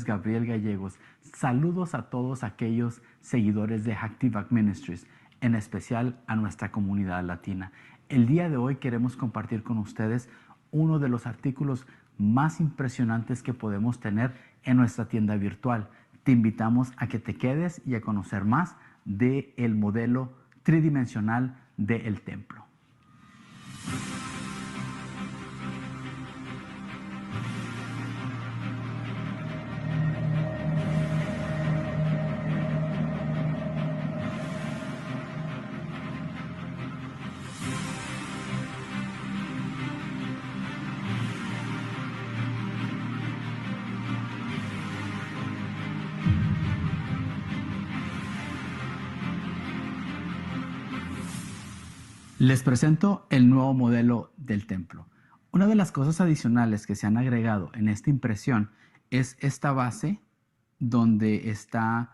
es Gabriel Gallegos. Saludos a todos aquellos seguidores de Hacktivac Ministries, en especial a nuestra comunidad latina. El día de hoy queremos compartir con ustedes uno de los artículos más impresionantes que podemos tener en nuestra tienda virtual. Te invitamos a que te quedes y a conocer más del modelo tridimensional del templo. Les presento el nuevo modelo del templo. Una de las cosas adicionales que se han agregado en esta impresión es esta base donde está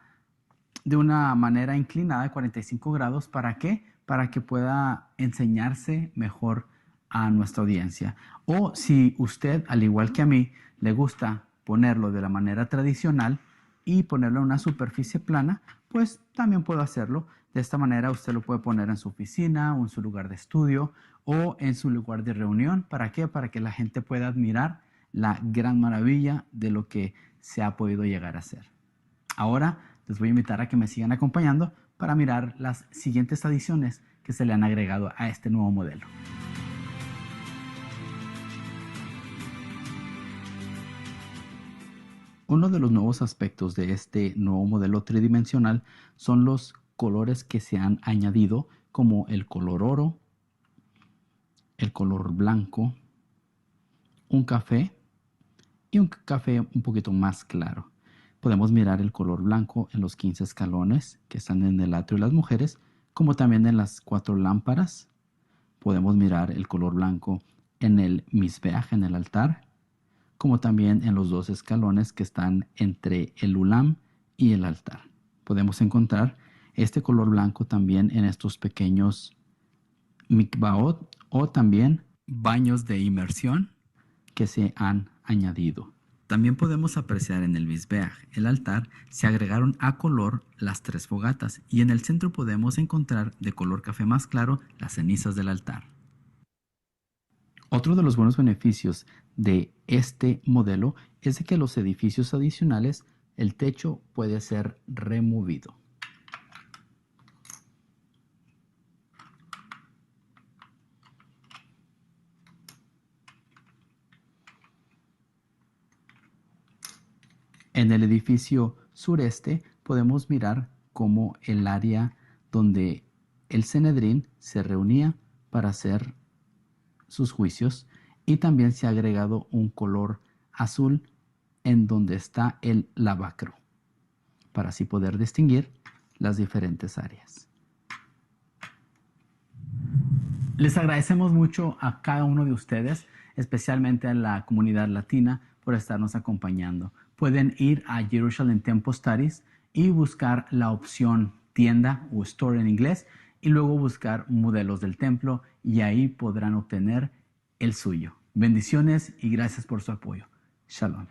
de una manera inclinada de 45 grados. ¿Para qué? Para que pueda enseñarse mejor a nuestra audiencia. O si usted, al igual que a mí, le gusta ponerlo de la manera tradicional y ponerlo en una superficie plana, pues también puedo hacerlo. De esta manera usted lo puede poner en su oficina o en su lugar de estudio o en su lugar de reunión. ¿Para qué? Para que la gente pueda admirar la gran maravilla de lo que se ha podido llegar a hacer. Ahora les voy a invitar a que me sigan acompañando para mirar las siguientes adiciones que se le han agregado a este nuevo modelo. Uno de los nuevos aspectos de este nuevo modelo tridimensional son los colores que se han añadido, como el color oro, el color blanco, un café y un café un poquito más claro. Podemos mirar el color blanco en los 15 escalones que están en el atrio de las mujeres, como también en las 4 lámparas. Podemos mirar el color blanco en el misbeach, en el altar, como también en los 2 escalones que están entre el ulam y el altar. Podemos encontrar este color blanco también en estos pequeños mikvaot o también baños de inmersión que se han añadido. También podemos apreciar en el misbeach, el altar, se agregaron a color las 3 fogatas y en el centro podemos encontrar de color café más claro las cenizas del altar. Otro de los buenos beneficios de este modelo es de que los edificios adicionales, el techo puede ser removido. En el edificio sureste podemos mirar cómo el área donde el Sanedrín se reunía para hacer sus juicios, y también se ha agregado un color azul en donde está el lavacro, para así poder distinguir las diferentes áreas. Les agradecemos mucho a cada uno de ustedes, especialmente a la comunidad latina, por estarnos acompañando. Pueden ir a Jerusalem Temple Studies y buscar la opción tienda o store en inglés y luego buscar modelos del templo y ahí podrán obtener el suyo. Bendiciones y gracias por su apoyo. Shalom.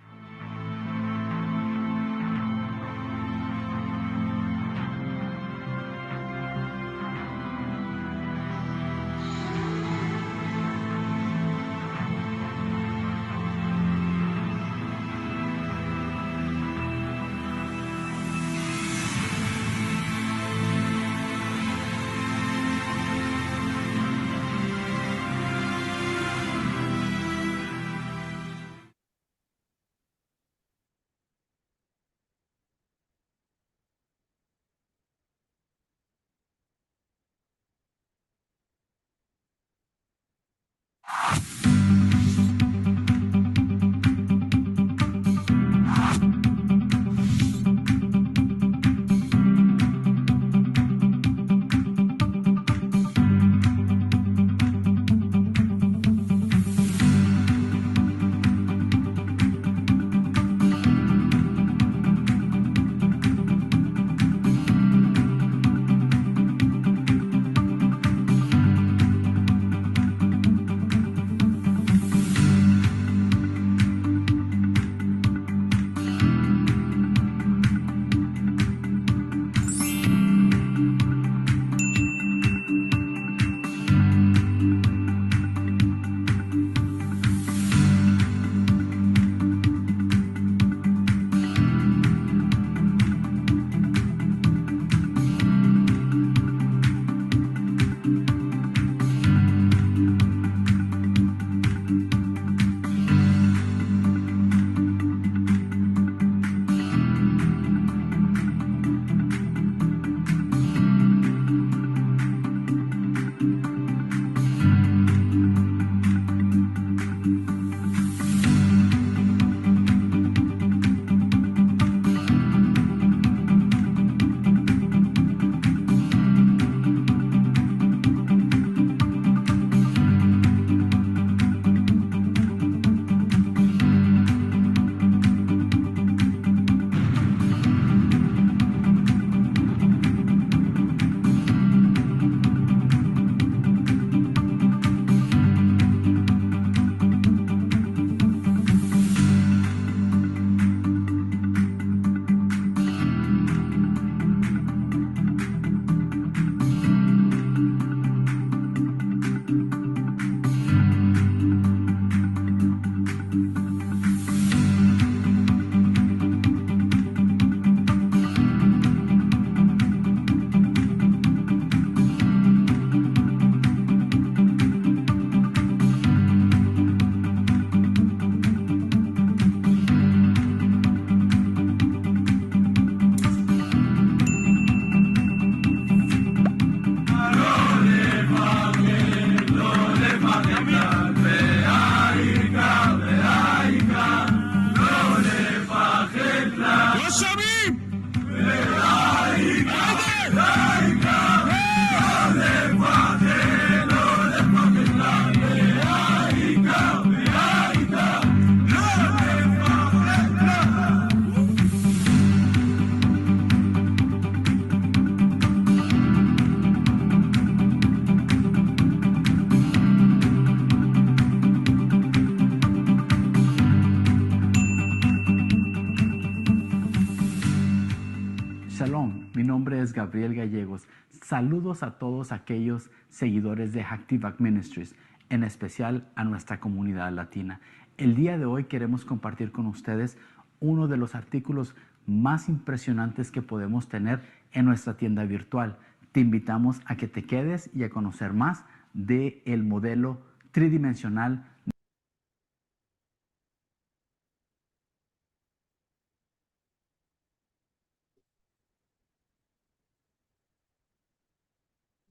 Shalom, mi nombre es Gabriel Gallegos. Saludos a todos aquellos seguidores de Active Back Ministries, en especial a nuestra comunidad latina. El día de hoy queremos compartir con ustedes uno de los artículos más impresionantes que podemos tener en nuestra tienda virtual. Te invitamos a que te quedes y a conocer más del modelo tridimensional.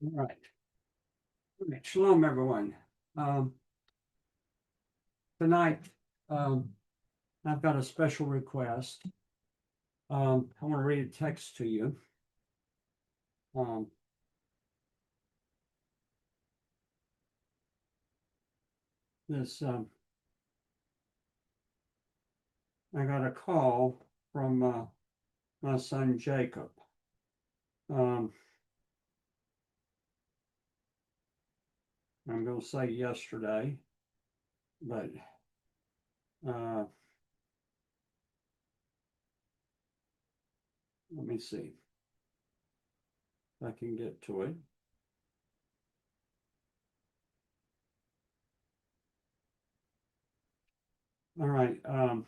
All right. All right. Shalom, everyone. Tonight, I've got a special request. I want to read a text to you. I got a call from my son Jacob. I'm going to say yesterday, but let me see if I can get to it. All right. And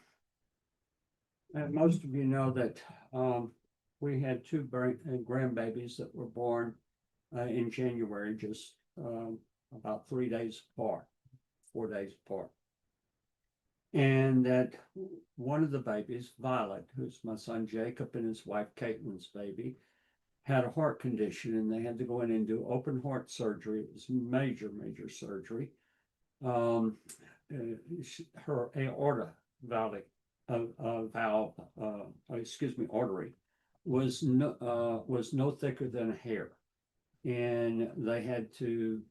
most of you know that we had two grandbabies that were born in January, just about 3 days apart, 4 days apart. And that one of the babies, Violet, who's my son Jacob and his wife Caitlin's baby, had a heart condition and they had to go in and do open heart surgery. It was major, major surgery. Her aorta valve, artery was no thicker than a hair, and they had to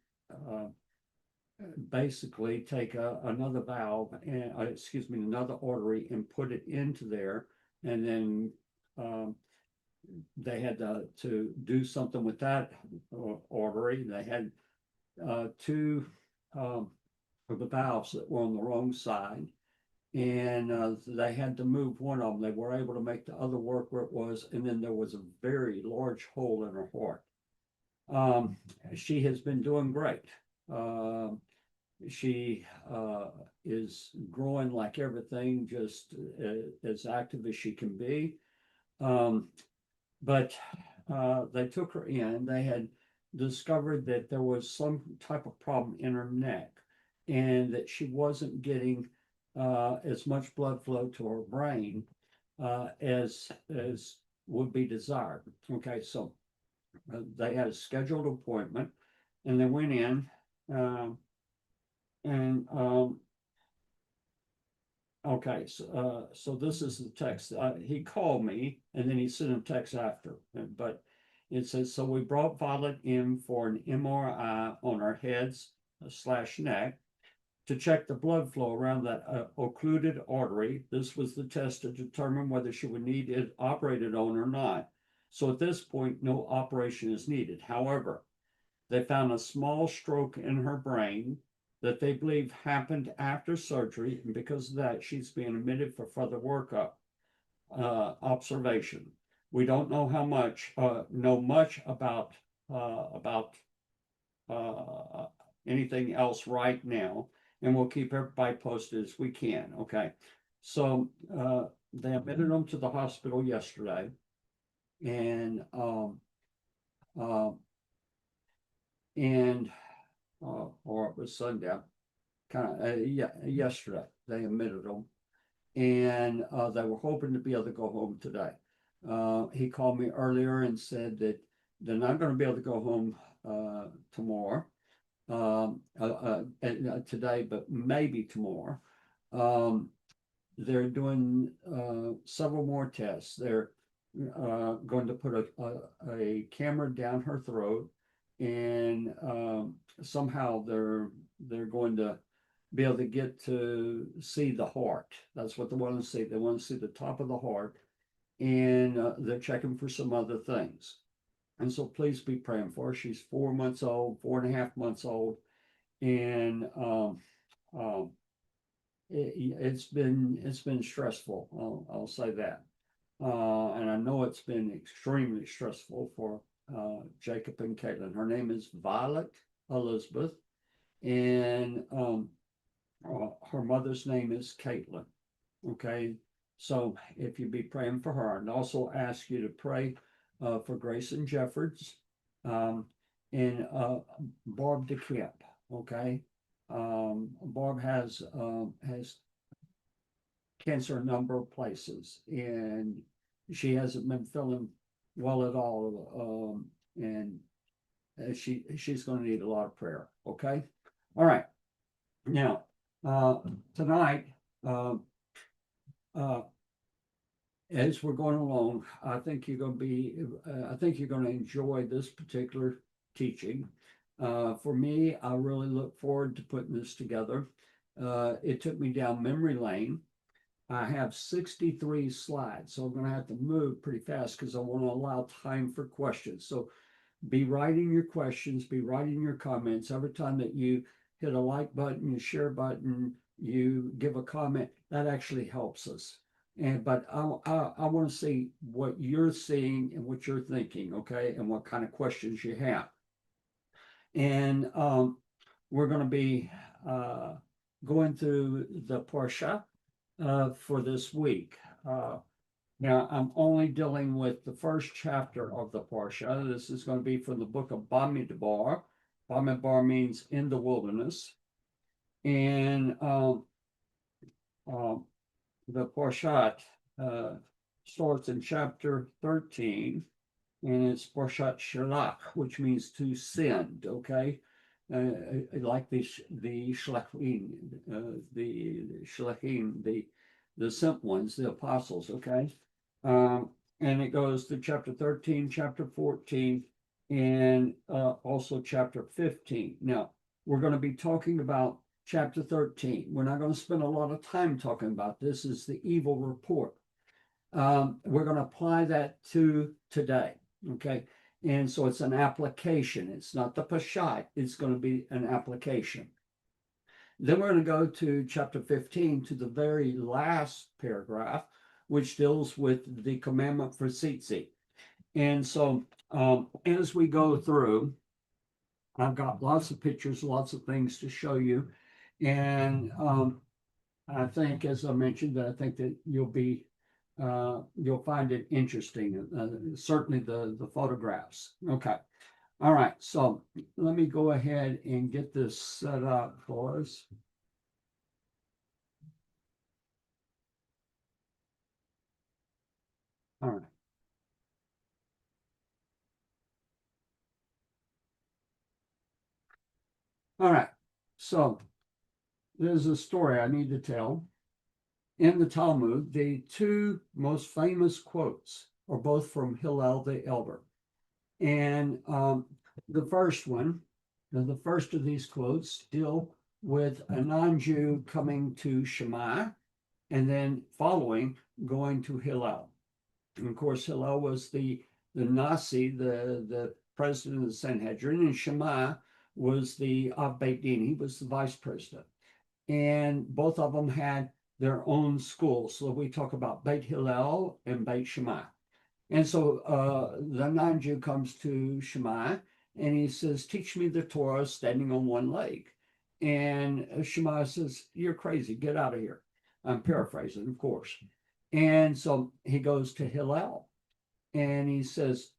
basically take another valve and another artery and put it into there, and then they had to do something with that artery. They had two of the valves that were on the wrong side, and they had to move one of them. They were able to make the other work where it was, and then there was a very large hole in her heart. She has been doing great. She is growing like everything, just as active as she can be. But they took her in. They had discovered that there was some type of problem in her neck, and that she wasn't getting as much blood flow to her brain as would be desired. Okay, so they had a scheduled appointment, and they went in, okay, so this is the text. He called me, and then he sent a text after, but it says, so we brought Violet in for an MRI on her heads / neck to check the blood flow around that occluded artery. This was the test to determine whether she would need it operated on or not. So at this point, no operation is needed. However, they found a small stroke in her brain that they believe happened after surgery, and because of that, she's being admitted for further workup, observation. We don't know know much about anything else right now, and we'll keep everybody posted as we can. Okay, so they admitted them to the hospital yesterday, and or it was sundown, yesterday they admitted them, and they were hoping to be able to go home today. He called me earlier and said that they're not going to be able to go home tomorrow, today, but maybe tomorrow. They're doing several more tests. They're going to put a camera down her throat, and somehow they're going to be able to get to see the heart. That's what they want to see. They want to see the top of the heart, and they're checking for some other things. And so please be praying for her. She's 4 months old, 4.5 months old, and it's been stressful. I'll say that. And I know it's been extremely stressful for Jacob and Caitlin. Her name is Violet Elizabeth, and her mother's name is Caitlin. Okay, so if you be praying for her, and also ask you to pray for Grayson Jeffords and Barb DeCamp. Okay, Barb has cancer a number of places, and she hasn't been feeling well at all. And she's going to need a lot of prayer. Okay, all right. Now, tonight, as we're going along, I think you're going to enjoy this particular teaching. For me, I really look forward to putting this together. It took me down memory lane. I have 63 slides, so I'm going to have to move pretty fast because I want to allow time for questions. So be writing your questions, be writing your comments. Every time that you hit a like button, you share button, you give a comment, that actually helps us. But I want to see what you're seeing and what you're thinking, okay, and what kind of questions you have. And we're going to be going through the Parsha for this week. Now, I'm only dealing with the first chapter of the Parsha. This is going to be from the book of Bamidbar. Bamidbar means in the wilderness. And the Parshat starts in chapter 13, and it's Parshat Shelach, which means to send, okay? Like the Shlachim, the sent ones, the apostles, okay? And it goes to chapter 13, chapter 14, and also chapter 15. Now, we're going to be talking about chapter 13. We're not going to spend a lot of time talking about this. Is the evil report. We're going to apply that to today, okay? And so it's an application. It's not the Pashat. It's going to be an application. Then we're going to go to chapter 15, to the very last paragraph, which deals with the commandment for tzitzit. And so as we go through, I've got lots of pictures, lots of things to show you. And I think, as I mentioned, I think that you'll find it interesting, certainly the photographs. Okay. All right. So let me go ahead and get this set up for us. All right. All right. So there's a story I need to tell. In the Talmud, the two most famous quotes are both from Hillel the Elder. And the first one, the first of these quotes deal with a non-Jew coming to Shammai and then following going to Hillel. And of course, Hillel was the Nasi, the president of the Sanhedrin, and Shammai was the Av Beit Din. He was the vice president. And both of them had their own schools. So we talk about Beit Hillel and Beit Shammai. And so the non-Jew comes to Shammai and he says, teach me the Torah standing on one leg. And Shammai says, you're crazy, get out of here. I'm paraphrasing, of course. And so he goes to Hillel and he says,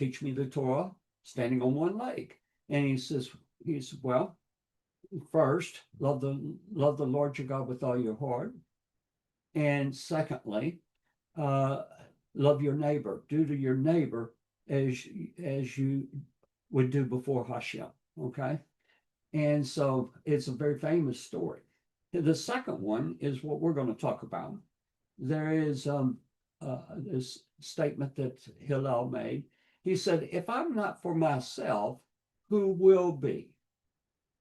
teach me the Torah standing on one leg. And he says, well, first, love the Lord your God with all your heart. And secondly, love your neighbor. Do to your neighbor as you would do before Hashem. Okay? And so it's a very famous story. The second one is what we're going to talk about. There is this statement that Hillel made. He said, if I'm not for myself, who will be?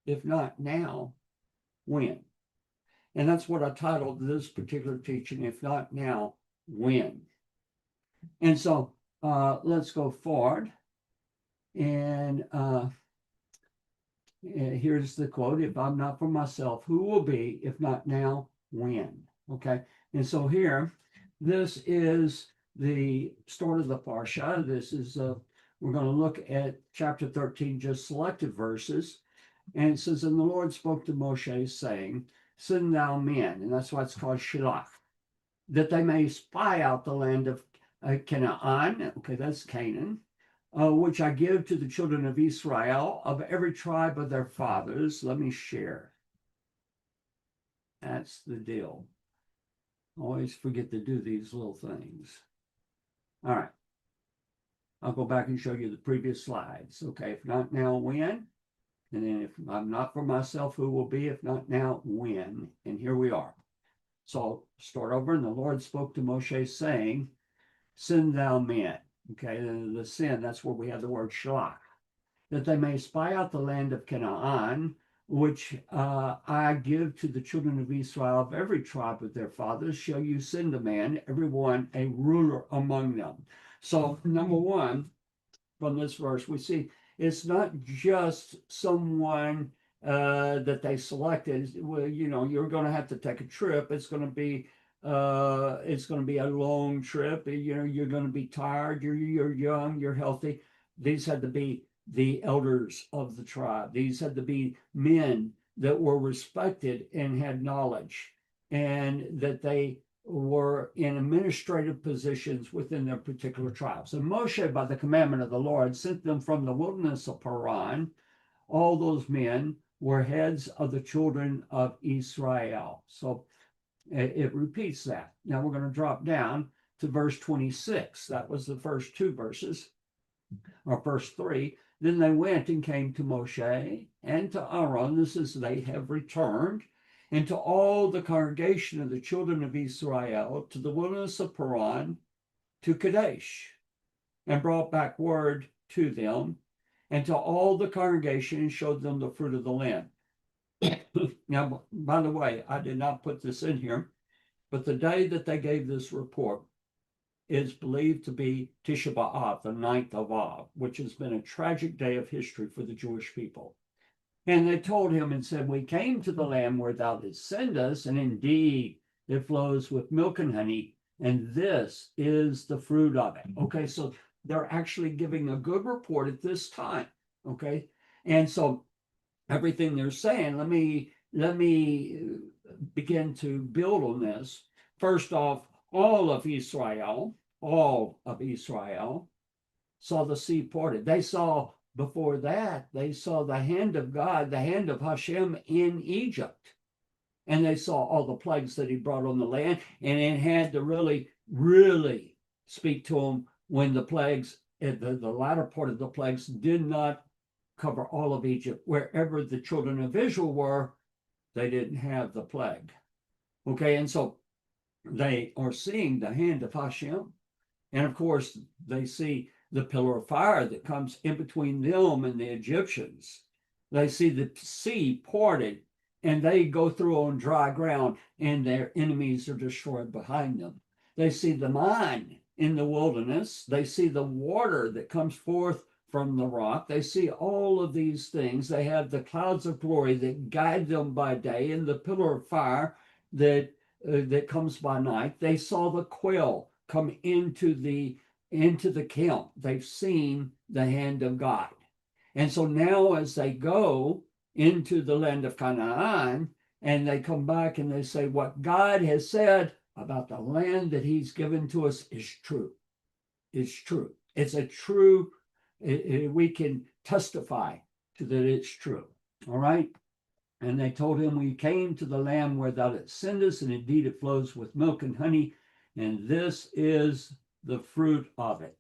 If not now, when? And that's what I titled this particular teaching, if not now, when? And so let's go forward. And here's the quote, if I'm not for myself, who will be? If not now, when? Okay. And so here, this is the start of the Parsha. This is, we're going to look at chapter 13, just selected verses. And it says, and the Lord spoke to Moshe, saying, send thou men, and that's why it's called Shilach, that they may spy out the land of Canaan. Okay, that's Canaan. Which I give to the children of Israel, of every tribe of their fathers. Let me share. That's the deal. Always forget to do these little things. All right. I'll go back and show you the previous slides. Okay, if not now, when? And then if I'm not for myself, who will be? If not now, when? And here we are. So I'll start over. And the Lord spoke to Moshe, saying, send thou men. Okay, the sin, that's where we have the word shalach, that they may spy out the land of Canaan, which I give to the children of Israel. Of every tribe of their fathers shall you send a man, every one a ruler among them. So, number one, from this verse, we see it's not just someone that they selected. Well, you know, you're going to have to take a trip. It's going to be a long trip. You know, you're going to be tired. You're young. You're healthy. These had to be the elders of the tribe. These had to be men that were respected and had knowledge, and that they were in administrative positions within their particular tribes. And Moshe, by the commandment of the Lord, sent them from the wilderness of Paran. All those men were heads of the children of Israel. So it repeats that. Now we're going to drop down to verse 26. That was the first two verses, or verse 3. Then they went and came to Moshe and to Aaron. This is, they have returned, and to all the congregation of the children of Israel, to the wilderness of Paran, to Kadesh, and brought back word to them, and to all the congregation, and showed them the fruit of the land. Now, by the way, I did not put this in here, but the day that they gave this report is believed to be Tisha B'Av, the 9th of Av, which has been a tragic day of history for the Jewish people. And they told him and said, we came to the land where thou didst send us, and indeed it flows with milk and honey, and this is the fruit of it. Okay, so they're actually giving a good report at this time. Okay, and so everything they're saying, let me begin to build on this. First off, all of Israel saw the sea parted. They saw, before that, they saw the hand of God, the hand of Hashem in Egypt. And they saw all the plagues that he brought on the land. And it had to really, really speak to them when the plagues, the latter part of the plagues did not cover all of Egypt. Wherever the children of Israel were, they didn't have the plague. Okay, and so they are seeing the hand of Hashem. And of course, they see the pillar of fire that comes in between them and the Egyptians. They see the sea parted, and they go through on dry ground, and their enemies are destroyed behind them. They see the mine in the wilderness. They see the water that comes forth from the rock. They see all of these things. They have the clouds of glory that guide them by day, and the pillar of fire that comes by night. They saw the quail come into the camp. They've seen the hand of God. And so now as they go into the land of Canaan, and they come back and they say, what God has said about the land that he's given to us is true. It's true. It's a true, we can testify to that it's true. All right. And they told him, we came to the land where thou didst send us, and indeed it flows with milk and honey, and this is the fruit of it.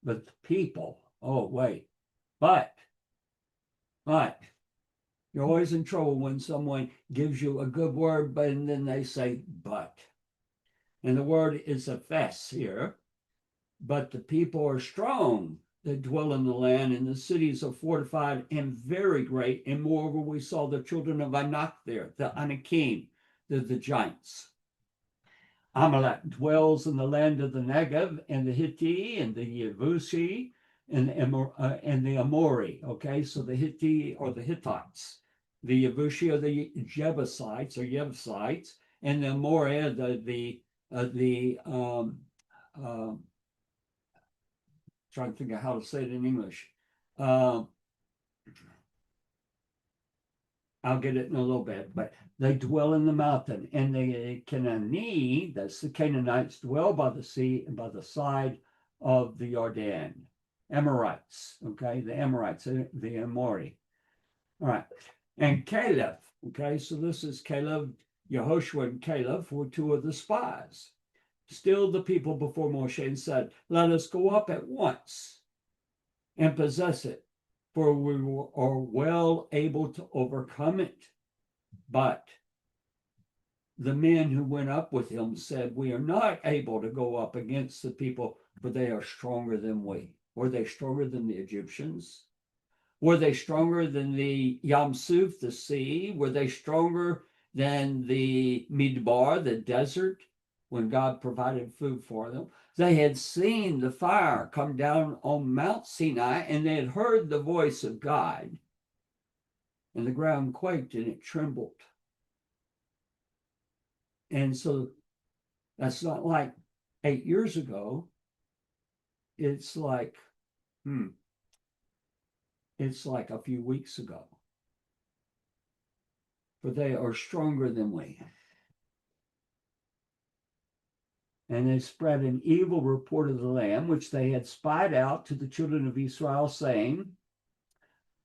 But the people, oh, wait, but you're always in trouble when someone gives you a good word, but and then they say, but. And the word is a fess here. But the people are strong that dwell in the land, and the cities are fortified and very great. And moreover, we saw the children of Anak there, the Anakim, the giants. Amalek dwells in the land of the Negev, and the Hittite, and the Yevusi, and the Amori. Okay, so the Hittite or the Hittites, the Yevusi are the Jebusites or Jebusites, and the Amori, the trying to think of how to say it in English. I'll get it in a little bit, but they dwell in the mountain, and the Canaanite, that's the Canaanites, dwell by the sea and by the side of the Jordan. Amorites, okay, the Amorites, the Amori. All right, and Caleb, okay, so this is Caleb, Yehoshua and Caleb were two of the spies. Still the people before Moshe and said, let us go up at once and possess it, for we are well able to overcome it. But the men who went up with him said, we are not able to go up against the people, for they are stronger than we. Were they stronger than the Egyptians? Were they stronger than the Yam Suf, the sea? Were they stronger than the Midbar, the desert, when God provided food for them? They had seen the fire come down on Mount Sinai, and they had heard the voice of God, and the ground quaked and it trembled. And so that's not like 8 years ago. It's like, it's like a few weeks ago. For they are stronger than we. And they spread an evil report of the land, which they had spied out to the children of Israel, saying,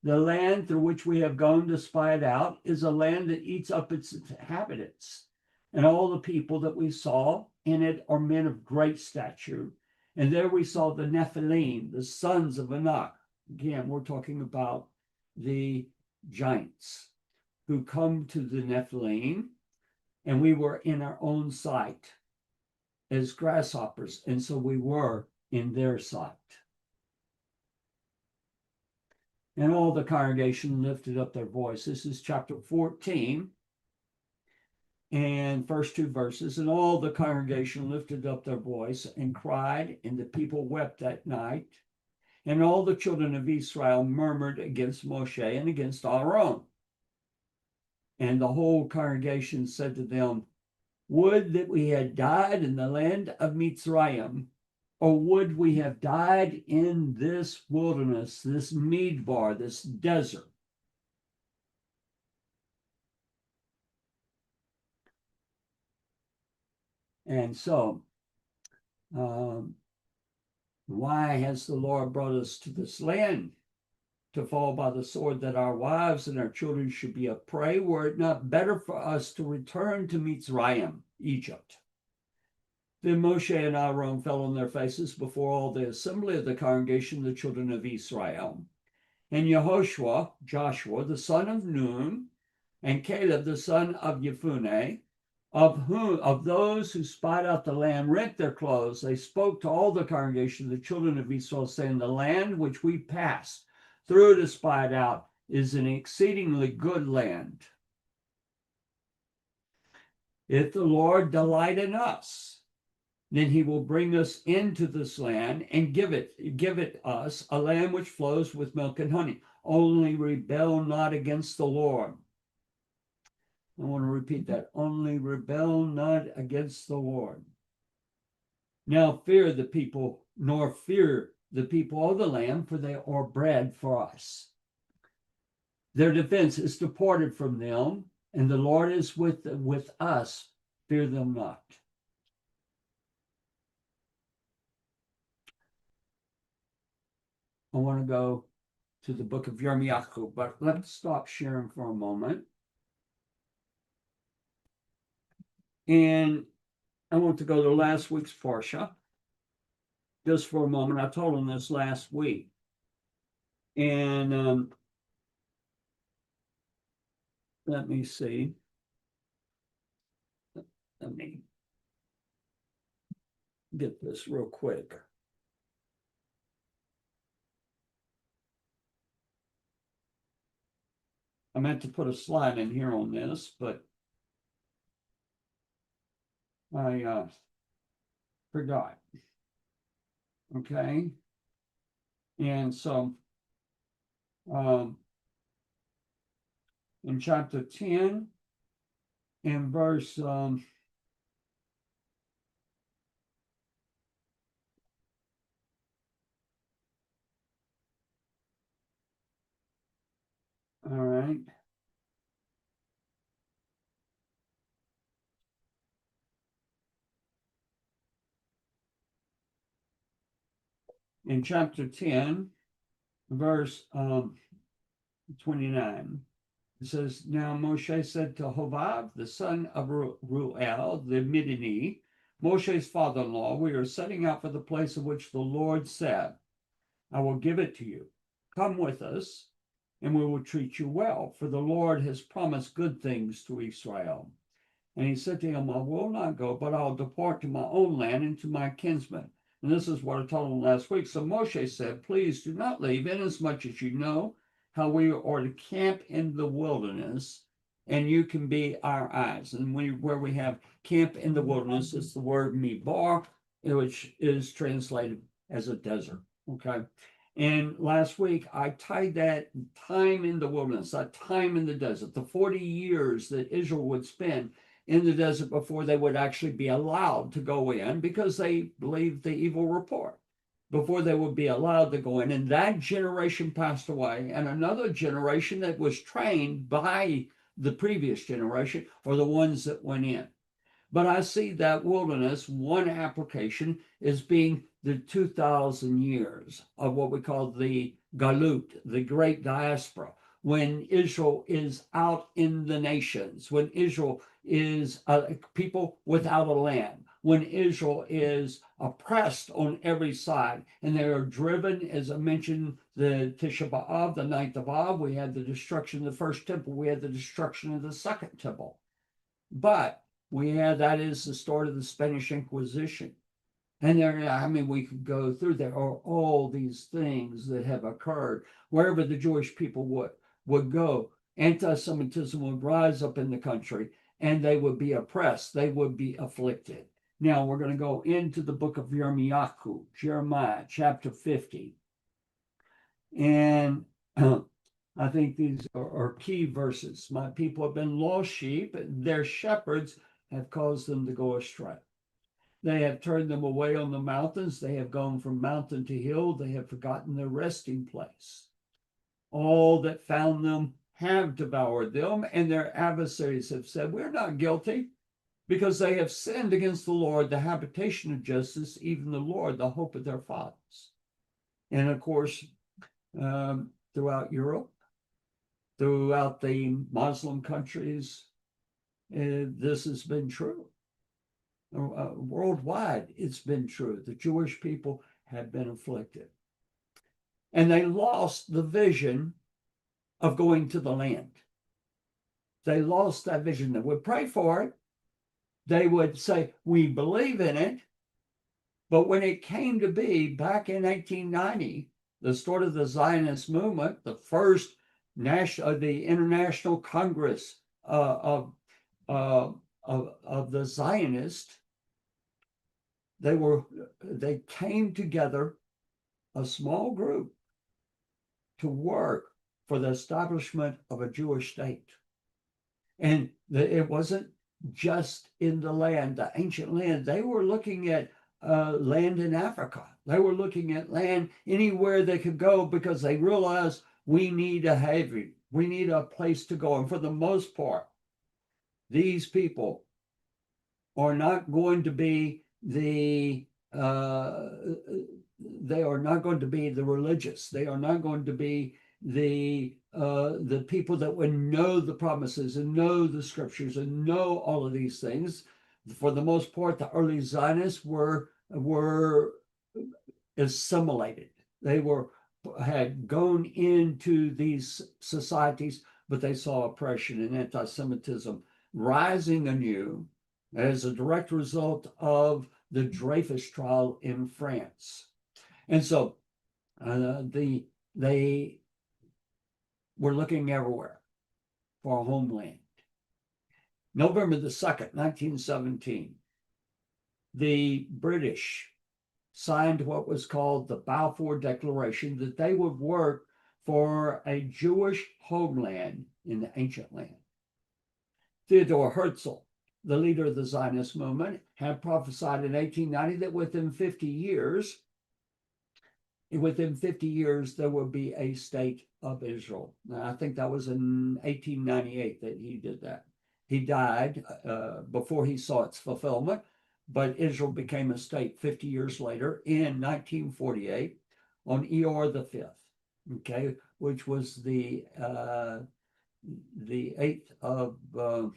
the land through which we have gone to spy it out is a land that eats up its inhabitants. And all the people that we saw in it are men of great stature. And there we saw the Nephilim, the sons of Anak. Again, we're talking about the giants who come to the Nephilim, and we were in our own sight as grasshoppers, and so we were in their sight. And all the congregation lifted up their voice. This is chapter 14, and first 2 verses. And all the congregation lifted up their voice and cried, and the people wept that night. And all the children of Israel murmured against Moshe and against Aaron. And the whole congregation said to them, would that we had died in the land of Mitzrayim, or would we have died in this wilderness, this Midbar, this desert? And so, why has the Lord brought us to this land? To fall by the sword, that our wives and our children should be a prey? Were it not better for us to return to Mitzrayim, Egypt? Then Moshe and Aaron fell on their faces before all the assembly of the congregation, the children of Israel. And Yehoshua, Joshua, the son of Nun, and Caleb, the son of Yefuneh, of those who spied out the land, rent their clothes. They spoke to all the congregation, the children of Israel, saying, the land which we passed through to spy it out is an exceedingly good land. If the Lord delight in us, then he will bring us into this land and give it us, a land which flows with milk and honey. Only rebel not against the Lord. I want to repeat that. Only rebel not against the Lord. Now fear the people, nor fear the people of the land, for they are bread for us. Their defense is departed from them, and the Lord is with us. Fear them not. I want to go to the book of Yirmiyahu, but let's stop sharing for a moment. And I want to go to last week's Parsha just for a moment. I told them this last week. And let me see. Let me get this real quick. I meant to put a slide in here on this, but I forgot. Okay. And so in chapter 10 and verse All right. In chapter 10, verse 29, it says, Now Moshe said to Hobab, the son of Ruel, the Midianite, Moshe's father-in-law, we are setting out for the place of which the Lord said, I will give it to you. Come with us, and we will treat you well, for the Lord has promised good things to Israel. And he said to him, I will not go, but I'll depart to my own land and to my kinsmen. And this is what I told him last week. So Moshe said, Please do not leave, inasmuch as you know how we are to camp in the wilderness, and you can be our eyes. And where we have camp in the wilderness, it's the word midbar, which is translated as a desert. Okay. And last week, I tied that time in the wilderness, that time in the desert, the 40 years that Israel would spend in the desert before they would actually be allowed to go in, because they believed the evil report, before they would be allowed to go in. And that generation passed away, and another generation that was trained by the previous generation are the ones that went in. But I see that wilderness, one application, is being the 2,000 years of what we call the Galut, the great diaspora, when Israel is out in the nations, when Israel is people without a land, when Israel is oppressed on every side, and they are driven, as I mentioned, the Tisha B'Av, the 9th of Av, we had the destruction of the first temple, we had the destruction of the second temple. But that is the start of the Spanish Inquisition. And we could go through, there are all these things that have occurred. Wherever the Jewish people would go, anti-Semitism would rise up in the country, and they would be oppressed, they would be afflicted. Now we're going to go into the book of Jeremiah, chapter 50. And I think these are key verses. My people have been lost sheep, their shepherds have caused them to go astray. They have turned them away on the mountains. They have gone from mountain to hill. They have forgotten their resting place. All that found them have devoured them, and their adversaries have said, We're not guilty, because they have sinned against the Lord, the habitation of justice, even the Lord, the hope of their fathers. And of course, throughout Europe, throughout the Muslim countries, this has been true. Worldwide, it's been true. The Jewish people have been afflicted. And they lost the vision of going to the land. They lost that vision. They would pray for it. They would say, we believe in it. But when it came to be back in 1890, the start of the Zionist movement, the first the International Congress of the Zionists, they came together, a small group, to work for the establishment of a Jewish state. And it wasn't just in the land, the ancient land. They were looking at land in Africa. They were looking at land anywhere they could go, because they realized we need a haven. We need a place to go. And for the most part, these people are not going to be they are not going to be the religious. They are not going to be the people that would know the promises and know the scriptures and know all of these things. For the most part, the early Zionists were assimilated. They had gone into these societies, but they saw oppression and anti-Semitism rising anew as a direct result of the Dreyfus trial in France. And so they were looking everywhere for a homeland. November the 2nd, 1917, the British signed what was called the Balfour Declaration, that they would work for a Jewish homeland in the ancient land. Theodor Herzl, the leader of the Zionist movement, had prophesied in 1890 that within 50 years, within 50 years, there would be a state of Israel. Now, I think that was in 1898 that he did that. He died before he saw its fulfillment, but Israel became a state 50 years later in 1948 on Eor the Fifth, okay, which was the 8th of, I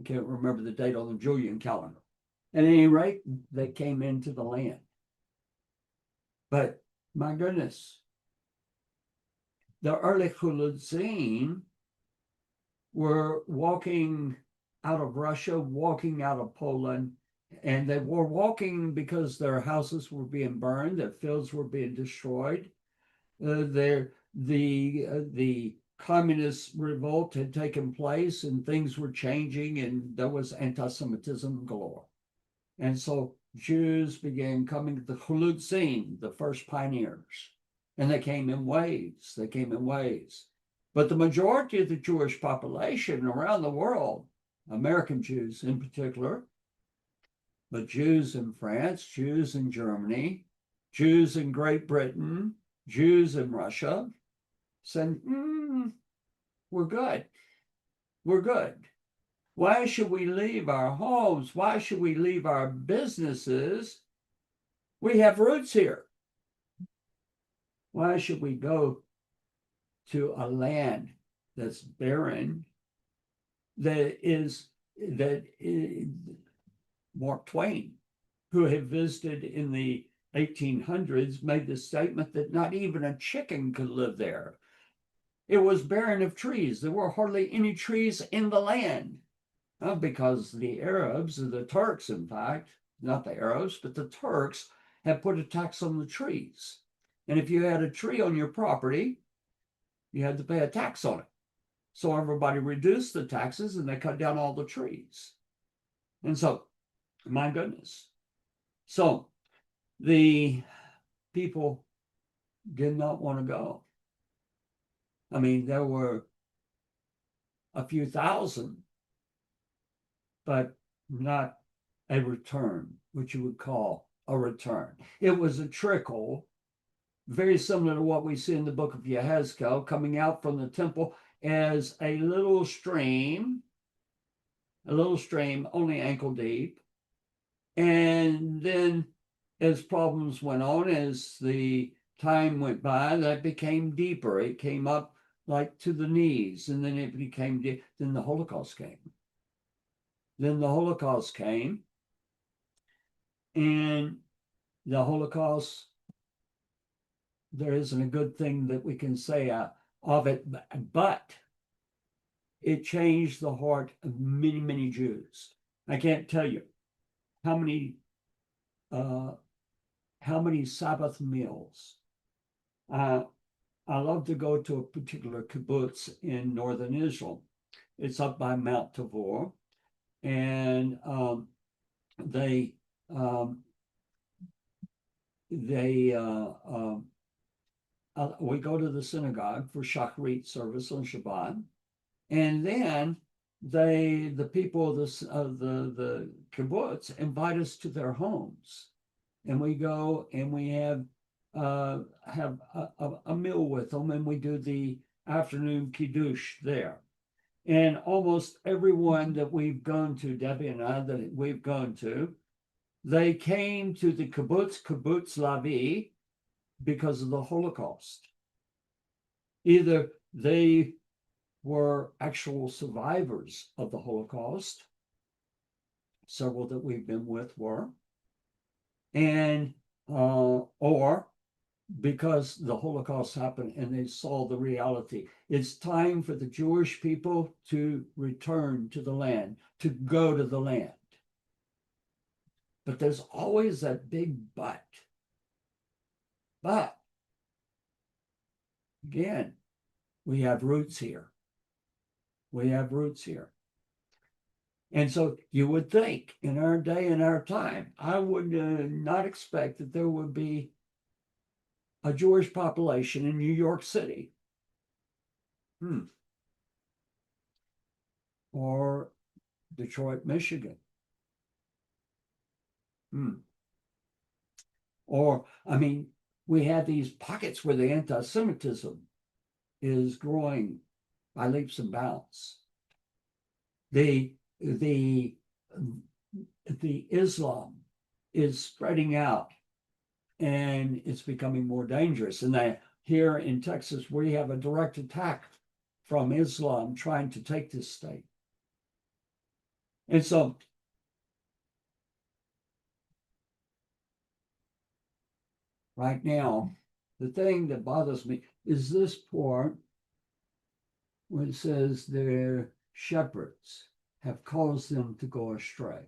can't remember the date on the Julian calendar. At any rate, they came into the land. But my goodness, the early Chulutzim were walking out of Russia, walking out of Poland, and they were walking because their houses were being burned, their fields were being destroyed. The communist revolt had taken place and things were changing, and there was anti-Semitism galore. And so Jews began coming to the Chulutzim, the first pioneers, and they came in waves. They came in waves. But the majority of the Jewish population around the world, American Jews in particular, but Jews in France, Jews in Germany, Jews in Great Britain, Jews in Russia, said, we're good. We're good. Why should we leave our homes? Why should we leave our businesses? We have roots here. Why should we go to a land that's barren, that Mark Twain, who had visited in the 1800s, made the statement that not even a chicken could live there. It was barren of trees. There were hardly any trees in the land. Because the Arabs, or the Turks, in fact, not the Arabs, but the Turks had put a tax on the trees. And if you had a tree on your property, you had to pay a tax on it. So everybody reduced the taxes and they cut down all the trees. And so, my goodness. So the people did not want to go. I mean, there were a few thousand, but not a return, which you would call a return. It was a trickle, very similar to what we see in the book of Yehezkel, coming out from the temple as a little stream, only ankle deep. And then as problems went on, as the time went by, that became deeper. It came up like to the knees, and then it became deep. Then the Holocaust came. And the Holocaust, there isn't a good thing that we can say of it, but it changed the heart of many, many Jews. I can't tell you how many Sabbath meals. I love to go to a particular kibbutz in northern Israel. It's up by Mount Tabor. And we go to the synagogue for Shacharit service on Shabbat, and then the people of the kibbutz invite us to their homes, and we go and we have a meal with them, and we do the afternoon kiddush there. And almost everyone that we've gone to, Debbie and I, that we've gone to, they came to the Kibbutz Lavi, because of the Holocaust. Either they were actual survivors of the Holocaust, several that we've been with were, and or because the Holocaust happened and they saw the reality. It's time for the Jewish people to return to the land, to go to the land. But there's always that big but. But, again, we have roots here. And so you would think in our day and our time, I would not expect that there would be a Jewish population in New York City. Or Detroit, Michigan. Or, I mean, we have these pockets where the anti-Semitism is growing by leaps and bounds. The Islam is spreading out and it's becoming more dangerous. And here in Texas, we have a direct attack from Islam trying to take this state. And so right now, the thing that bothers me is this part when it says their shepherds have caused them to go astray.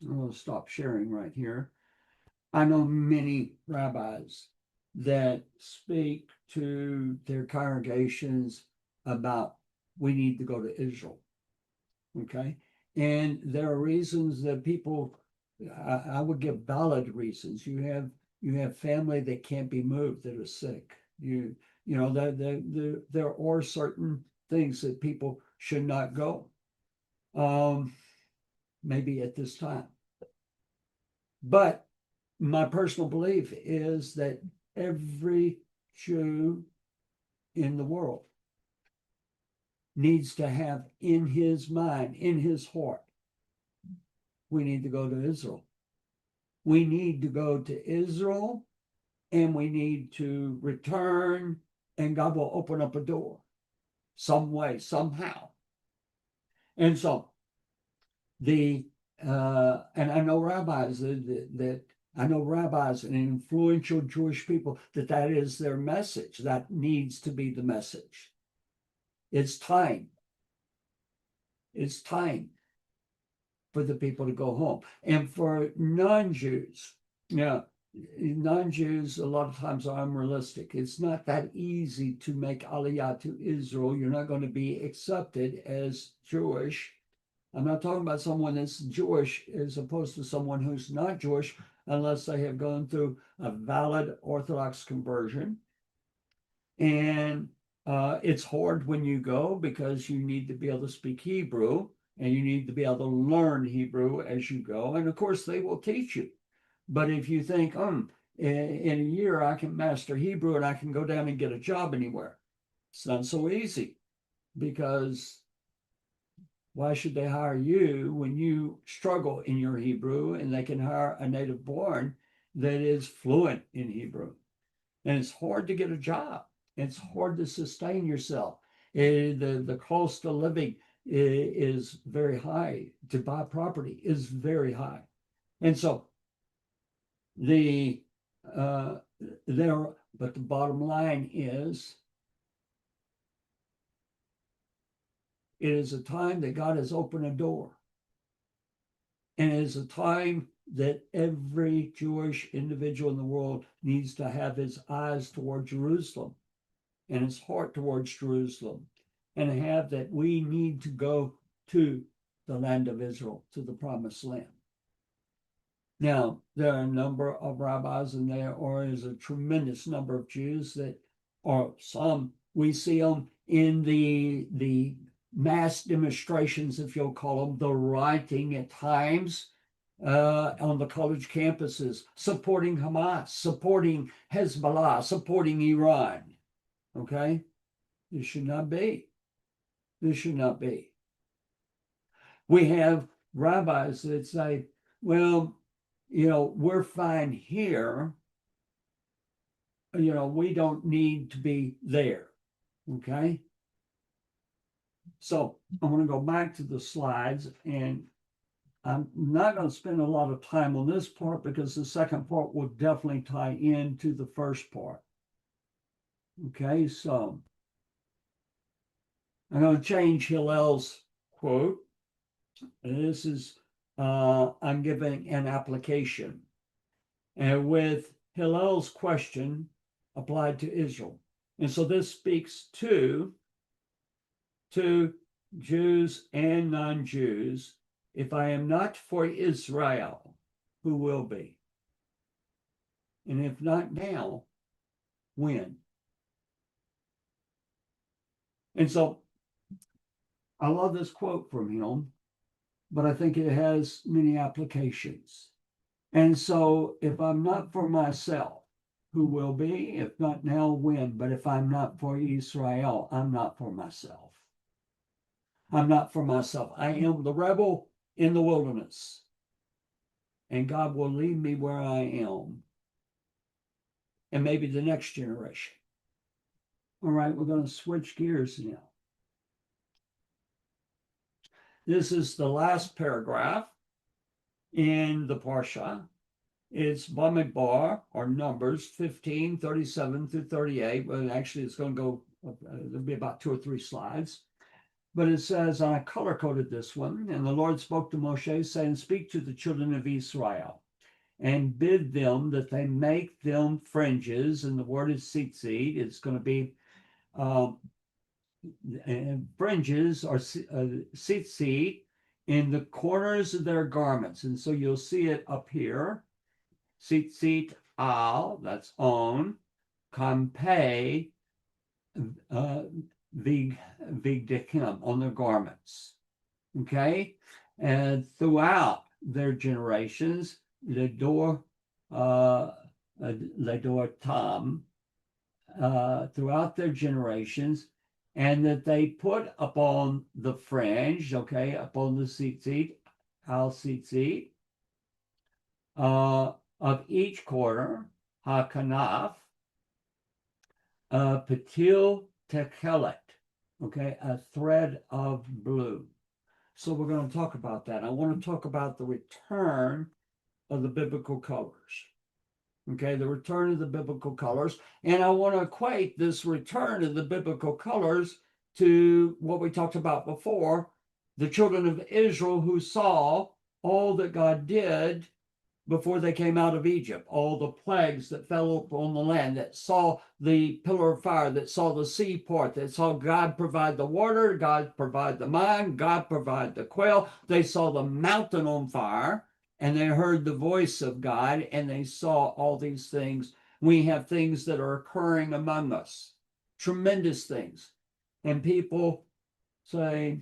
I'm going to stop sharing right here. I know many rabbis that speak to their congregations about we need to go to Israel. Okay. And there are reasons that people, I would give valid reasons. You have family that can't be moved that are sick. You know, there are certain things that people should not go. Maybe at this time. But my personal belief is that every Jew in the world needs to have in his mind, in his heart, we need to go to Israel. We need to go to Israel and we need to return, and God will open up a door some way, somehow. And so and I know rabbis that I know rabbis and influential Jewish people that is their message. That needs to be the message. It's time. It's time for the people to go home. And for non-Jews, non-Jews a lot of times are unrealistic. It's not that easy to make Aliyah to Israel. You're not going to be accepted as Jewish. I'm not talking about someone that's Jewish as opposed to someone who's not Jewish unless they have gone through a valid Orthodox conversion. And it's hard when you go because you need to be able to speak Hebrew and you need to be able to learn Hebrew as you go. And of course, they will teach you. But if you think, in a year I can master Hebrew and I can go down and get a job anywhere, it's not so easy, because why should they hire you when you struggle in your Hebrew and they can hire a native born that is fluent in Hebrew? And it's hard to get a job. It's hard to sustain yourself. The cost of living is very high. To buy property is very high. And so but the bottom line is, it is a time that God has opened a door. And it is a time that every Jewish individual in the world needs to have his eyes toward Jerusalem and his heart towards Jerusalem, and have that we need to go to the land of Israel, to the promised land. Now, there are a number of rabbis, and there is a tremendous number of Jews that are some, we see them in the mass demonstrations, if you'll call them, the rioting at times on the college campuses, supporting Hamas, supporting Hezbollah, supporting Iran. Okay? This should not be. This should not be. We have rabbis that say, well, we're fine here. We don't need to be there. Okay? So I'm going to go back to the slides, and I'm not going to spend a lot of time on this part because the second part will definitely tie into the first part. Okay, so I'm going to change Hillel's quote. This is, I'm giving an application. And with Hillel's question applied to Israel. And so this speaks to Jews and non-Jews. If I am not for Israel, who will be? And if not now, when? And so I love this quote from him, but I think it has many applications. And so if I'm not for myself, who will be? If not now, when? But if I'm not for Israel, I'm not for myself. I'm not for myself. I am the rebel in the wilderness. And God will lead me where I am. And maybe the next generation. All right, we're going to switch gears now. This is the last paragraph in the Parsha. It's Bamidbar, or Numbers 15, 37 through 38. But actually, it's going to go, there'll be about 2 or 3 slides. But it says, and I color coded this one, and the Lord spoke to Moshe, saying, Speak to the children of Israel, and bid them that they make them fringes. And the word is tzitzit. It's going to be fringes or tzitzit in the corners of their garments. And so you'll see it up here. Tzitzit al, that's on, kampei, vigdekim, on their garments. Okay? And throughout their generations, ledor tam, throughout their generations, and that they put upon the fringe, okay, upon the tzitzit, al tzitzit, of each quarter, hakanaf, patil tekelet, okay, a thread of blue. So we're going to talk about that. I want to talk about the return of the biblical colors. Okay, the return of the biblical colors. And I want to equate this return of the biblical colors to what we talked about before, the children of Israel who saw all that God did before they came out of Egypt, all the plagues that fell upon the land, that saw the pillar of fire, that saw the sea part, that saw God provide the water, God provide the manna, God provide the quail. They saw the mountain on fire, and they heard the voice of God, and they saw all these things. We have things that are occurring among us, tremendous things. And people say,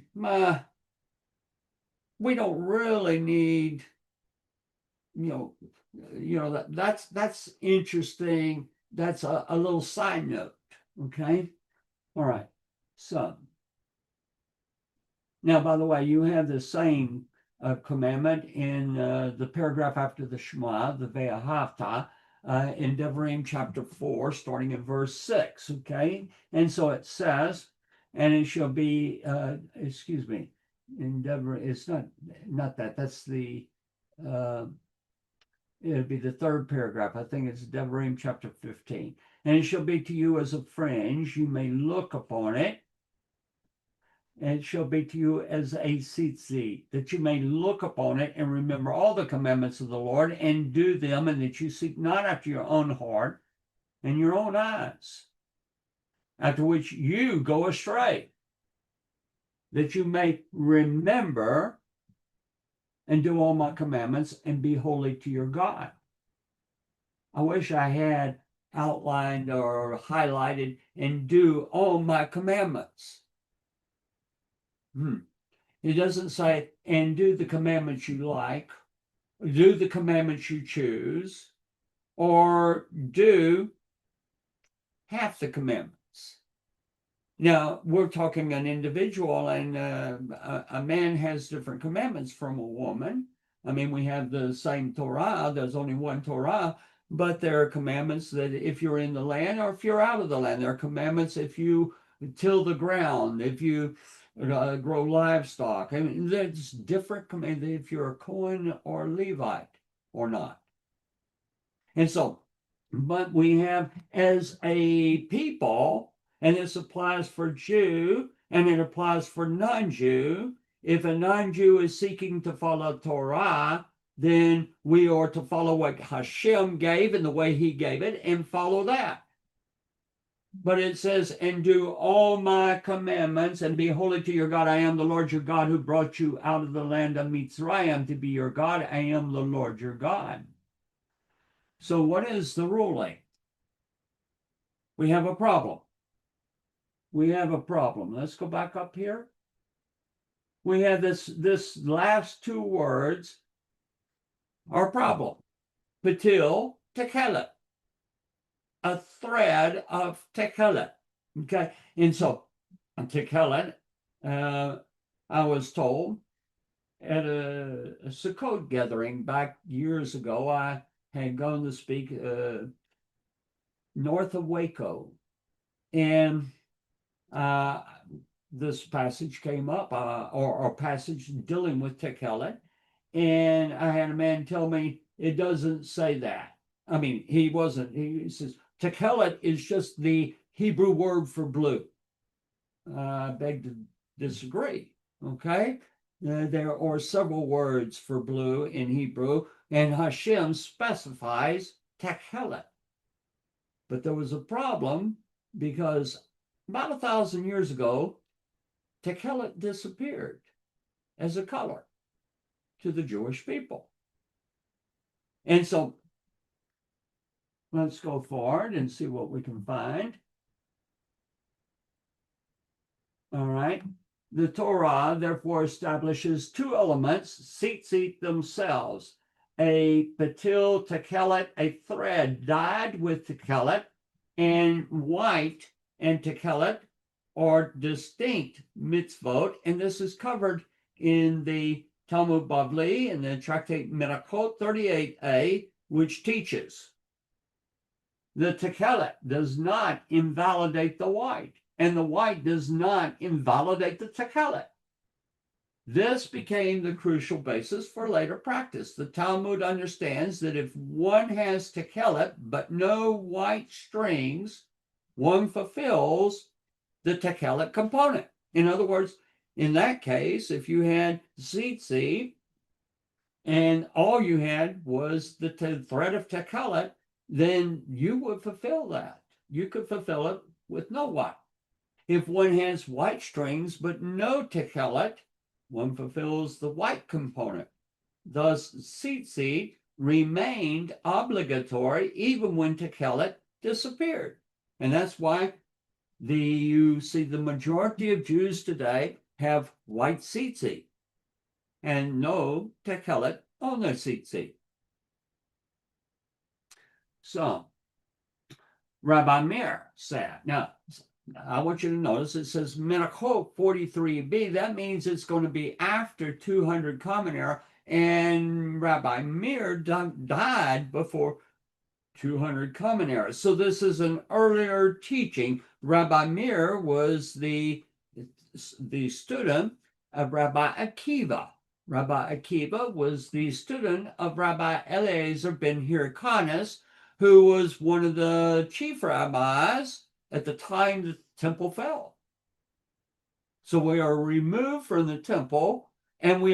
we don't really need, that's interesting. That's a little side note. Okay. All right. So now, by the way, you have the same commandment in the paragraph after the Shema, the Ve'ahavta, in Devarim chapter 4, starting in verse 6. Okay. And so it says, and it shall be, in Devarim, it's not that, that's the, it'd be the 3rd paragraph. I think it's Devarim chapter 15. And it shall be to you as a fringe, you may look upon it. And it shall be to you as a tzitzit, that you may look upon it and remember all the commandments of the Lord and do them, and that you seek not after your own heart and your own eyes, after which you go astray, that you may remember and do all my commandments and be holy to your God. I wish I had outlined or highlighted and do all my commandments. It doesn't say, and do the commandments you like, do the commandments you choose, or do half the commandments. Now, we're talking an individual, and a man has different commandments from a woman. I mean, we have the same Torah, there's only one Torah, but there are commandments that if you're in the land or if you're out of the land, there are commandments if you till the ground, if you grow livestock. I mean, there's different commands if you're a Cohen or Levite or not. And so, but we have as a people, and this applies for Jew and it applies for non-Jew. If a non-Jew is seeking to follow Torah, then we are to follow what Hashem gave and the way he gave it and follow that. But it says, and do all my commandments and be holy to your God. I am the Lord your God who brought you out of the land of Mitzrayim to be your God. I am the Lord your God. So what is the ruling? We have a problem. We have a problem. Let's go back up here. We have this last 2 words are a problem. patil tekelet, a thread of tekelet. Okay, and so tekelet, I was told at a Sukkot gathering back years ago, I had gone to speak north of Waco, and this passage came up, or passage dealing with tekelet, and I had a man tell me it doesn't say that. I mean, he says tekelet is just the Hebrew word for blue. I beg to disagree. Okay, there are several words for blue in Hebrew, and Hashem specifies tekelet. But there was a problem because about 1,000 years ago, tekelet disappeared as a color to the Jewish people. And so let's go forward and see what we can find. All right. The Torah therefore establishes two elements, tzitzit themselves, a patil tekelet, a thread dyed with tekelet, and white and tekelet are distinct mitzvot, and this is covered in the Talmud Bavli and the Tractate Menachot 38a, which teaches the tekelet does not invalidate the white, and the white does not invalidate the tekelet. This became the crucial basis for later practice. The Talmud understands that if one has tekelet but no white strings, one fulfills the tekelet component. In other words, in that case, if you had tzitzit and all you had was the thread of tekelet, then you would fulfill that. You could fulfill it with no white. If one has white strings but no tekelet, one fulfills the white component. Thus, tzitzit remained obligatory even when tekelet disappeared. And that's why you see the majority of Jews today have white tzitzit and no tekelet on their tzitzit. So, Rabbi Meir said, now, I want you to notice it says Menachot 43b. That means it's going to be after 200 Common Era, and Rabbi Meir died before 200 Common Era. So this is an earlier teaching. Rabbi Meir was the student of Rabbi Akiva. Rabbi Akiva was the student of Rabbi Eliezer ben Hyrcanus, who was one of the chief rabbis at the time the temple fell. So we are removed from the temple, and we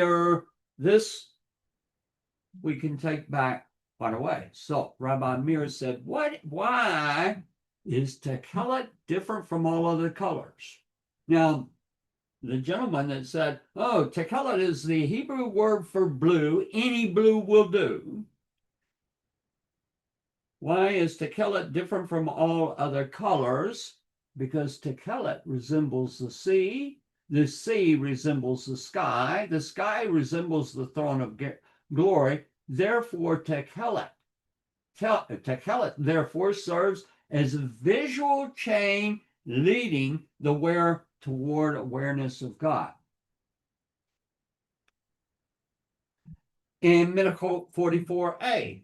can take back quite a way. So Rabbi Meir said, why is tekelet different from all other colors? Now, the gentleman that said, oh, tekelet is the Hebrew word for blue, any blue will do. Why is tekelet different from all other colors? Because tekelet resembles the sea resembles the sky resembles the throne of glory. Therefore, tekelet therefore serves as a visual chain leading the wearer toward awareness of God. In Menachot 44a,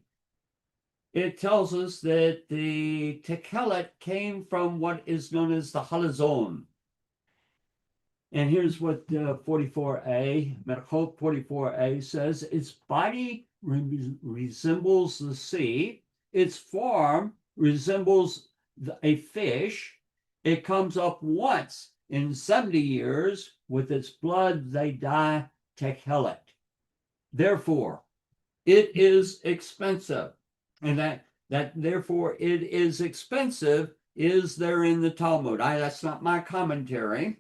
it tells us that the tekelet came from what is known as the halazon. And here's what 44a, Menachot 44a says: its body resembles the sea, its form resembles a fish. It comes up once in 70 years. With its blood they dye tekelet. Therefore, it is expensive. And that therefore it is expensive is there in the Talmud. That's not my commentary.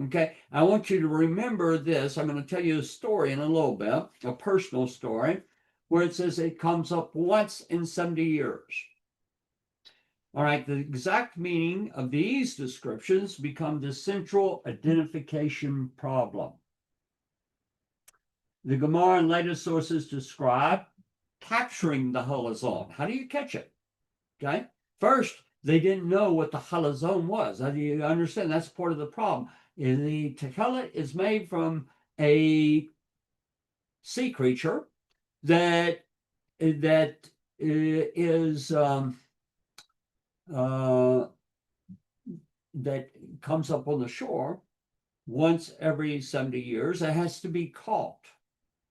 Okay, I want you to remember this. I'm going to tell you a story in a little bit, a personal story, where it says it comes up once in 70 years. All right, the exact meaning of these descriptions become the central identification problem. The Gemara and later sources describe capturing the halazon. How do you catch it? Okay. First, they didn't know what the halazon was. Do you understand? That's part of the problem. The tekelet is made from a sea creature that is that comes up on the shore once every 70 years. It has to be caught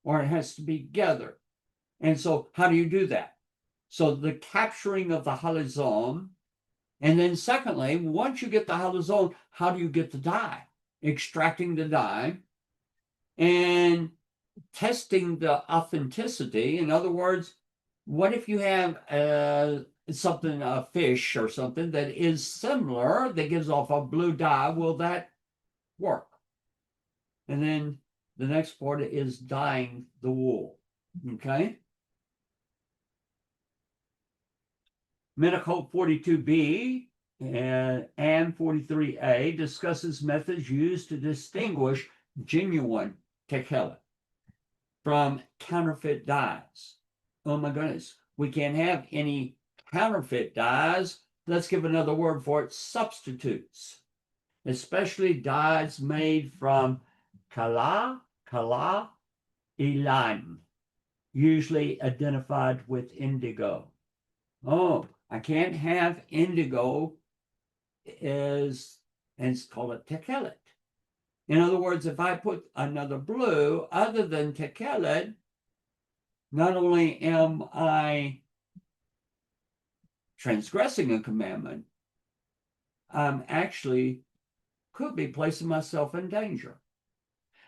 or it has to be gathered. And so how do you do that? So the capturing of the halazon, and then secondly, once you get the halazon, how do you get the dye? Extracting the dye and testing the authenticity. In other words, what if you have something, a fish or something that is similar, that gives off a blue dye? Will that work? And then the next part is dyeing the wool. Okay. Minicode 42B and 43A discusses methods used to distinguish genuine tekelet from counterfeit dyes. Oh my goodness, we can't have any counterfeit dyes. Let's give another word for it: substitutes, especially dyes made from kala ilan, usually identified with indigo. Oh, I can't have indigo and call it tekelet. In other words, if I put another blue other than tekelet, not only am I transgressing a commandment, I'm actually could be placing myself in danger.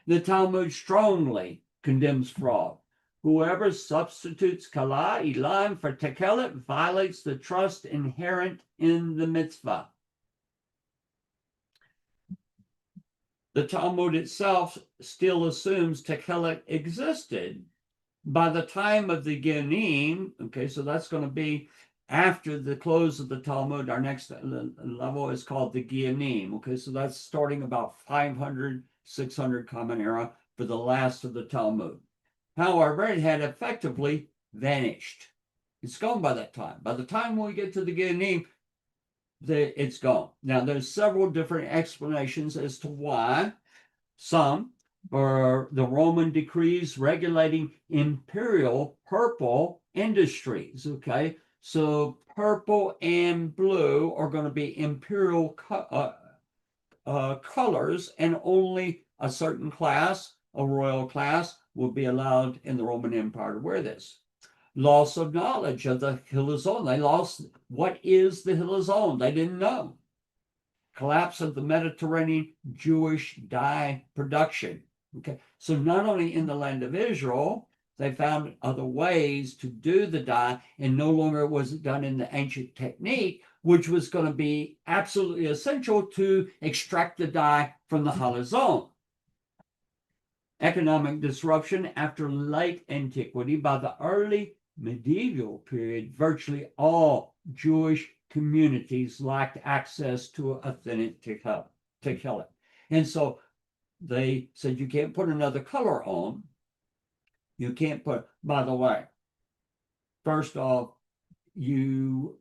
The Talmud strongly condemns fraud. Whoever substitutes kala ilan for tekelet violates the trust inherent in the mitzvah. The Talmud itself still assumes tekelet existed by the time of the Geonim. Okay, so that's going to be after the close of the Talmud. Our next level is called the Geonim. Okay, so that's starting about 500, 600 Common Era for the last of the Talmud. However, it had effectively vanished. It's gone by that time. By the time we get to the Geonim, it's gone. Now, there's several different explanations as to why. Some are the Roman decrees regulating imperial purple industries. Okay, so purple and blue are going to be imperial colors, and only a certain class, a royal class, will be allowed in the Roman Empire to wear this. Loss of knowledge of the Hilazon. They lost what is the Hilazon. They didn't know. Collapse of the Mediterranean Jewish dye production. Okay, so not only in the land of Israel, they found other ways to do the dye, and no longer was it done in the ancient technique, which was going to be absolutely essential to extract the dye from the halazon. Economic disruption after late antiquity. By the early medieval period, virtually all Jewish communities lacked access to authentic tekelet. And so they said, you can't put another color on. You can't put, by the way, first off, you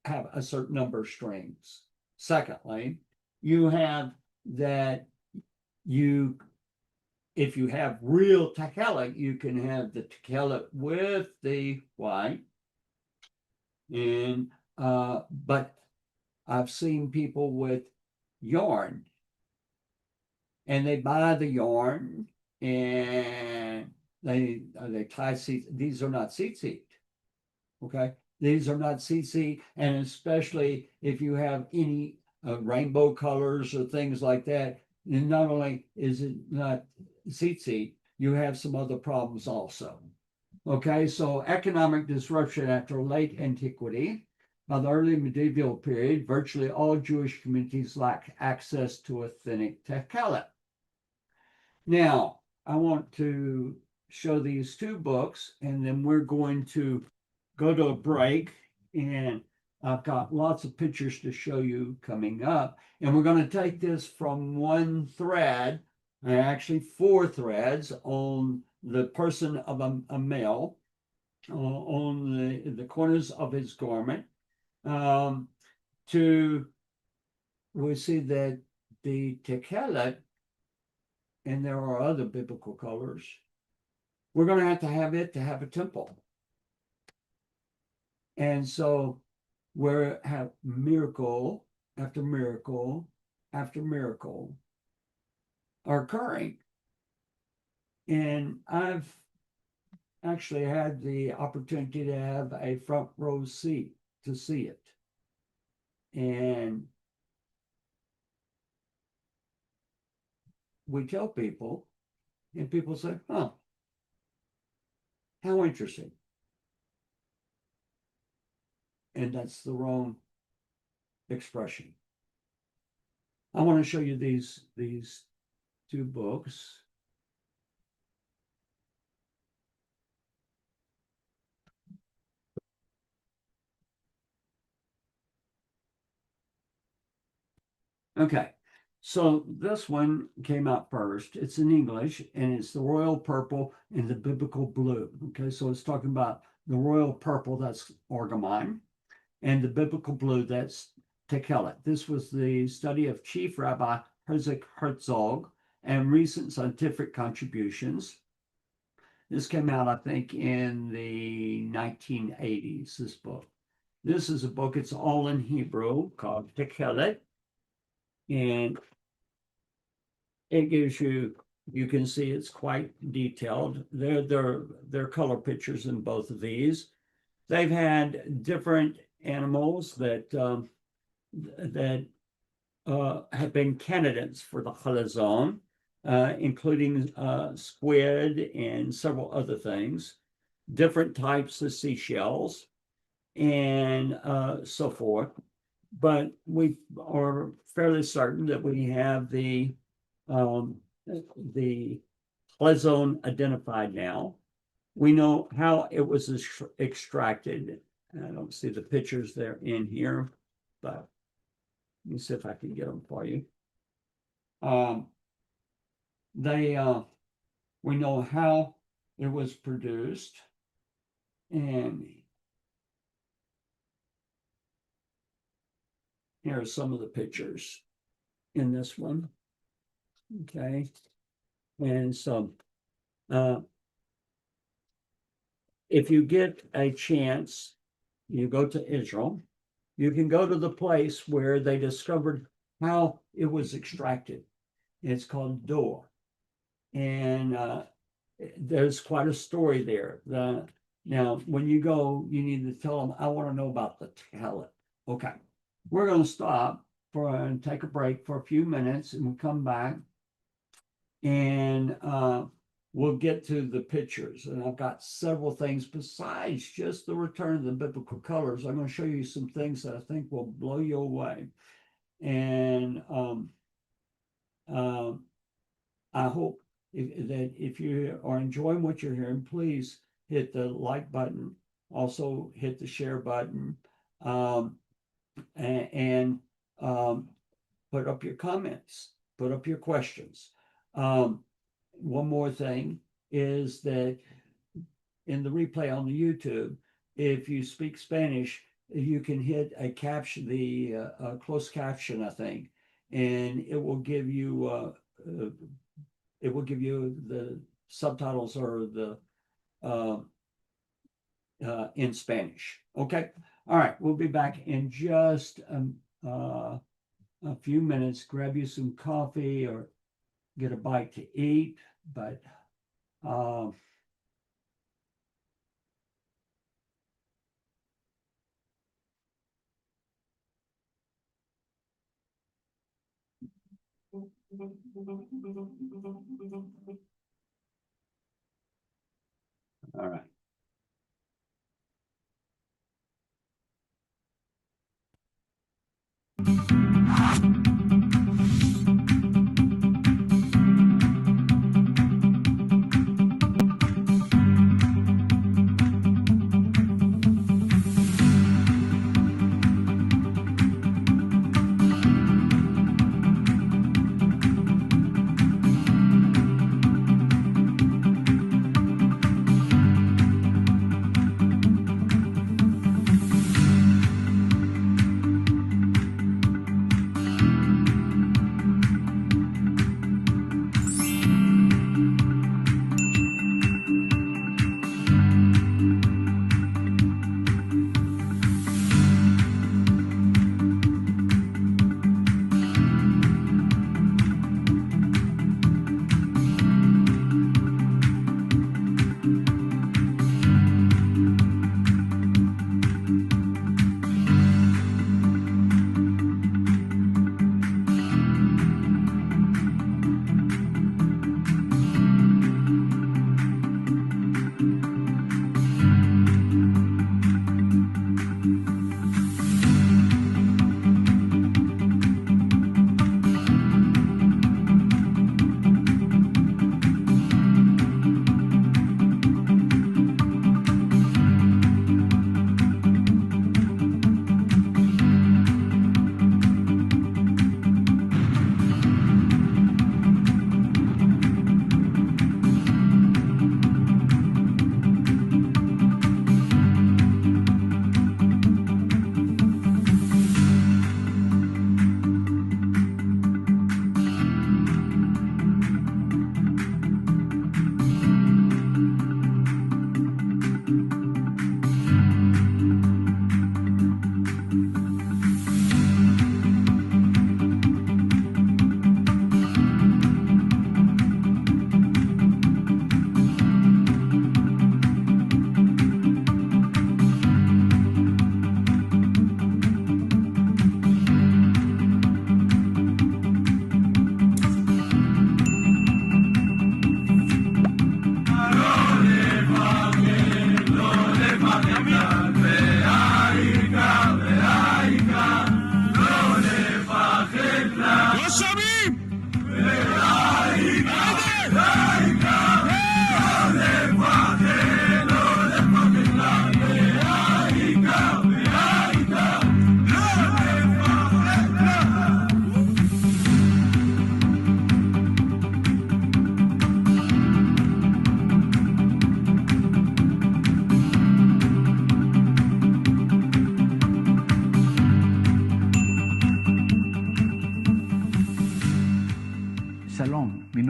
have a certain number of strings. Secondly, you have that if you have real tekelet, you can have the tekelet with the white. And but I've seen people with yarn, and they buy the yarn and they tie seats. These are not tzitzit. Okay, these are not tzitzit, and especially if you have any rainbow colors or things like that, and not only is it not tzitzit, you have some other problems also. Okay, so economic disruption after late antiquity. By the early medieval period, virtually all Jewish communities lacked access to authentic tekelet. Now, I want to show these two books, and then we're going to go to a break, and I've got lots of pictures to show you coming up. And we're going to take this from one thread, actually 4 threads, on the person of a male. on the corners of his garment. We see that the techelet, and there are other biblical colors, we're going to have it to have a temple. And so we have miracle after miracle after miracle are occurring. And I've actually had the opportunity to have a front row seat to see it. And we tell people, and people say, "Huh, how interesting." And that's the wrong expression. I want to show you these two books. Okay, so this one came out first. It's in English, and it's the royal purple and the biblical blue. Okay, so it's talking about the royal purple, that's Orgamon, and the biblical blue, that's Techelet. This was the study of Chief Rabbi Herzog Herzog and recent scientific contributions. This came out, I think, in the 1980s, this book. This is a book, it's all in Hebrew, called Techelet. And it gives you can see it's quite detailed. There are color pictures in both of these. They've had different animals that have been candidates for the Chalazon, including squid and several other things, different types of seashells, and so forth. But we are fairly certain that we have the Chalazon identified now. We know how it was extracted. I don't see the pictures there in here, but let me see if I can get them for you. We know how it was produced, and here are some of the pictures in this one. Okay. And so if you get a chance, you go to Israel, you can go to the place where they discovered how it was extracted. It's called Dor. And there's quite a story there. Now, when you go, you need to tell them, I want to know about the talent. Okay. We're going to stop and take a break for a few minutes, and we'll come back and we'll get to the pictures. And I've got several things besides just the return of the biblical colors. I'm going to show you some things that I think will blow you away. And I hope that if you are enjoying what you're hearing, please hit the like button, also hit the share button, and put up your comments, put up your questions. One more thing is that in the replay on the YouTube, if you speak Spanish, you can hit a caption, the closed caption, I think, and it will give you the subtitles or the in Spanish. Okay. All right. We'll be back in just a few minutes. Grab you some coffee or get a bite to eat, but all right.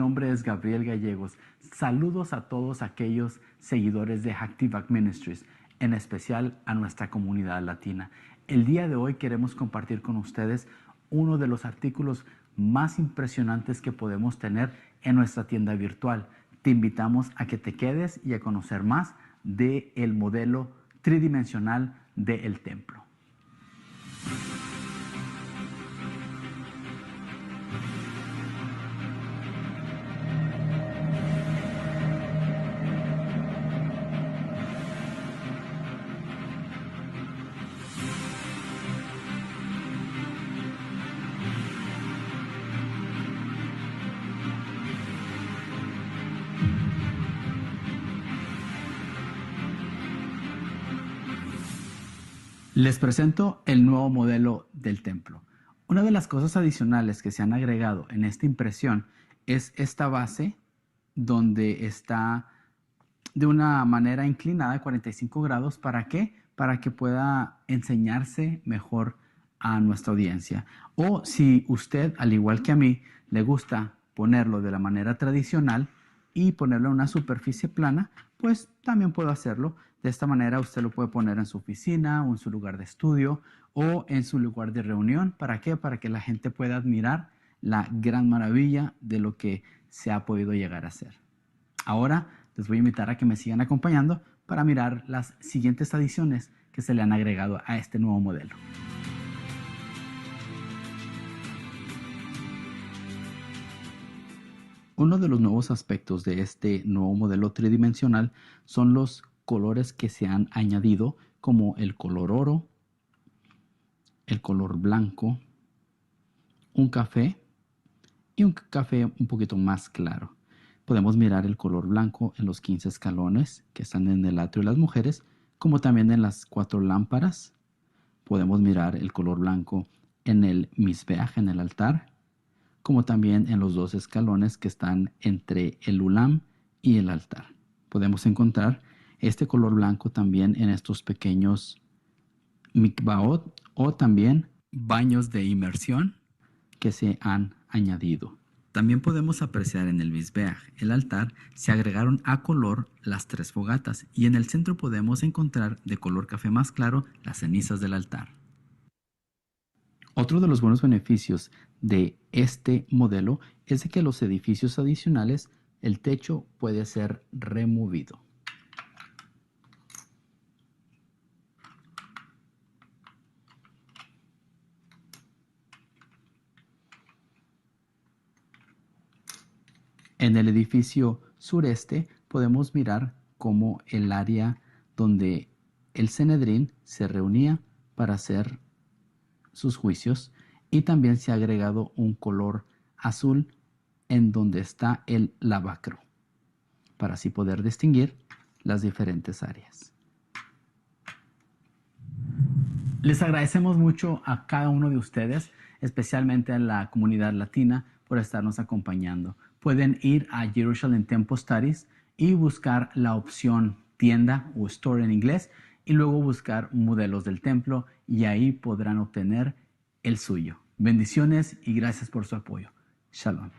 nombre es Gabriel Gallegos. Saludos a todos aquellos seguidores de Active Back Ministries, en especial a nuestra comunidad latina. El día de hoy queremos compartir con ustedes uno de los artículos más impresionantes que podemos tener en nuestra tienda virtual. Te invitamos a que te quedes y a conocer más del modelo tridimensional del templo. Les presento el nuevo modelo del templo. Una de las cosas adicionales que se han agregado en esta impresión es esta base donde está de una manera inclinada de 45 grados. ¿Para qué? Para que pueda enseñarse mejor a nuestra audiencia. O si usted, al igual que a mí, le gusta ponerlo de la manera tradicional y ponerlo en una superficie plana, pues también puedo hacerlo. De esta manera usted lo puede poner en su oficina o en su lugar de estudio o en su lugar de reunión. ¿Para qué? Para que la gente pueda admirar la gran maravilla de lo que se ha podido llegar a hacer. Ahora les voy a invitar a que me sigan acompañando para mirar las siguientes adiciones que se le han agregado a este nuevo modelo. Uno de los nuevos aspectos de este nuevo modelo tridimensional son los colores que se han añadido, como el color oro, el color blanco, un café y un café un poquito más claro. Podemos mirar el color blanco en los 15 escalones que están en el atrio de las mujeres, como también en las 4 lámparas. Podemos mirar el color blanco en el misbeach, en el altar, como también en los 2 escalones que están entre el ulam y el altar. Podemos encontrar este color blanco también en estos pequeños mikvaot o también baños de inmersión que se han añadido. También podemos apreciar en el misbeach, el altar, se agregaron a color las 3 fogatas y en el centro podemos encontrar de color café más claro las cenizas del altar. Otro de los buenos beneficios de este modelo es de que los edificios adicionales, el techo puede ser removido. En el edificio sureste podemos mirar cómo el área donde el Sanedrín se reunía para hacer sus juicios, y también se ha agregado un color azul en donde está el lavacro para así poder distinguir las diferentes áreas. Les agradecemos mucho a cada uno de ustedes, especialmente a la comunidad latina, por estarnos acompañando. Pueden ir a Jerusalem Temple Studies y buscar la opción tienda o store en inglés y luego buscar modelos del templo y ahí podrán obtener el suyo. Bendiciones y gracias por su apoyo. Shalom.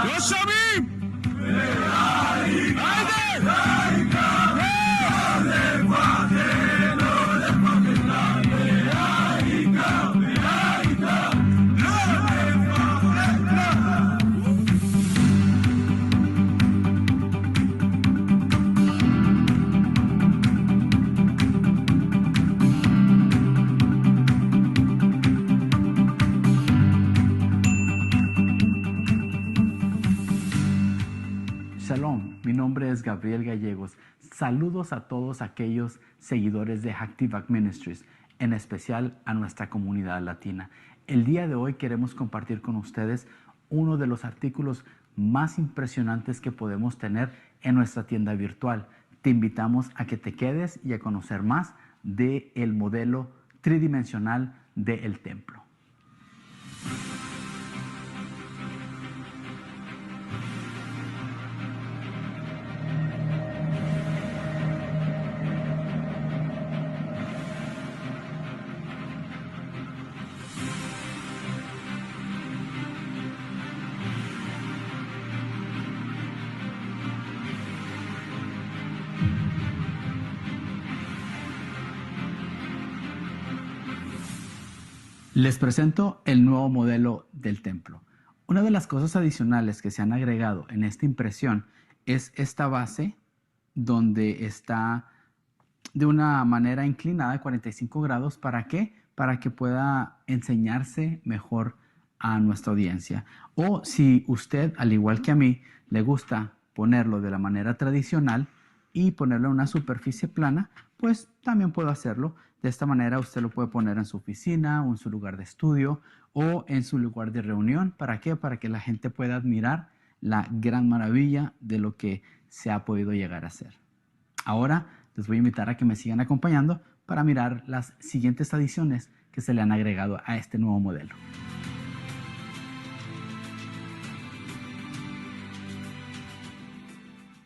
לא שומעים! היידה! Shalom, mi nombre es Gabriel Gallegos. Saludos a todos aquellos seguidores de Hacktivac Ministries, en especial a nuestra comunidad latina. El día de hoy queremos compartir con ustedes uno de los artículos más impresionantes que podemos tener en nuestra tienda virtual. Te invitamos a que te quedes y a conocer más del modelo tridimensional del templo. Les presento el nuevo modelo del templo. Una de las cosas adicionales que se han agregado en esta impresión es esta base donde está de una manera inclinada de 45 grados. ¿Para qué? Para que pueda enseñarse mejor a nuestra audiencia. O si usted, al igual que a mí, le gusta ponerlo de la manera tradicional y ponerlo en una superficie plana, pues también puedo hacerlo. De esta manera usted lo puede poner en su oficina o en su lugar de estudio o en su lugar de reunión. ¿Para qué? Para que la gente pueda admirar la gran maravilla de lo que se ha podido llegar a hacer. Ahora les voy a invitar a que me sigan acompañando para mirar las siguientes adiciones que se le han agregado a este nuevo modelo.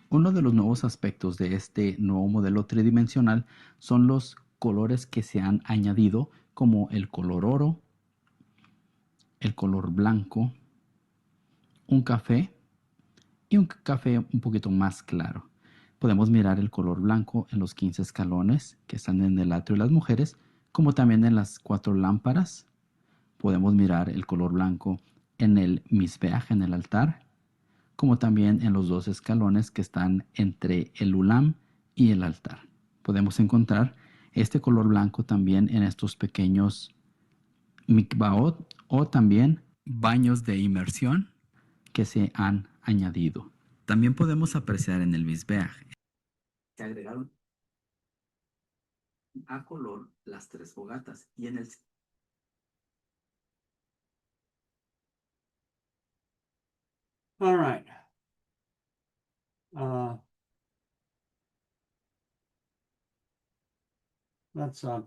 Uno de los nuevos aspectos de este nuevo modelo tridimensional son los colores que se han añadido, como el color oro, el color blanco, un café y un café un poquito más claro. Podemos mirar el color blanco en los 15 escalones que están en el atrio de las mujeres, como también en las 4 lámparas. Podemos mirar el color blanco en el misbeach, en el altar, como también en los 2 escalones que están entre el ulam y el altar. Podemos encontrar este color blanco también en estos pequeños mikvaot o también baños de inmersión que se han añadido. También podemos apreciar en el misbeach se agregaron a color las 3 fogatas y en el All right. Let's we're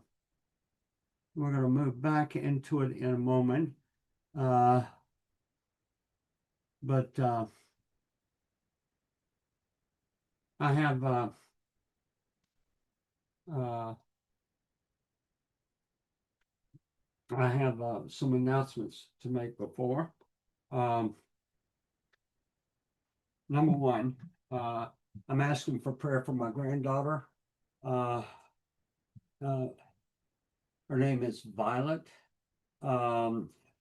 going to move back into it in a moment. But I have some announcements to make before. Number one, I'm asking for prayer for my granddaughter. Her name is Violet.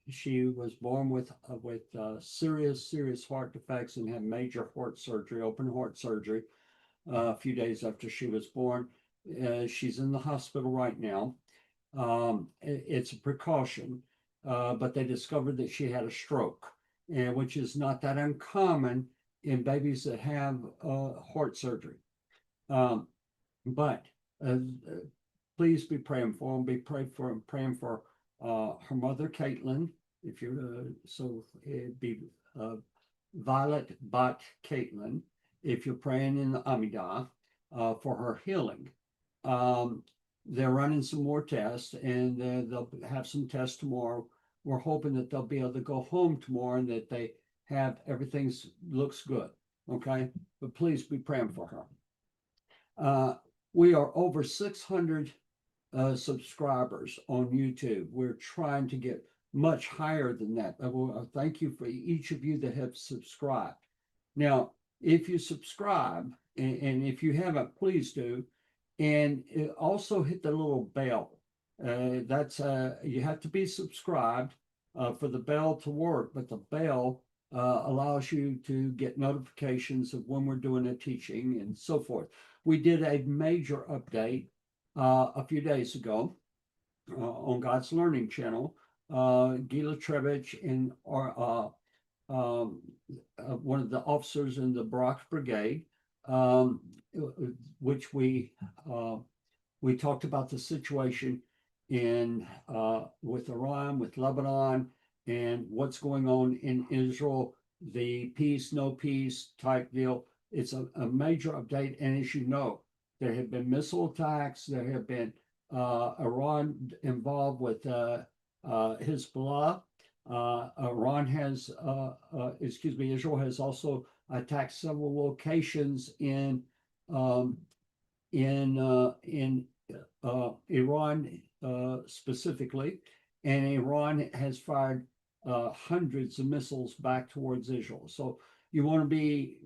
She was born with serious heart defects and had major heart surgery, open heart surgery, a few days after she was born. She's in the hospital right now. It's a precaution, but they discovered that she had a stroke, which is not that uncommon in babies that have heart surgery. But please be praying for them. Be praying for her mother, Caitlin. If you're so it'd be Violet Bat Caitlin. If you're praying in the Amidah for her healing. They're running some more tests, and they'll have some tests tomorrow. We're hoping that they'll be able to go home tomorrow and that they have everything looks good. Okay, but please be praying for her. We are over 600 subscribers on YouTube. We're trying to get much higher than that. Thank you for each of you that have subscribed. Now, if you subscribe, and if you haven't, please do, and also hit the little bell. That's you have to be subscribed for the bell to work, but the bell allows you to get notifications of when we're doing a teaching and so forth. We did a major update a few days ago on God's Learning Channel. Gila Trebich and one of the officers in the Bronx Brigade, which we talked about the situation in with Iran, with Lebanon, and what's going on in Israel, the peace, no peace type deal. It's a major update, and as you know, there have been missile attacks. There have been Iran involved with Hezbollah. Israel has also attacked several locations in Iran specifically, and Iran has fired hundreds of missiles back towards Israel. So you want to be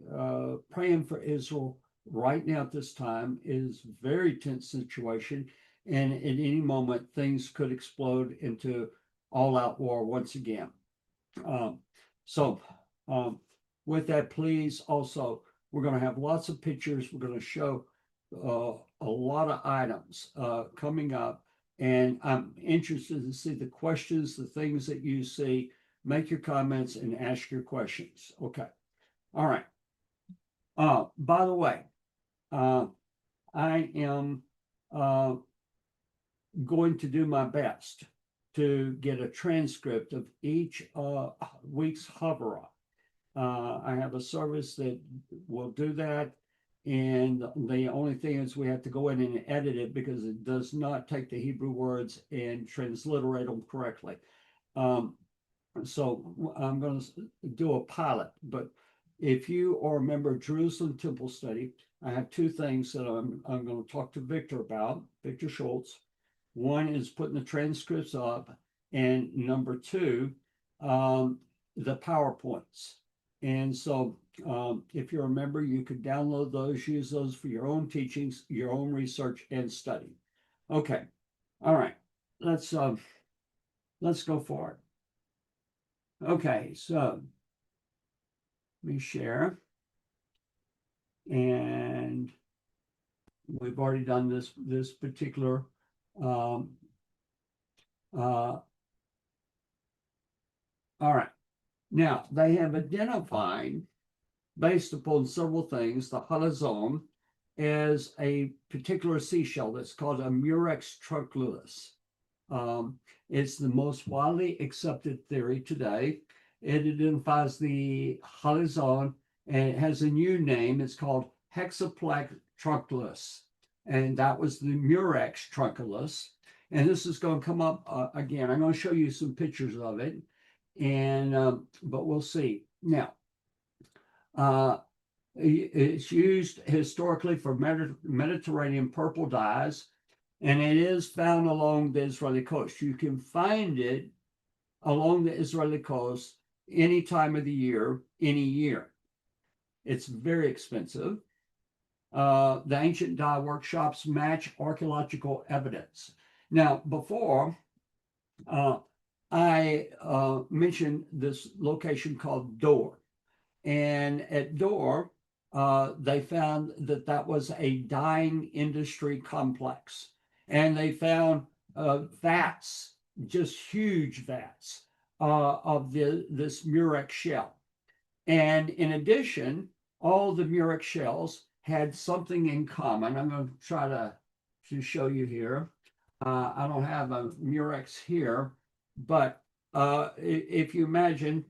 praying for Israel right now at this time. It is a very tense situation, and at any moment things could explode into all-out war once again. With that, please also, we're going to have lots of pictures. We're going to show a lot of items coming up, and I'm interested to see the questions, the things that you see. Make your comments and ask your questions. Okay. All right. By the way, I am going to do my best to get a transcript of each week's Havurah. I have a service that will do that, and the only thing is we have to go in and edit it because it does not take the Hebrew words and transliterate them correctly. So I'm going to do a pilot, but if you are a member of Jerusalem Temple Study, I have two things that I'm going to talk to Victor about, Victor Schultz. One is putting the transcripts up, and number two, the PowerPoints. And so if you're a member, you could download those, use those for your own teachings, your own research and study. Okay. All right. Let's go forward. Okay, so let me share. And we've already done this particular all right. Now, they have identified, based upon several things, the halazon as a particular seashell that's called a Murex truculus. It's the most widely accepted theory today. It identifies the halazon, and it has a new name. It's called Hexaplex truculus, and that was the Murex truculus. And this is going to come up again. I'm going to show you some pictures of it, and but we'll see. Now, it's used historically for Mediterranean purple dyes, and it is found along the Israeli coast. You can find it along the Israeli coast any time of the year, any year. It's very expensive. The ancient dye workshops match archaeological evidence. Now, before, I mentioned this location called Dor. And at Dor, they found that was a dyeing industry complex. And they found vats, just huge vats of this Murex shell. And in addition, all the Murex shells had something in common. I'm going to try to show you here. I don't have a Murex here, but if you imagine,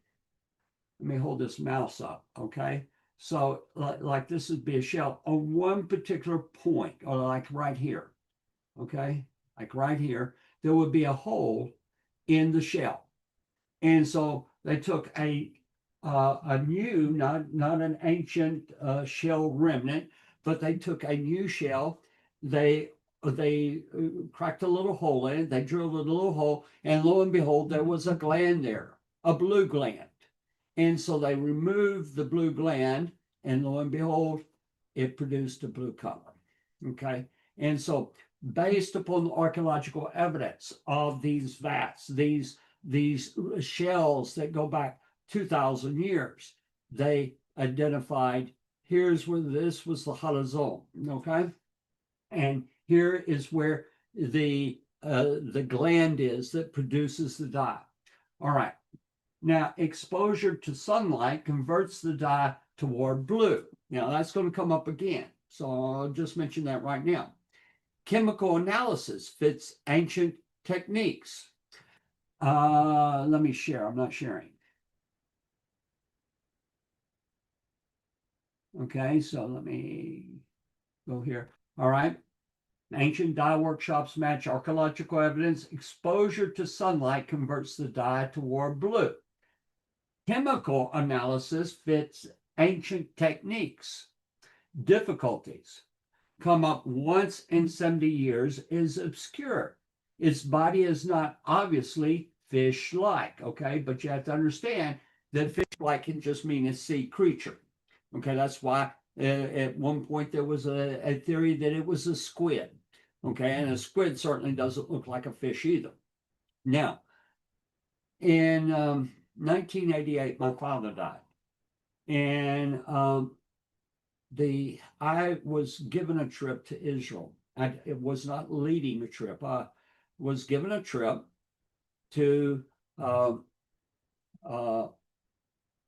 let me hold this mouse up, okay? So like this would be a shell on one particular point, or like right here, okay? Like right here, there would be a hole in the shell. And so they took a new, not an ancient shell remnant, but they took a new shell. They they cracked a little hole in it. They drilled a little hole, and lo and behold, there was a gland there, a blue gland. And so they removed the blue gland, and lo and behold, it produced a blue color. Okay. And so, based upon the archaeological evidence of these vats, these shells that go back 2,000 years, they identified here's where this was the halazon. Okay. And here is where the gland is that produces the dye. All right. Now, exposure to sunlight converts the dye toward blue. Now, that's going to come up again. So I'll just mention that right now. Chemical analysis fits ancient techniques. Let me share. I'm not sharing. Okay, so let me go here. All right. Ancient dye workshops match archaeological evidence. Exposure to sunlight converts the dye toward blue. Chemical analysis fits ancient techniques. Difficulties. Come up once in 70 years is obscure. Its body is not obviously fish-like, okay? But you have to understand that fish-like can just mean a sea creature. Okay, that's why at one point there was a theory that it was a squid. Okay, and a squid certainly doesn't look like a fish either. Now, in 1988, my father died. And I was given a trip to Israel. It was not leading a trip. I was given a trip to, I'm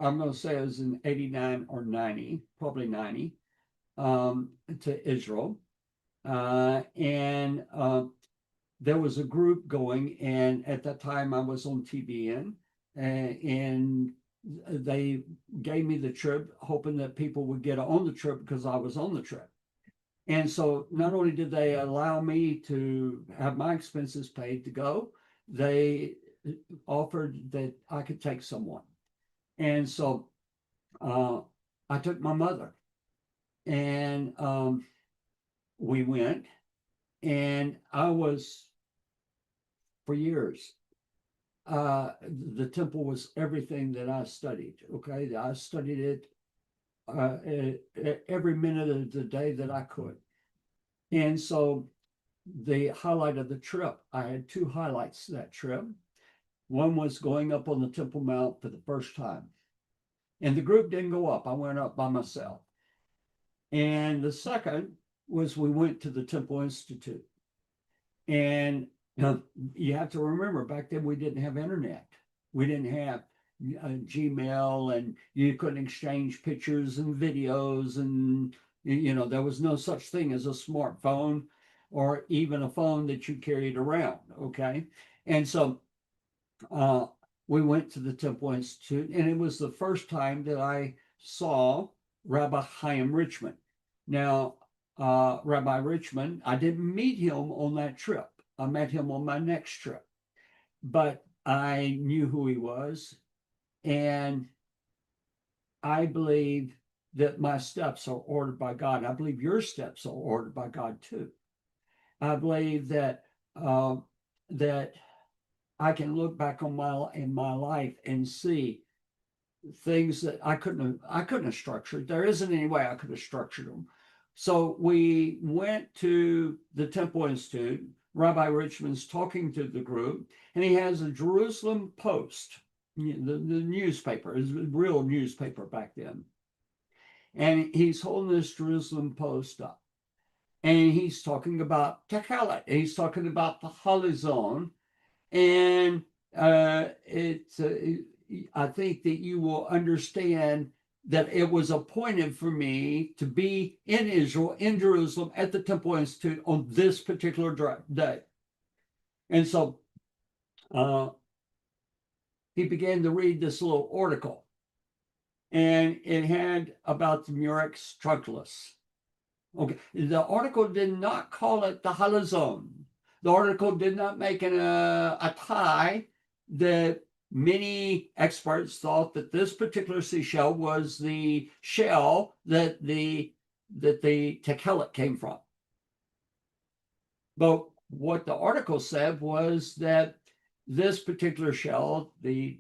going to say it was in 89 or 90, probably 90, to Israel. And there was a group going, and at that time I was on TBN, and they gave me the trip, hoping that people would get on the trip because I was on the trip. And so not only did they allow me to have my expenses paid to go, they offered that I could take someone. And so I took my mother, and we went, and I was, for years, the temple was everything that I studied. Okay, I studied it every minute of the day that I could. And so the highlight of the trip, I had two highlights to that trip. One was going up on the Temple Mount for the first time. And the group didn't go up. I went up by myself. And the second was we went to the Temple Institute. And you have to remember, back then we didn't have internet. We didn't have Gmail, and you couldn't exchange pictures and videos, and there was no such thing as a smartphone or even a phone that you carried around. Okay, and so we went to the Temple Institute, and it was the first time that I saw Rabbi Chaim Richman. Now, Rabbi Richman, I didn't meet him on that trip. I met him on my next trip, but I knew who he was, and I believe that my steps are ordered by God. I believe your steps are ordered by God too. I believe that that I can look back on my life and see things that I couldn't have structured. There isn't any way I could have structured them. So we went to the Temple Institute. Rabbi Richman's talking to the group, and he has a Jerusalem Post, the newspaper, is a real newspaper back then. And he's holding this Jerusalem Post up, and he's talking about Techelet, and he's talking about the Halazon, and I think that you will understand that it was appointed for me to be in Israel, in Jerusalem, at the Temple Institute on this particular day. And so he began to read this little article, and it had about the Murex trunculus. Okay, the article did not call it the halazon. The article did not make a tie that many experts thought that this particular seashell was the shell that the Techelet came from. But what the article said was that this particular shell, the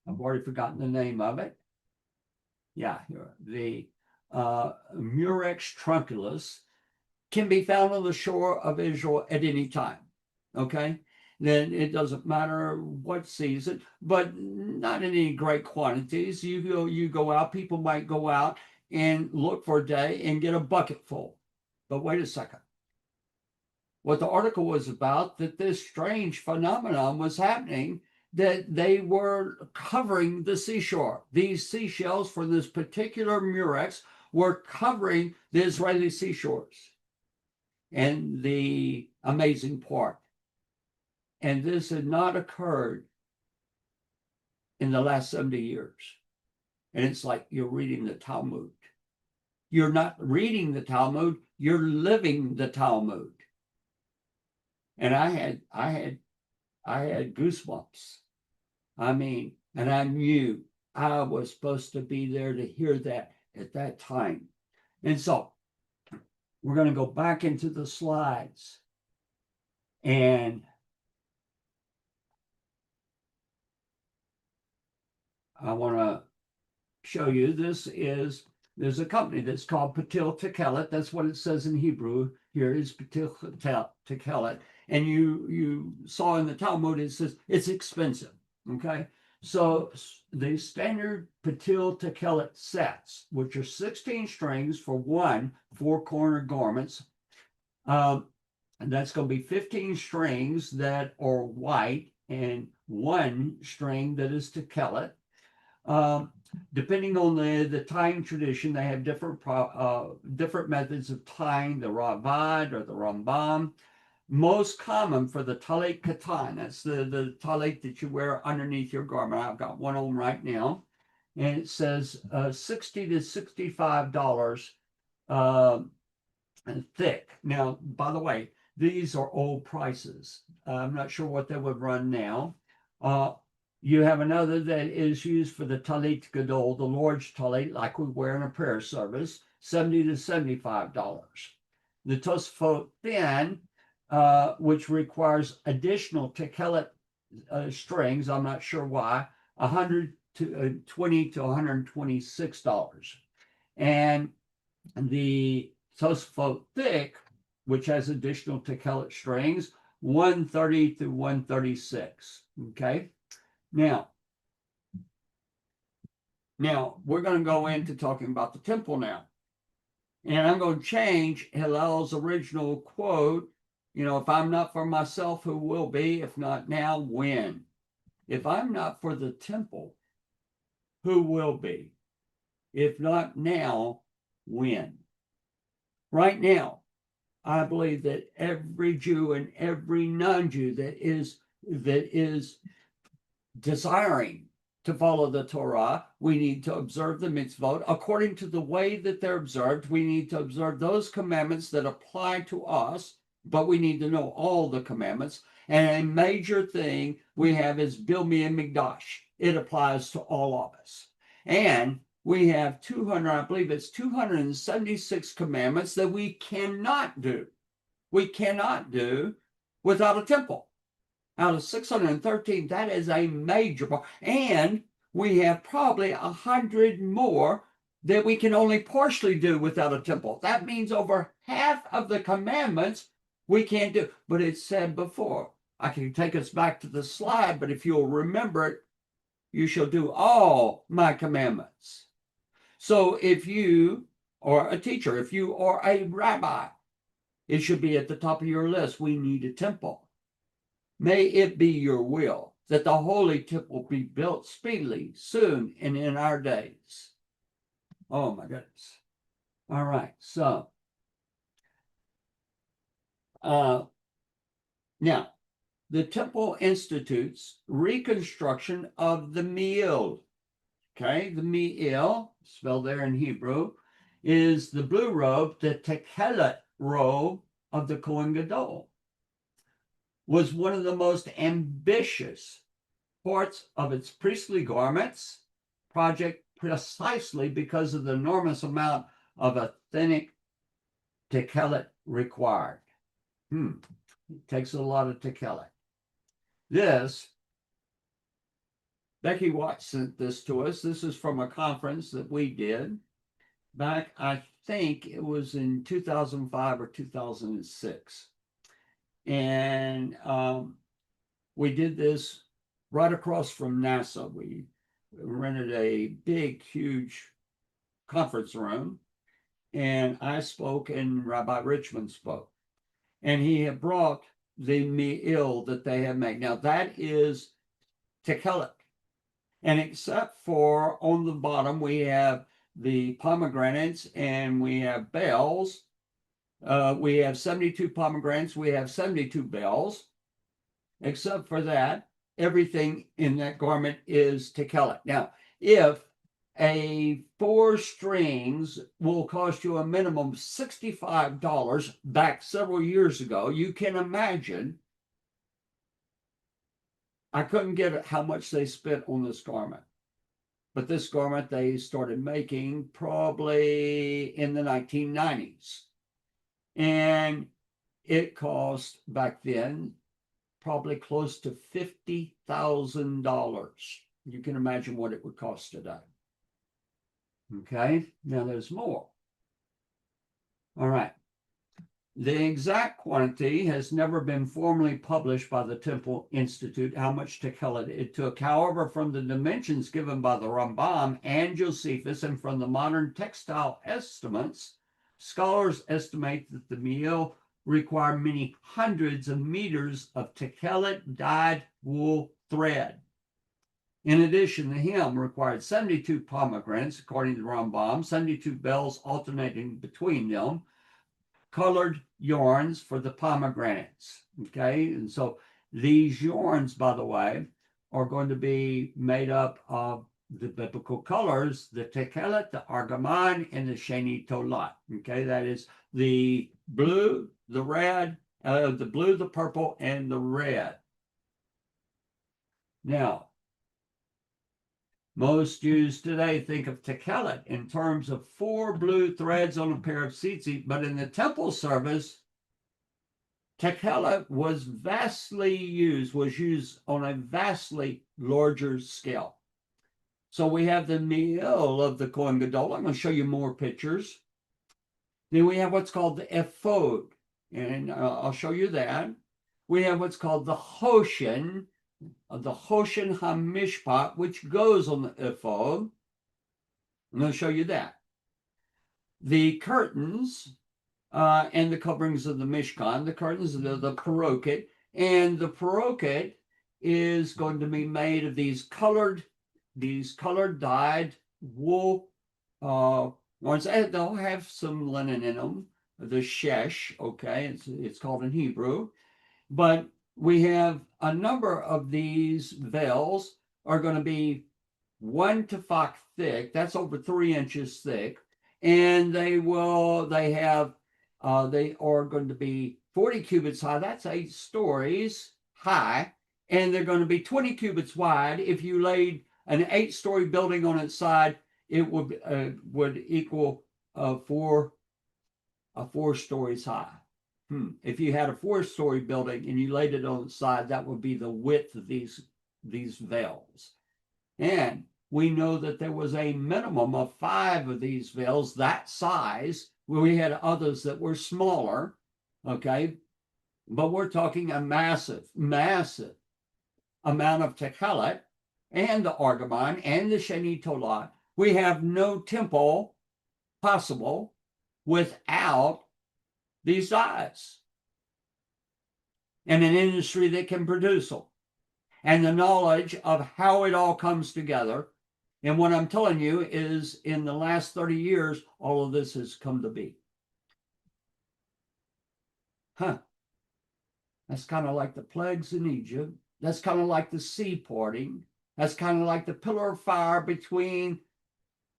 I've already forgotten the name of it. Yeah, the Murex trunculus can be found on the shore of Israel at any time. Okay, then it doesn't matter what season, but not in any great quantities. You go out, people might go out and look for a day and get a bucket full. But wait a second. What the article was about, that this strange phenomenon was happening, that they were covering the seashore. These seashells for this particular murex were covering the Israeli seashores. And the amazing part, and this had not occurred in the last 70 years. And it's like you're reading the Talmud. You're not reading the Talmud, you're living the Talmud. And I had goosebumps. I mean, and I knew I was supposed to be there to hear that at that time. And so we're going to go back into the slides. And I want to show you, there's a company that's called Patil Techelet. That's what it says in Hebrew. Here is Patil Techelet. And you saw in the Talmud, it says it's expensive. Okay. So the standard Patil Techelet sets, which are 16 strings for one 4-corner garments, and that's going to be 15 strings that are white and one string that is Techelet. Depending on the tying tradition, they have different methods of tying, the Ravad or the Rambam. Most common for the talit katan, that's the talit that you wear underneath your garment. I've got one on right now, and it says $60 to $65 thick. Now, by the way, these are old prices. I'm not sure what they would run now. You have another that is used for the talit gadol, the large talit, like we wear in a prayer service, $70 to $75. The Tosfot thin, which requires additional Techelet strings, I'm not sure why, $120 to $126. And the Tosfot thick, which has additional Techelet strings, $130 to $136. Okay. Now we're going to go into talking about the temple now. And I'm going to change Hillel's original quote. If I'm not for myself, who will be? If not now, when? If I'm not for the temple, who will be? If not now, when? Right now, I believe that every Jew and every non-Jew that is desiring to follow the Torah, we need to observe the mitzvot according to the way that they're observed. We need to observe those commandments that apply to us, but we need to know all the commandments. And a major thing we have is Build Me a Mikdash. It applies to all of us. And we have 276 commandments that we cannot do. We cannot do without a temple. Out of 613, that is a major part. And we have probably 100 more that we can only partially do without a temple. That means over half of the commandments we can't do. But it's said before. I can take us back to the slide, but if you'll remember it, you shall do all my commandments. So if you are a teacher, if you are a rabbi, it should be at the top of your list. We need a temple. May it be your will that the holy temple be built speedily, soon, and in our days. Oh my goodness. All right, so now the temple institutes reconstruction of the Me'il. Okay, the Me'il, spelled there in Hebrew, is the blue robe, the Techelet robe of the Kohen Gadol. Was one of the most ambitious parts of its priestly garments project precisely because of the enormous amount of authentic Tikhelot required. It takes a lot of Tikhelot. This, Becky Watts sent this to us. This is from a conference that we did back, I think it was in 2005 or 2006. And we did this right across from NASA. We rented a big, huge conference room, and I spoke and Rabbi Richmond spoke. And he had brought the meal that they have made. Now that is Tikhelot. And except for on the bottom, we have the pomegranates and we have bells. We have 72 pomegranates. We have 72 bells. Except for that, everything in that garment is Tikhelot. Now, if a 4 strings will cost you a minimum of $65 back several years ago, you can imagine. I couldn't get it how much they spent on this garment. But this garment they started making probably in the 1990s. And it cost back then probably close to $50,000. You can imagine what it would cost today. Okay, now there's more. All right. The exact quantity has never been formally published by the Temple Institute, how much Tikhelot it took. However, from the dimensions given by the Rambam and Josephus and from the modern textile estimates, scholars estimate that the meal required many hundreds of meters of Tikhelot dyed wool thread. In addition, the hem required 72 pomegranates, according to the Rambam, 72 bells alternating between them, colored yarns for the pomegranates. Okay, and so these yarns, by the way, are going to be made up of the biblical colors, the Tikhelot, the Argaman, and the Sheni Tolat. Okay, that is the blue, the red, the blue, the purple, and the red. Now, most Jews today think of Tikhelot in terms of 4 blue threads on a pair of tzitzit, but in the temple service, Tikhelot was used on a vastly larger scale. So we have the meal of the Kohen Gadol. I'm going to show you more pictures. Then we have what's called the ephod, and I'll show you that. We have what's called the Hoshen, HaMishpat, which goes on the ephod. I'm going to show you that. The curtains and the coverings of the Mishkan, the curtains of the Paroket, and the Paroket is going to be made of these colored dyed wool ones. They'll have some linen in them, the shesh, okay, it's called in Hebrew. But we have a number of these veils are going to be 1 tefach thick. That's over 3 inches thick. And they are going to be 40 cubits high. That's 8 stories high. And they're going to be 20 cubits wide. If you laid an 8-story building on its side, it would equal 4 stories high. If you had a 4-story building and you laid it on its side, that would be the width of these veils. And we know that there was a minimum of 5 of these veils that size, where we had others that were smaller, okay? But we're talking a massive, massive amount of Tikhelot and the Argaman and the Sheni Tolat. We have no temple possible without these dyes and an industry that can produce them and the knowledge of how it all comes together. And what I'm telling you is in the last 30 years, all of this has come to be. That's kind of like the plagues in Egypt. That's kind of like the sea parting. That's kind of like the pillar of fire between the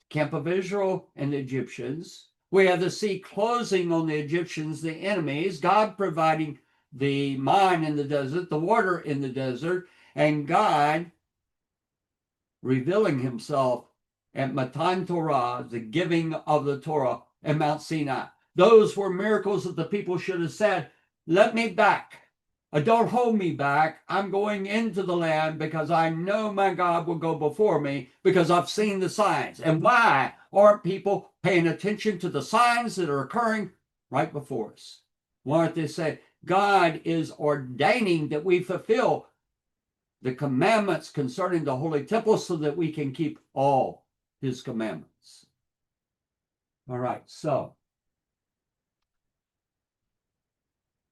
camp of Israel and the Egyptians. We have the sea closing on the Egyptians, the enemies, God providing the mine in the desert, the water in the desert, and God revealing himself at Matan Torah, the giving of the Torah at Mount Sinai. Those were miracles that the people should have said, let me back. Don't hold me back. I'm going into the land because I know my God will go before me because I've seen the signs. And why aren't people paying attention to the signs that are occurring right before us? Why aren't they saying God is ordaining that we fulfill the commandments concerning the Holy Temple so that we can keep all his commandments? All right, so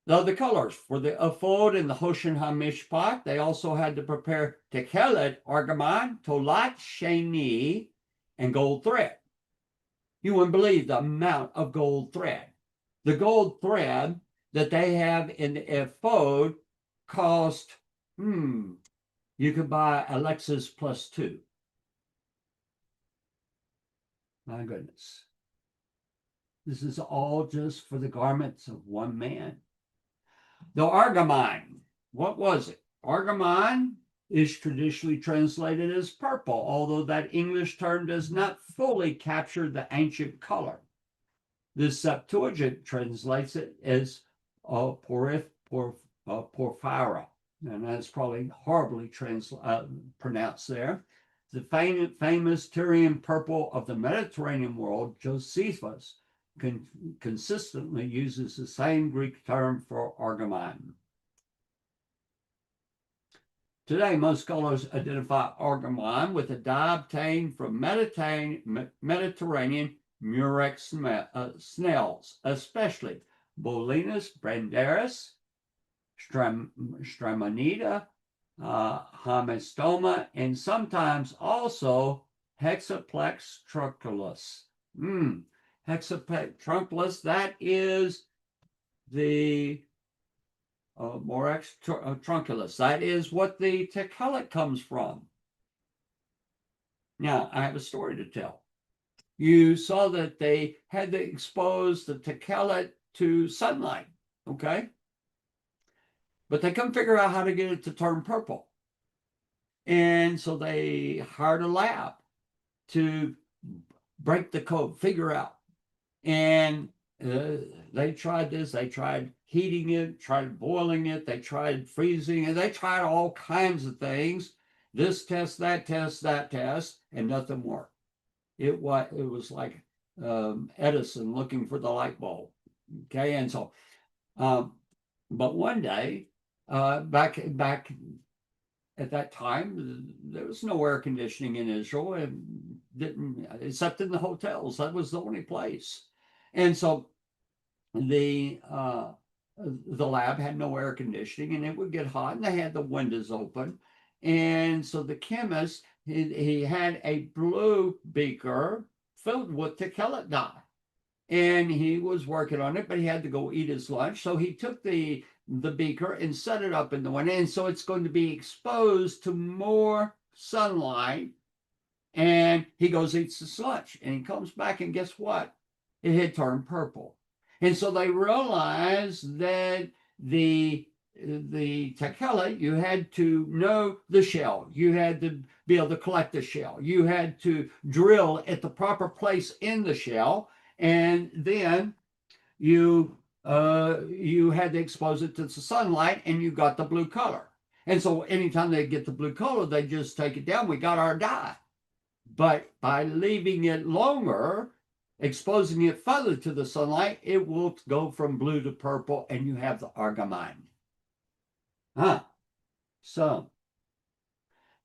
now the colors for the ephod and the Hoshen HaMishpat, they also had to prepare techelet, argamon, tolat, sheni, and gold thread. You wouldn't believe the amount of gold thread. The gold thread that they have in the ephod cost, you could buy a Lexus plus 2. My goodness. This is all just for the garments of one man. The argamon, what was it? Argamon is traditionally translated as purple, although that English term does not fully capture the ancient color. The Septuagint translates it as porphyra, and that's probably horribly pronounced there. The famous Tyrian purple of the Mediterranean world, Josephus, consistently uses the same Greek term for argamon. Today, most scholars identify argamon with a dye obtained from Mediterranean murex snails, especially Bolinus brandaris, Stramonida, Hamistoma, and sometimes also Hexaplex trunculus. Hexaplex trunculus, that is the Morex trunculus. That is what the techelet comes from. Now, I have a story to tell. You saw that they had to expose the techelet to sunlight, okay? But they couldn't figure out how to get it to turn purple. And so they hired a lab to break the code, figure out. And they tried this, they tried heating it, tried boiling it, they tried freezing it, they tried all kinds of things. This test, that test, that test, and nothing worked. It was like Edison looking for the light bulb. Okay, and so, but one day, back at that time, there was no air conditioning in Israel, and except in the hotels. That was the only place. And so the lab had no air conditioning, and it would get hot, and they had the windows open. And so the chemist, he had a blue beaker filled with techelet dye, and he was working on it, but he had to go eat his lunch. So he took the beaker and set it up in the window, and so it's going to be exposed to more sunlight. And he goes, eats his lunch, and he comes back, and guess what? It had turned purple. And so they realized that the techelet, you had to know the shell. You had to be able to collect the shell. You had to drill at the proper place in the shell. And then you had to expose it to the sunlight, and you got the blue color. And so anytime they get the blue color, they just take it down. We got our dye. But by leaving it longer, exposing it further to the sunlight, it will go from blue to purple, and you have the argamon. So,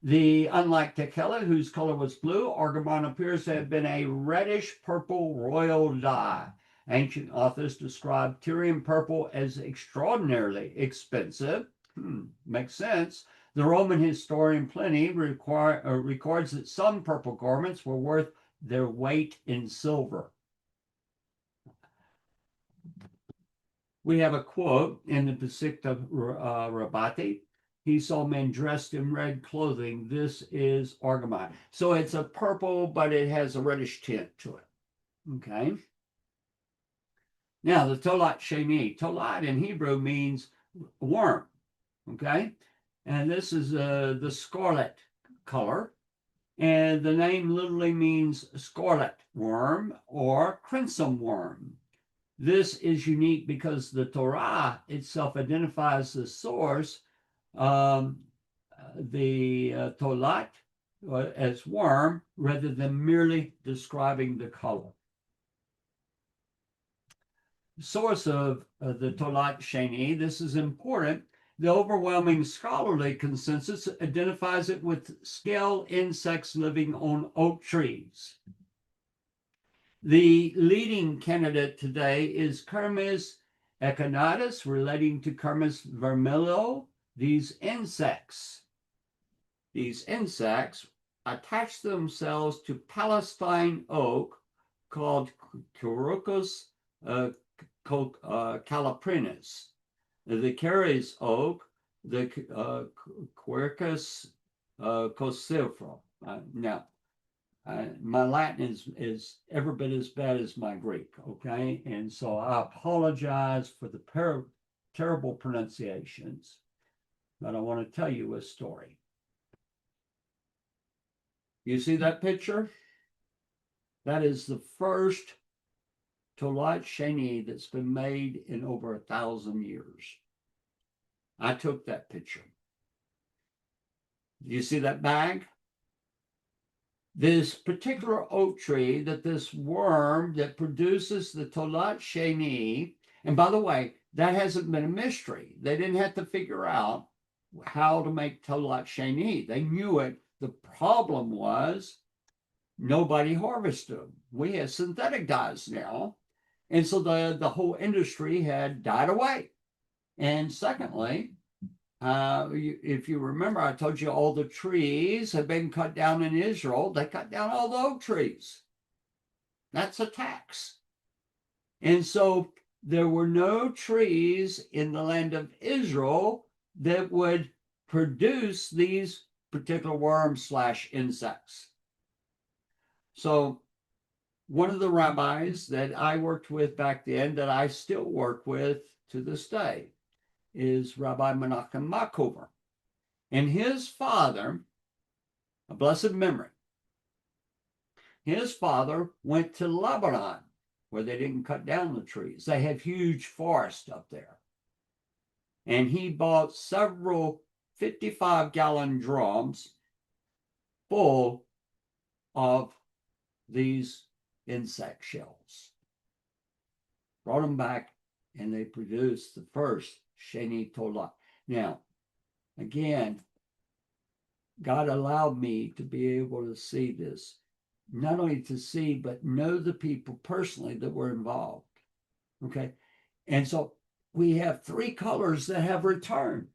unlike techelet, whose color was blue, argamon appears to have been a reddish-purple royal dye. Ancient authors describe Tyrian purple as extraordinarily expensive. Makes sense. The Roman historian Pliny records that some purple garments were worth their weight in silver. We have a quote in the Besikta Rabbati. He saw men dressed in red clothing. This is argamon. So it's a purple, but it has a reddish tint to it. Okay. Now the tolat sheni. Tolat in Hebrew means worm. Okay. And this is the scarlet color. And the name literally means scarlet worm or crimson worm. This is unique because the Torah itself identifies the source, the tolat, as worm, rather than merely describing the color. Source of the Tolat Sheni, this is important. The overwhelming scholarly consensus identifies it with scale insects living on oak trees. The leading candidate today is Kermes echinatus, relating to Kermes vermilion. These insects attach themselves to Palestine oak called Quercus caliprinus. The Caries oak, the Quercus cocifera. Now, my Latin is every bit as bad as my Greek, okay? And so I apologize for the terrible pronunciations, but I want to tell you a story. You see that picture? That is the first Tolat Sheni that's been made in over 1,000 years. I took that picture. Do you see that bag? This particular oak tree that this worm that produces the Tolat Sheni, and by the way, that hasn't been a mystery. They didn't have to figure out how to make Tolat Sheni. They knew it. The problem was nobody harvested them. We have synthetic dyes now. And so the whole industry had died away. And secondly, if you remember, I told you all the trees have been cut down in Israel. They cut down all the oak trees. That's a tax. And so there were no trees in the land of Israel that would produce these particular worms / insects. So one of the rabbis that I worked with back then, that I still work with to this day, is Rabbi Menachem Markover. And his father, a blessed memory, his father went to Lebanon, where they didn't cut down the trees. They have huge forests up there. And he bought several 55-gallon drums full of these insect shells. Brought them back, and they produced the first Sheni Tolat. Now, again, God allowed me to be able to see this, not only to see, but know the people personally that were involved. Okay. And so we have 3 colors that have returned,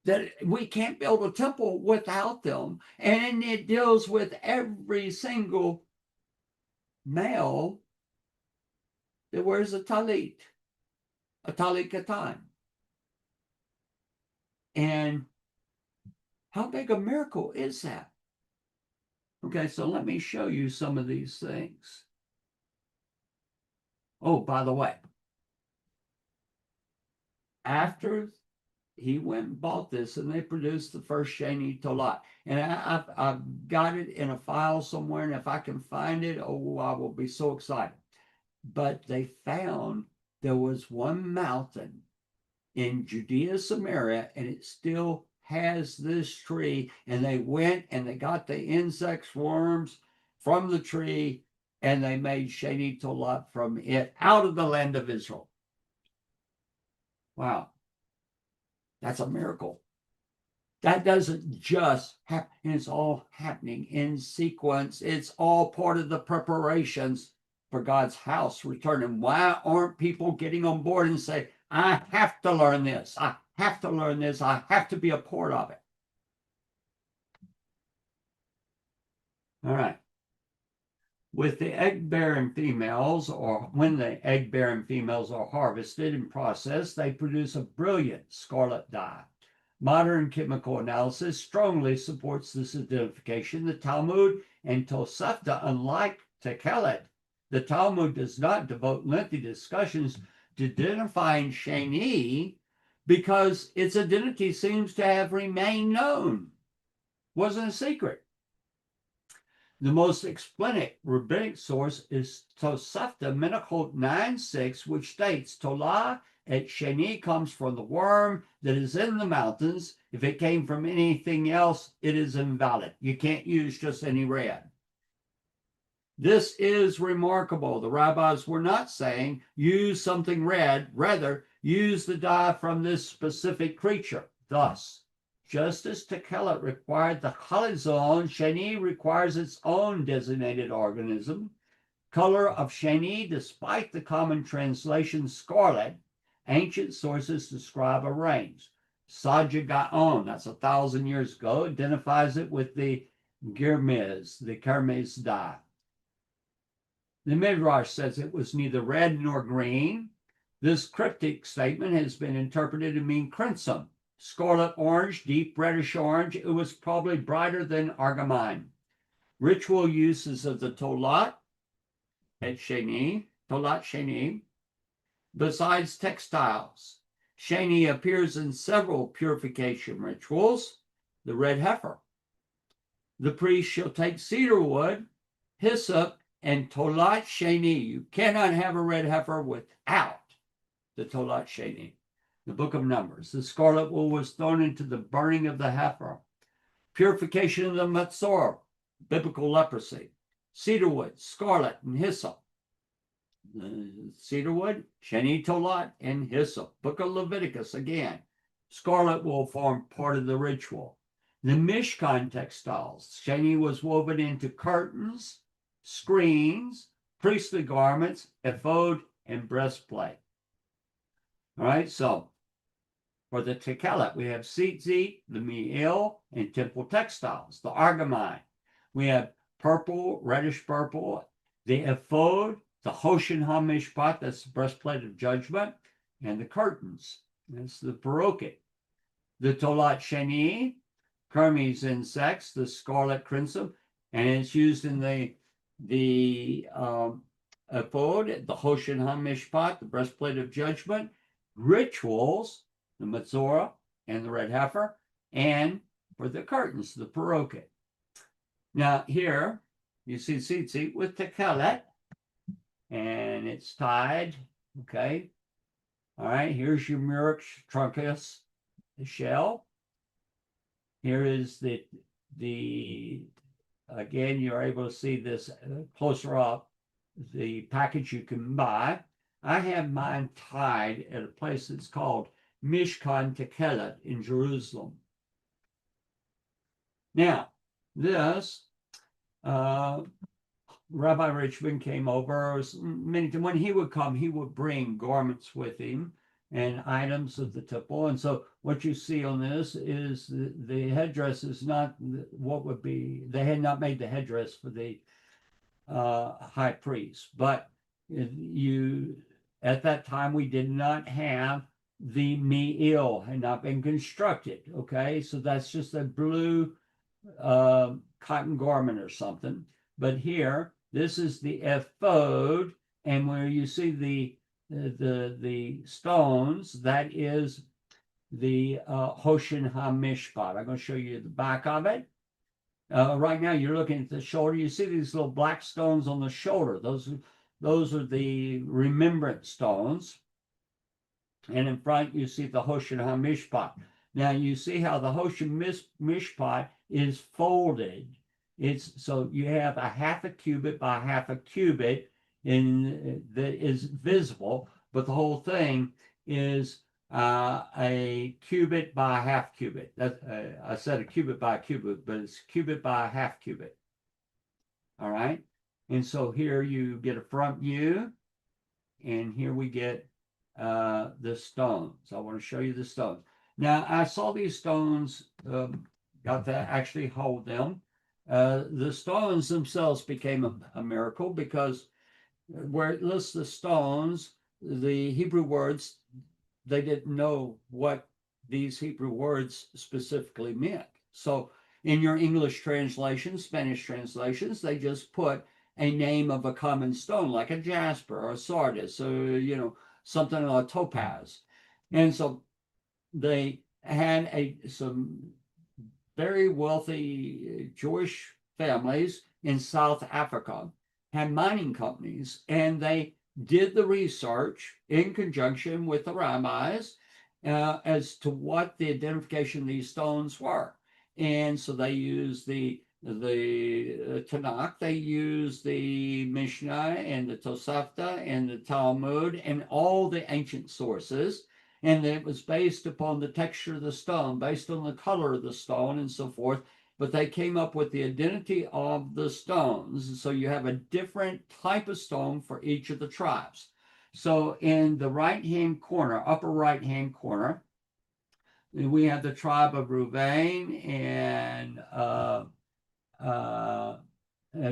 that we can't build a temple without them. And it deals with every single male that wears a talit katan. And how big a miracle is that? Okay, so let me show you some of these things. Oh, by the way, after he went and bought this, and they produced the first Sheni Tolat. And I've got it in a file somewhere, and if I can find it, oh, I will be so excited. But they found there was one mountain in Judea, Samaria, and it still has this tree. And they went and they got the insects, worms from the tree, and they made Sheni Tolat from it out of the land of Israel. Wow. That's a miracle. That doesn't just happen. It's all happening in sequence. It's all part of the preparations for God's house returning. Why aren't people getting on board and say, I have to learn this. I have to learn this. I have to be a part of it. All right. With the egg-bearing females, or when the egg-bearing females are harvested and processed, they produce a brilliant scarlet dye. Modern chemical analysis strongly supports this identification. The Talmud and Tosefta, unlike Tekelet, the Talmud does not devote lengthy discussions to identifying Sheni because its identity seems to have remained known. Wasn't a secret. The most explinic rabbinic source is Tosefta Menachot 9:6, which states Tolah et Sheni comes from the worm that is in the mountains. If it came from anything else, it is invalid. You can't use just any red. This is remarkable. The rabbis were not saying use something red, rather use the dye from this specific creature. Thus, just as Tekelet required the chalizon, Sheni requires its own designated organism. Color of Sheni, despite the common translation scarlet, ancient sources describe a range. Saja Gaon, that's 1,000 years ago, identifies it with the Girmez, the Kermes dye. The Midrash says it was neither red nor green. This cryptic statement has been interpreted to mean crimson, scarlet orange, deep reddish orange. It was probably brighter than argamine. Ritual uses of the tolat at Sheni, tolat Sheni, besides textiles. Sheni appears in several purification rituals. The red heifer. The priest shall take cedar wood, hyssop, and tolat Sheni. You cannot have a red heifer without the tolat Sheni. The book of Numbers. The scarlet wool was thrown into the burning of the heifer. Purification of the Matzor, biblical leprosy. Cedar wood, scarlet, and hyssop. Cedar wood, Sheni, tolat, and hyssop. Book of Leviticus again. Scarlet wool formed part of the ritual. The Mishkan textiles. Sheni was woven into curtains, screens, priestly garments, ephod, and breastplate. All right, so for the Tekelet, we have tzitzit, the Me'il, and temple textiles, the argamine. We have purple, reddish purple, the ephod, the Hoshen HaMishpat, that's the breastplate of judgment, and the curtains. That's the paroket. The Tolat Sheni, Kermes insects, the scarlet crimson, and it's used in the ephod, the Hoshen HaMishpat, the breastplate of judgment, rituals, the Matzorah and the red heifer, and for the curtains, the paroket. Now here you see tzitzit with Tekelet, and it's tied. Okay. All right. Here's your Murex truncus, the shell. Here is the again, you're able to see this closer up, the package you can buy. I have mine tied at a place that's called Mishkan Tekelet in Jerusalem. Now, this, Rabbi Richmond came over. When he would come, he would bring garments with him and items of the temple. And so what you see on this is the headdress is not what would be, they had not made the headdress for the high priest. But at that time, we did not have the Me'il, had not been constructed. Okay, so that's just a blue cotton garment or something. But here, this is the ephod, and where you see the stones, that is the Hoshen HaMishpat. I'm going to show you the back of it. Right now, you're looking at the shoulder. You see these little black stones on the shoulder. Those are the remembrance stones. And in front, you see the Hoshen HaMishpat. Now, you see how the Hoshen Mishpat is folded. So you have a half a cubit by half a cubit that is visible, but the whole thing is a cubit by a half cubit. I said a cubit by a cubit, but it's cubit by a half cubit. All right. And so here you get a front view, and here we get the stones. I want to show you the stones. Now, I saw these stones, got to actually hold them. The stones themselves became a miracle because where it lists the stones, the Hebrew words, they didn't know what these Hebrew words specifically meant. So in your English translations, Spanish translations, they just put a name of a common stone, like a jasper or a sardis, or, something like a topaz. And so they had some very wealthy Jewish families in South Africa had mining companies, and they did the research in conjunction with the rabbis as to what the identification of these stones were. And so they used the Tanakh, they used the Mishnah and the Tosafta and the Talmud and all the ancient sources. And it was based upon the texture of the stone, based on the color of the stone and so forth. But they came up with the identity of the stones. So you have a different type of stone for each of the tribes. So in the right-hand corner, upper right-hand corner, we have the tribe of Reuven and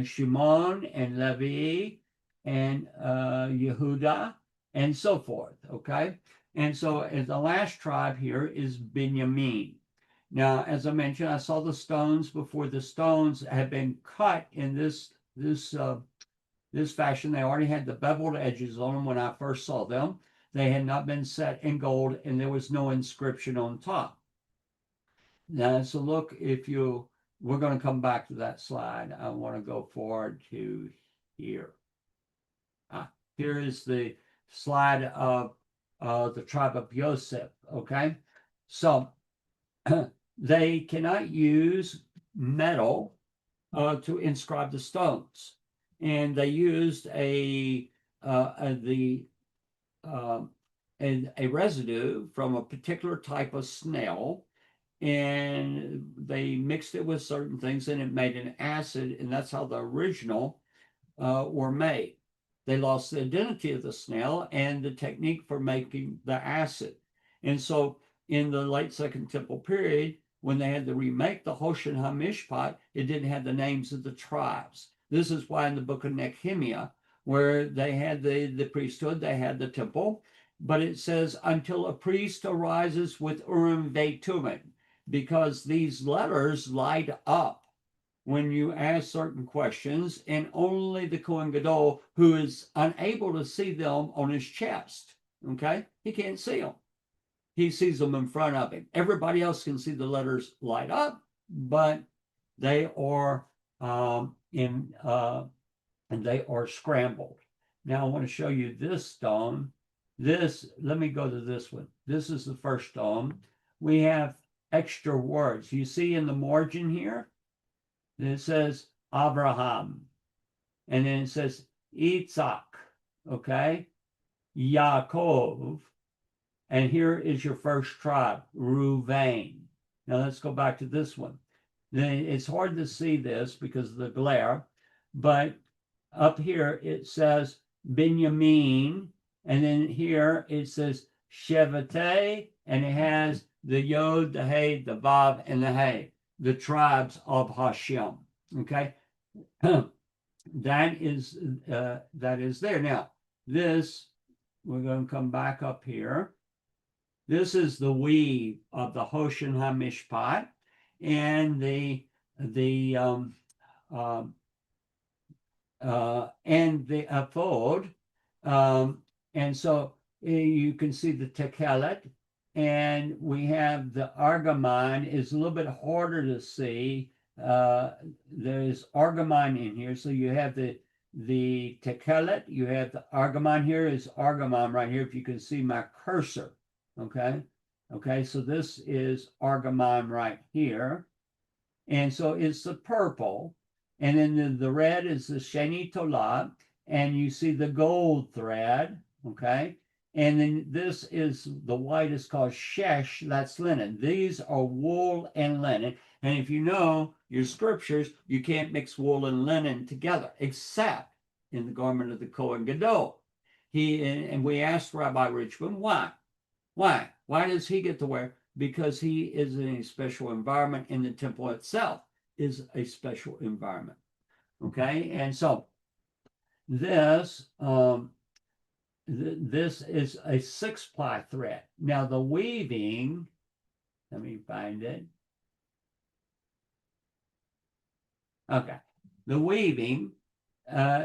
Shimon and Levi and Yehuda and so forth, okay? And so the last tribe here is Benjamin. Now, as I mentioned, I saw the stones before. The stones had been cut in this fashion. They already had the beveled edges on them when I first saw them. They had not been set in gold, and there was no inscription on top. Now, so look, we're going to come back to that slide. I want to go forward to here. Here is the slide of the tribe of Yosef, okay? So they cannot use metal to inscribe the stones. And they used a residue from a particular type of snail, and they mixed it with certain things, and it made an acid, and that's how the original were made. They lost the identity of the snail and the technique for making the acid. And so in the late Second Temple period, when they had to remake the Hoshen HaMishpat, it didn't have the names of the tribes. This is why in the book of Nehemiah, where they had the priesthood, they had the temple, but it says, until a priest arises with Urim Ve'Tumim, because these letters light up when you ask certain questions, and only the Kohen Gadol, who is unable to see them on his chest, okay? He can't see them. He sees them in front of him. Everybody else can see the letters light up, but they are and they are scrambled. Now I want to show you this stone. Let me go to this one. This is the first stone. We have extra words. You see in the margin here, it says Abraham, and then it says Yitzhak, okay, Yaakov, and here is your first tribe, Reuven. Now let's go back to this one. Then it's hard to see this because of the glare, but up here it says Benjamin, and then here it says Shevatei, and it has the Yod, the Hey, the Vav, and the Hey, the tribes of Hashem. Okay, that is there. Now, this, we're going to come back up here. This is the weave of the Hoshen HaMishpat and the ephod, and so you can see the tekelet, and we have the argamine is a little bit harder to see. There's argamine in here, so you have the tekelet, you have the argamine. Here is argamine right here, if you can see my cursor. Okay, so this is argamine right here, and so it's the purple, and then the red is the sheni tolah, and you see the gold thread, okay, and then this is the white is called shesh, that's linen. These are wool and linen, and if you know your scriptures, you can't mix wool and linen together, except in the garment of the Kohen Gadol. And we asked Rabbi Richmond why. Why does he get to wear? Because he is in a special environment, and the temple itself is a special environment. Okay, and so this this is a 6-ply thread. Now the weaving, let me find it. Okay, the weaving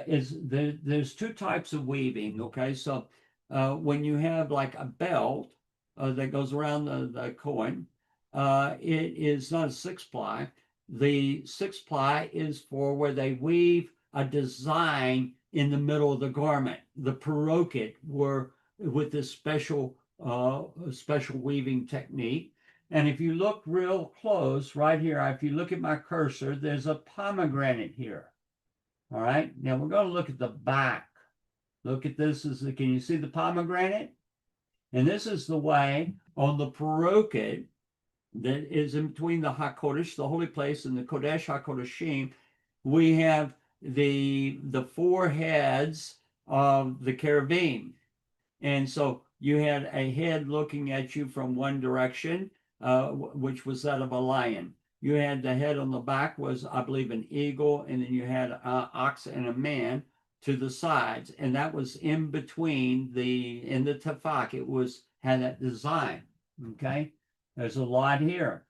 is there's two types of weaving. Okay, so when you have like a belt that goes around the coin, it is not a 6-ply. the 6-ply is for where they weave a design in the middle of the garment. The paroquet were with this special weaving technique. And if you look real close right here, if you look at my cursor, there's a pomegranate here. All right. Now we're going to look at the back. Look at this. Can you see the pomegranate? And this is the way on the paroquet that is in between the HaKodesh, the holy place, and the Kodesh HaKodeshim. We have the four heads of the cherubim. And so you had a head looking at you from one direction, which was that of a lion. You had the head on the back was, I believe, an eagle, and then you had an ox and a man to the sides, and that was in between in the tefach. It had that design. Okay, there's a lot here,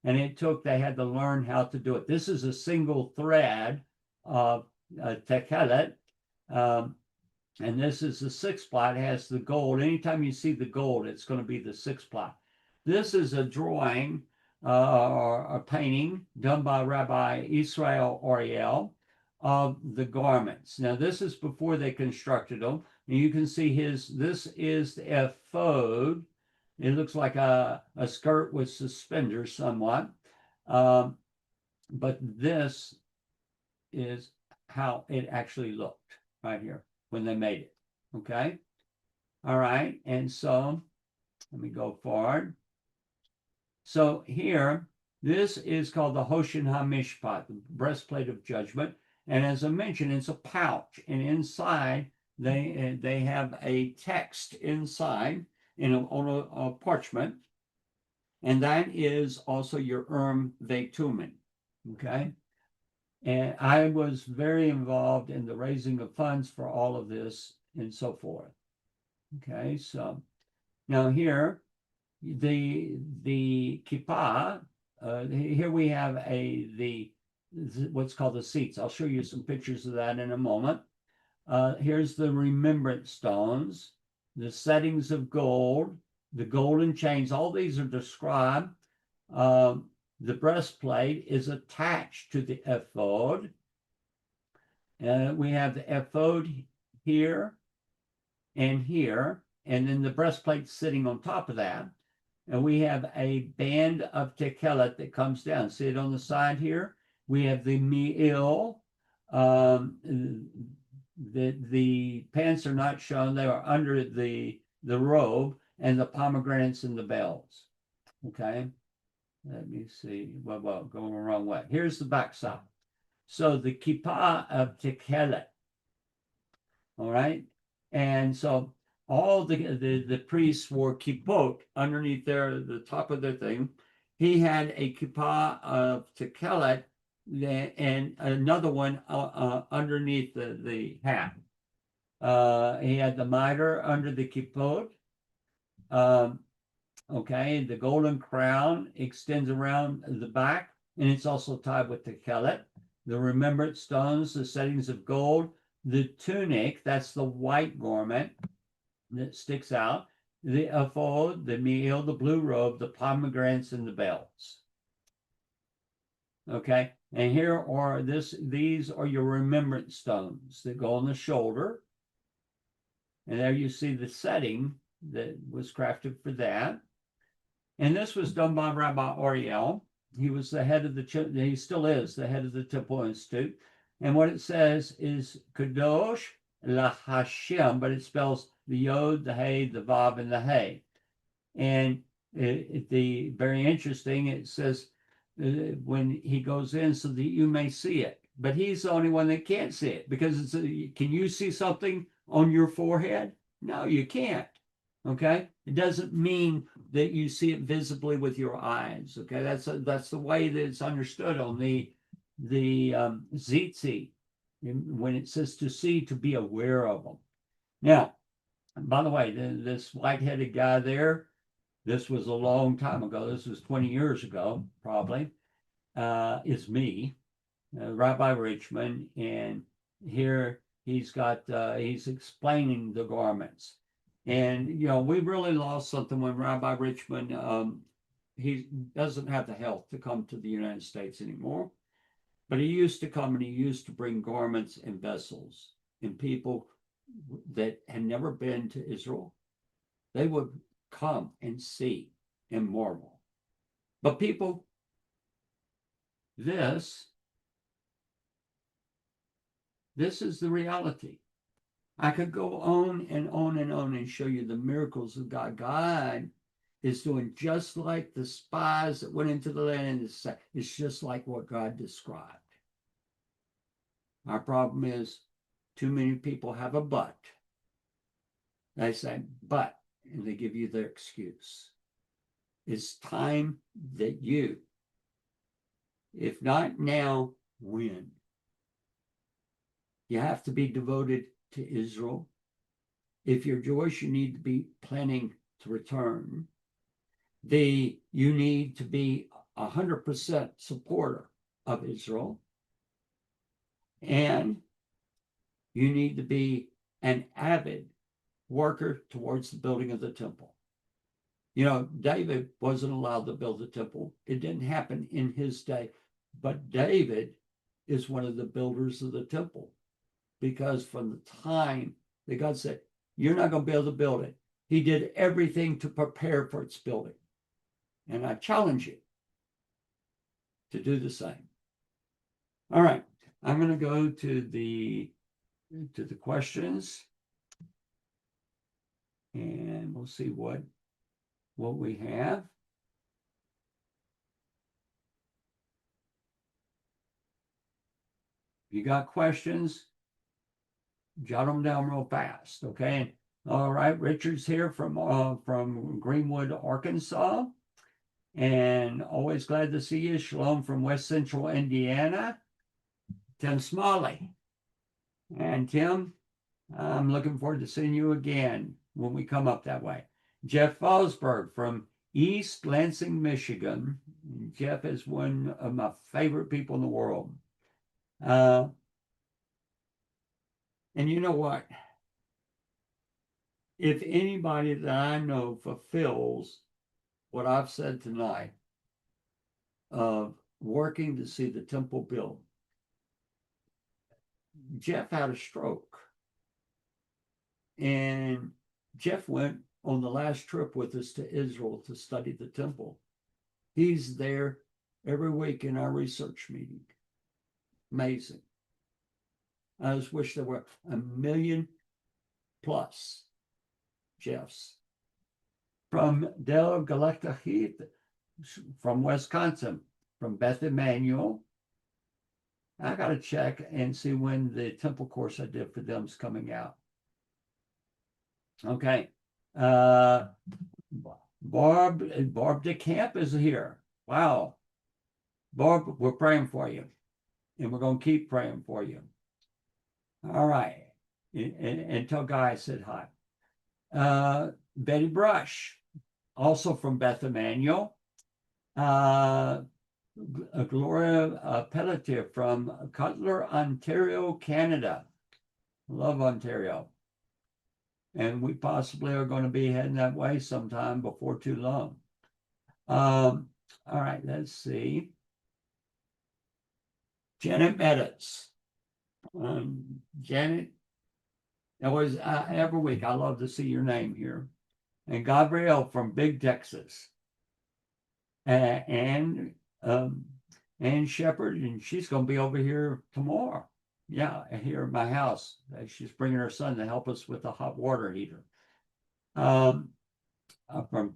and they had to learn how to do it. This is a single thread of techelet, and this is the 6-ply. It has the gold. Anytime you see the gold, it's going to be the 6-ply. This is a drawing or a painting done by Rabbi Israel Oriel of the garments. Now, this is before they constructed them. And you can see this is the ephod. It looks like a skirt with suspenders somewhat. But this is how it actually looked right here when they made it. Okay. All right. And so let me go forward. So here, this is called the Hoshen HaMishpat, the breastplate of judgment. And as I mentioned, it's a pouch. And inside, they have a text inside on a parchment. And that is also your Vetumen. Okay. And I was very involved in the raising of funds for all of this and so forth. Okay. So now here, the kippah, here we have what's called the seats. I'll show you some pictures of that in a moment. Here's the remembrance stones, the settings of gold, the golden chains. All these are described. The breastplate is attached to the ephod. We have the ephod here and here, and then the breastplate sitting on top of that. And we have a band of techelet that comes down. See it on the side here? We have the me'il. The pants are not shown. They are under the robe, and the pomegranates and the bells. Okay. Let me see. Well, going the wrong way. Here's the back side. So the kippah of techelet. All right. And so all the priests wore kippot underneath the top of their thing. He had a kippah of techelet and another one underneath the hat. He had the mitre under the kippot. Okay, the golden crown extends around the back, and it's also tied with techelet. The remembrance stones, the settings of gold, the tunic, that's the white garment that sticks out, the ephod, the me'il, the blue robe, the pomegranates, and the bells. Okay, and here are these are your remembrance stones that go on the shoulder. And there you see the setting that was crafted for that. And this was done by Rabbi Oriel. He was the head of he still is the head of the Temple Institute. And what it says is Kadosh LaHashem, but it spells the Yod, the Hey, the Vav, and the Hey. And very interesting, it says when he goes in so that you may see it. But he's the only one that can't see it, because can you see something on your forehead? No, you can't. Okay, it doesn't mean that you see it visibly with your eyes. Okay, that's the way that it's understood on the Zitzi, when it says to see, to be aware of them. Now, by the way, this white-headed guy there, this was a long time ago. This was 20 years ago, probably. Is me, Rabbi Richmond, and here he's explaining the garments. And, we really lost something when Rabbi Richmond he doesn't have the health to come to the United States anymore. But he used to come and he used to bring garments and vessels. And people that had never been to Israel, they would come and see and marvel. But people, this is the reality. I could go on and on and on and show you the miracles of God. God is doing just like the spies that went into the land. It's just like what God described. Our problem is too many people have a but. They say, but, and they give you their excuse. It's time that you, if not now, when? You have to be devoted to Israel. If you're Jewish, you need to be planning to return. You need to be 100% supporter of Israel. And you need to be an avid worker towards the building of the temple. You know, David wasn't allowed to build the temple. It didn't happen in his day. But David is one of the builders of the temple, because from the time that God said, you're not going to be able to build it, he did everything to prepare for its building. And I challenge you to do the same. All right, I'm going to go to the questions, and we'll see what we have. If you got questions, jot them down real fast, okay? All right, Richard's here from Greenwood, Arkansas. And always glad to see you. Shalom from West Central Indiana. Tim Smalley. And Tim, I'm looking forward to seeing you again when we come up that way. Jeff Fosberg from East Lansing, Michigan. Jeff is one of my favorite people in the world. And you know what? If anybody that I know fulfills what I've said tonight of working to see the temple built, Jeff had a stroke. And Jeff went on the last trip with us to Israel to study the temple. He's there every week in our research meeting. Amazing. I just wish there were 1 million plus Jeffs. From Del Galacta Heath, from Wisconsin, from Beth Emanuel. I got to check and see when the temple course I did for them is coming out. Okay. Barb DeCamp is here. Wow. Barb, we're praying for you. And we're going to keep praying for you. All right. And tell Guy I said hi. Betty Brush, also from Beth Emanuel. Gloria Pelletier from Cutler, Ontario, Canada. Love Ontario. And we possibly are going to be heading that way sometime before too long. All right, let's see. Janet Meadows. Janet, always, every week, I love to see your name here. And Gabrielle from Big Texas. And Ann Shepherd, and she's going to be over here tomorrow. Yeah, here at my house. She's bringing her son to help us with the hot water heater. From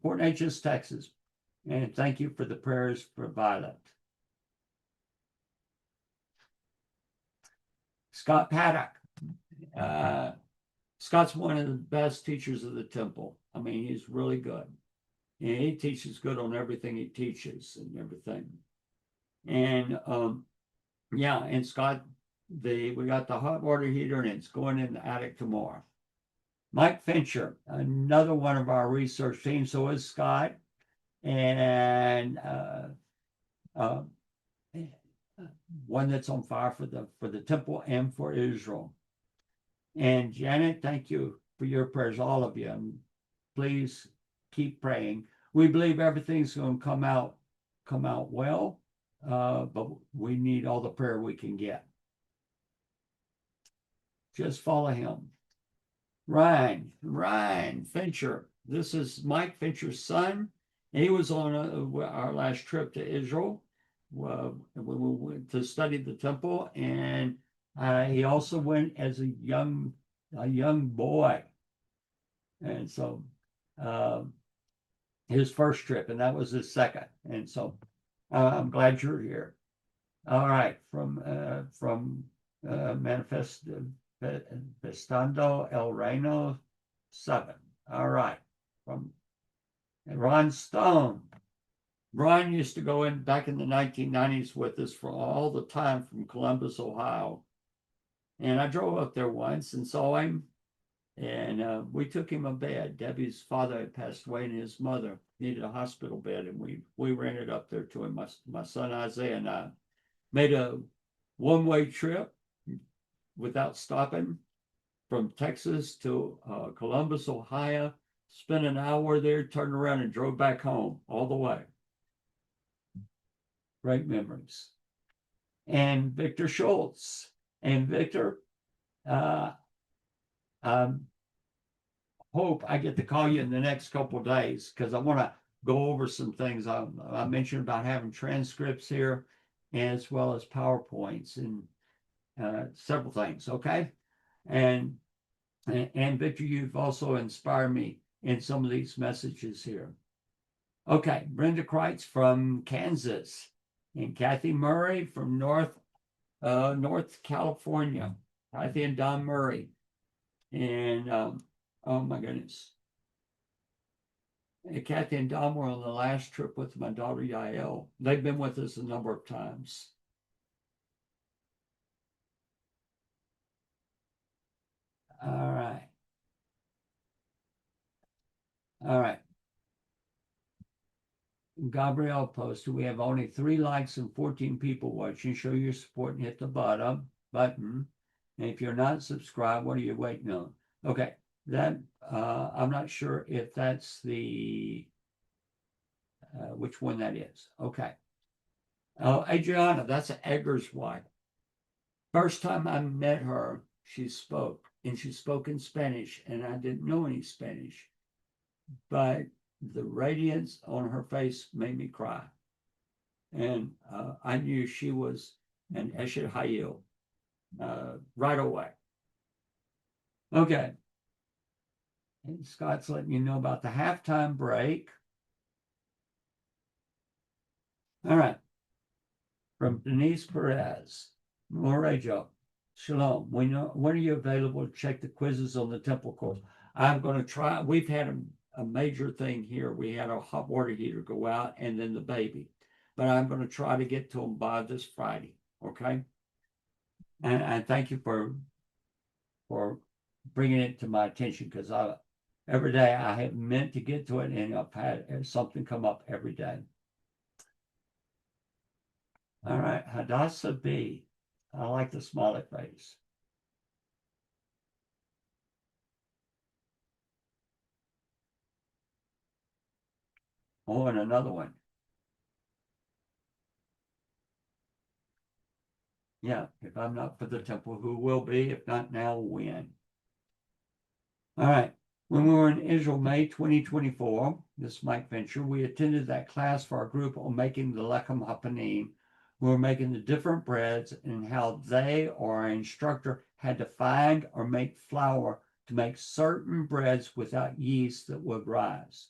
Port Neches, Texas. And thank you for the prayers for Violet. Scott Paddock. Scott's one of the best teachers of the temple. I mean, he's really good. And he teaches good on everything he teaches and everything. And yeah, and Scott, we got the hot water heater and it's going in the attic tomorrow. Mike Fincher, another one of our research team. So is Scott. And one that's on fire for the temple and for Israel. And Janet, thank you for your prayers, all of you. And please keep praying. we believe everything's going to come out well, but we need all the prayer we can get. Just follow him. Ryan Fincher. This is Mike Fincher's son. He was on our last trip to Israel when we went to study the temple, and he also went as a young boy, and so his first trip, and that was his second, and so I'm glad you're here. All right, from Manifestando El Reino 7. All right, from Ron Stone. Ron used to go in back in the 1990s with us for all the time from Columbus, Ohio. And I drove up there once and saw him, and we took him a bed. Debbie's father had passed away, and his mother needed a hospital bed, and we rented up there to him. My son Isaiah and I made a one-way trip without stopping from Texas to Columbus, Ohio. Spent an hour there, turned around, and drove back home all the way. Great memories. And Victor Schultz. And Victor, hope I get to call you in the next couple of days, because I want to go over some things. I mentioned about having transcripts here, as well as PowerPoints and several things. Okay. And Victor, you've also inspired me in some of these messages here. Okay. Brenda Kreitz from Kansas, and Kathy Murray from North California. Kathy and Don Murray. And oh my goodness. And Kathy and Don were on the last trip with my daughter Yael. They've been with us a number of times. All right. All right. Gabrielle posted, we have only 3 likes and 14 people watching. Show your support and hit the button. And if you're not subscribed, what are you waiting on? Okay, that I'm not sure if that's the which one that is. Okay. Oh, Adriana, that's Edgar's wife. First time I met her, she spoke, and she spoke in Spanish, and I didn't know any Spanish, but the radiance on her face made me cry. And I knew she was an Eshet Hayil right away. Okay. And Scott's letting you know about the halftime break. All right. From Denise Perez, Morejo, Shalom. When are you available to check the quizzes on the temple course? I'm going to try. We've had a major thing here. We had a hot water heater go out, and then the baby. But I'm going to try to get to them by this Friday. Okay. And I thank you for bringing it to my attention, because every day I have meant to get to it, and I've had something come up every day. All right, Hadassah B. I like the smiley face. Oh, and another one. Yeah, if I'm not for the temple, who will be? If not now, when? All right. When we were in Israel, May 2024, this is Mike Fincher, we attended that class for our group on making the Lechem Hapanim. We were making the different breads and how they or our instructor had to find or make flour to make certain breads without yeast that would rise.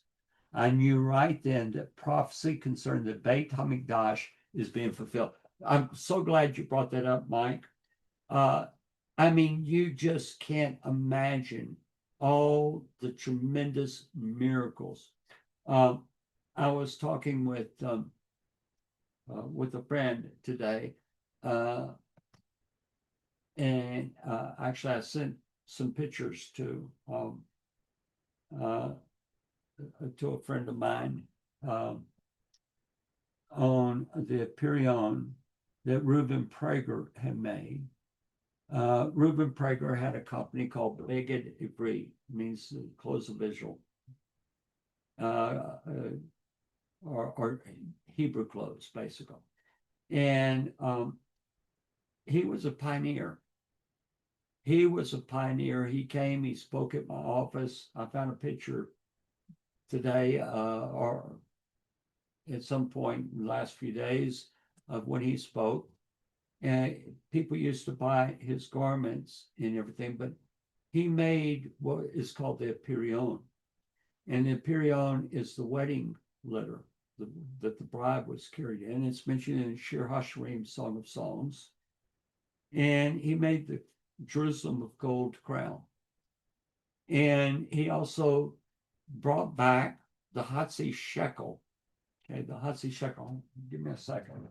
I knew right then that prophecy concerning the Beit HaMikdash is being fulfilled. I'm so glad you brought that up, Mike. I mean, you just can't imagine all the tremendous miracles. I was talking with a friend today, and actually I sent some pictures to a friend of mine on the Purion that Reuben Prager had made. Reuben Prager had a company called Beged Ivri, means the clothes of Israel. or Hebrew clothes, basically. And he was a pioneer. He was a pioneer. He came, he spoke at my office. I found a picture today or at some point in the last few days of when he spoke. And people used to buy his garments and everything, but he made what is called the Apirion. And the Apirion is the wedding litter that the bride was carried in. It's mentioned in Shir HaShirim, Song of Songs. And he made the Jerusalem of gold crown. And he also brought back the Hatzi shekel. Okay, the Hatzi shekel. Give me a second.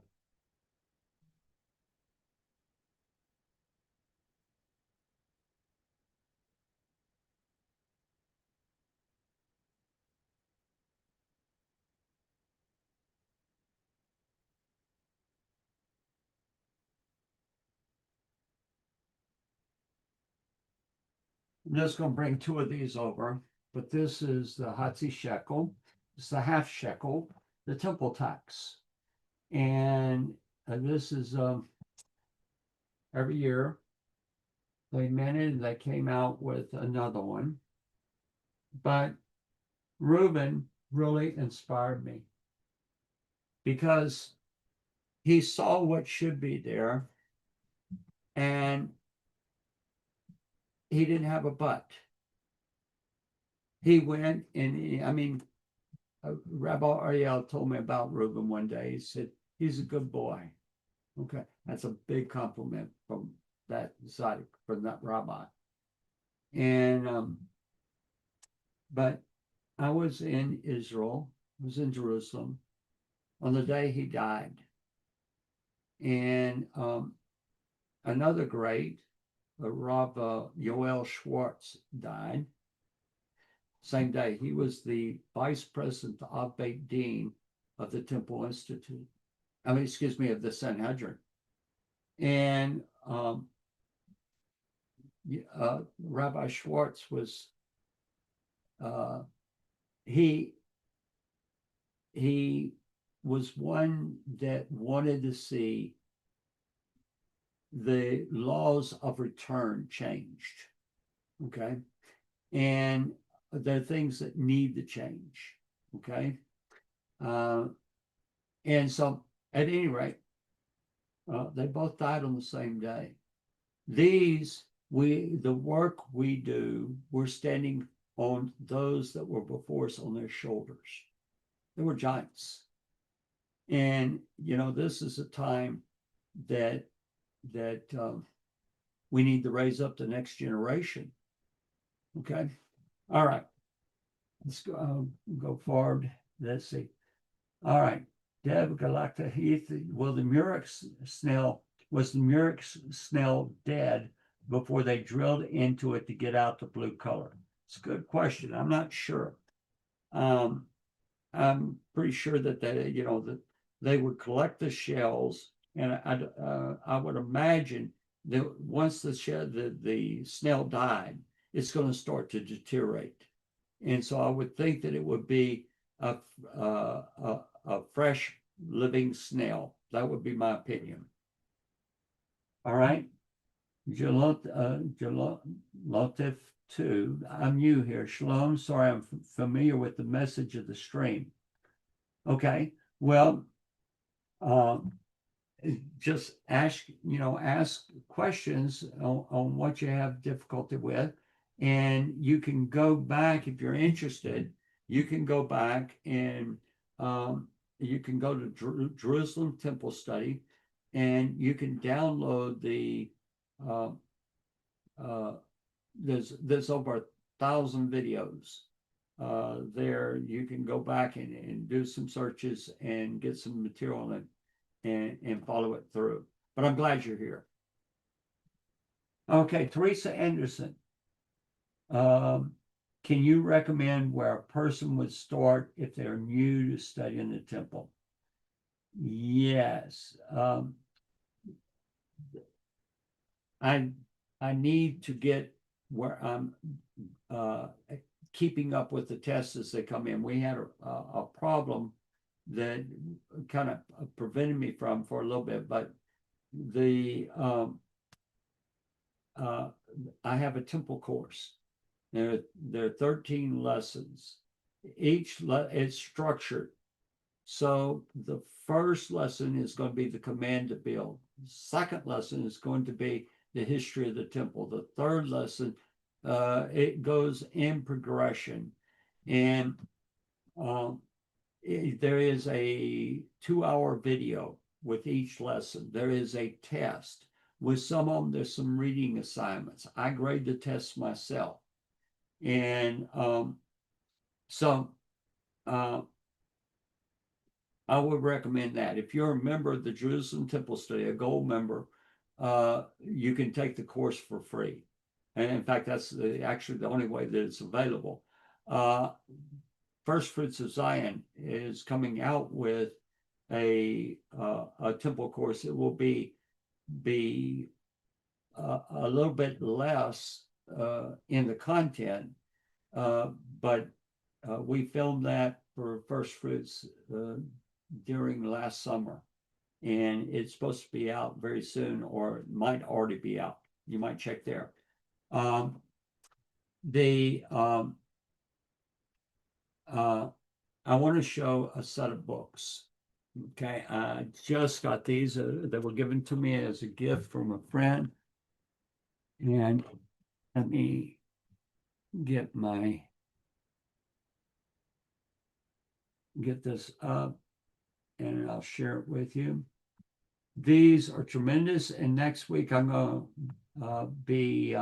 I'm just going to bring two of these over, but this is the Hatzi shekel. It's the half shekel, the temple tax. And this is every year they minted and they came out with another one. But Reuben really inspired me because he saw what should be there and he didn't have a but. He went and Rabbi Ariel told me about Reuben one day. He said, he's a good boy. Okay, that's a big compliment from that side, from that rabbi. And but I was in Israel, I was in Jerusalem on the day he died. And another great, Rav Yoel Schwartz, died. Same day. He was the vice president of Beit Din of the Temple Institute. Of the Sanhedrin. And Rabbi Schwartz was, he was one that wanted to see the laws of return changed. Okay. And there are things that need to change. Okay. And so at any rate, they both died on the same day. The work we do, we're standing on those that were before us on their shoulders. They were giants. And, this is a time that we need to raise up the next generation. Okay. All right. Let's go forward. Let's see. All right. Deb Galacta Heath. Was the Murex snail dead before they drilled into it to get out the blue color? It's a good question. I'm not sure. I'm pretty sure that that they would collect the shells, and I would imagine that once the snail died, it's going to start to deteriorate, and so I would think that it would be a fresh living snail. That would be my opinion. All right. Jalotif 2. I'm new here. Shalom. Sorry, I'm familiar with the message of the stream. Okay. Well, just ask questions on what you have difficulty with. And you can go back if you're interested. You can go back and you can go to Jerusalem Temple Study, and you can download the there's over 1,000 videos there. You can go back and do some searches and get some material on it and follow it through. But I'm glad you're here. Okay, Teresa Anderson. Can you recommend where a person would start if they're new to studying the temple? Yes. I need to get where I'm keeping up with the tests as they come in. We had a problem that kind of prevented me from for a little bit, but I have a temple course. There are 13 lessons. It's structured. So the first lesson is going to be the command to build. The second lesson is going to be the history of the temple. The third lesson, it goes in progression. And there is a 2-hour video with each lesson. There is a test. With some of them, there's some reading assignments. I grade the tests myself. And so I would recommend that. If you're a member of the Jerusalem Temple Study, a gold member, you can take the course for free. And in fact, that's actually the only way that it's available. First Fruits of Zion is coming out with a temple course. It will be a little bit less in the content, but we filmed that for First Fruits during last summer, and it's supposed to be out very soon, or it might already be out. You might check there. I want to show a set of books. Okay, I just got these that were given to me as a gift from a friend. And let me get this up and I'll share it with you. These are tremendous. And next week I'm going to be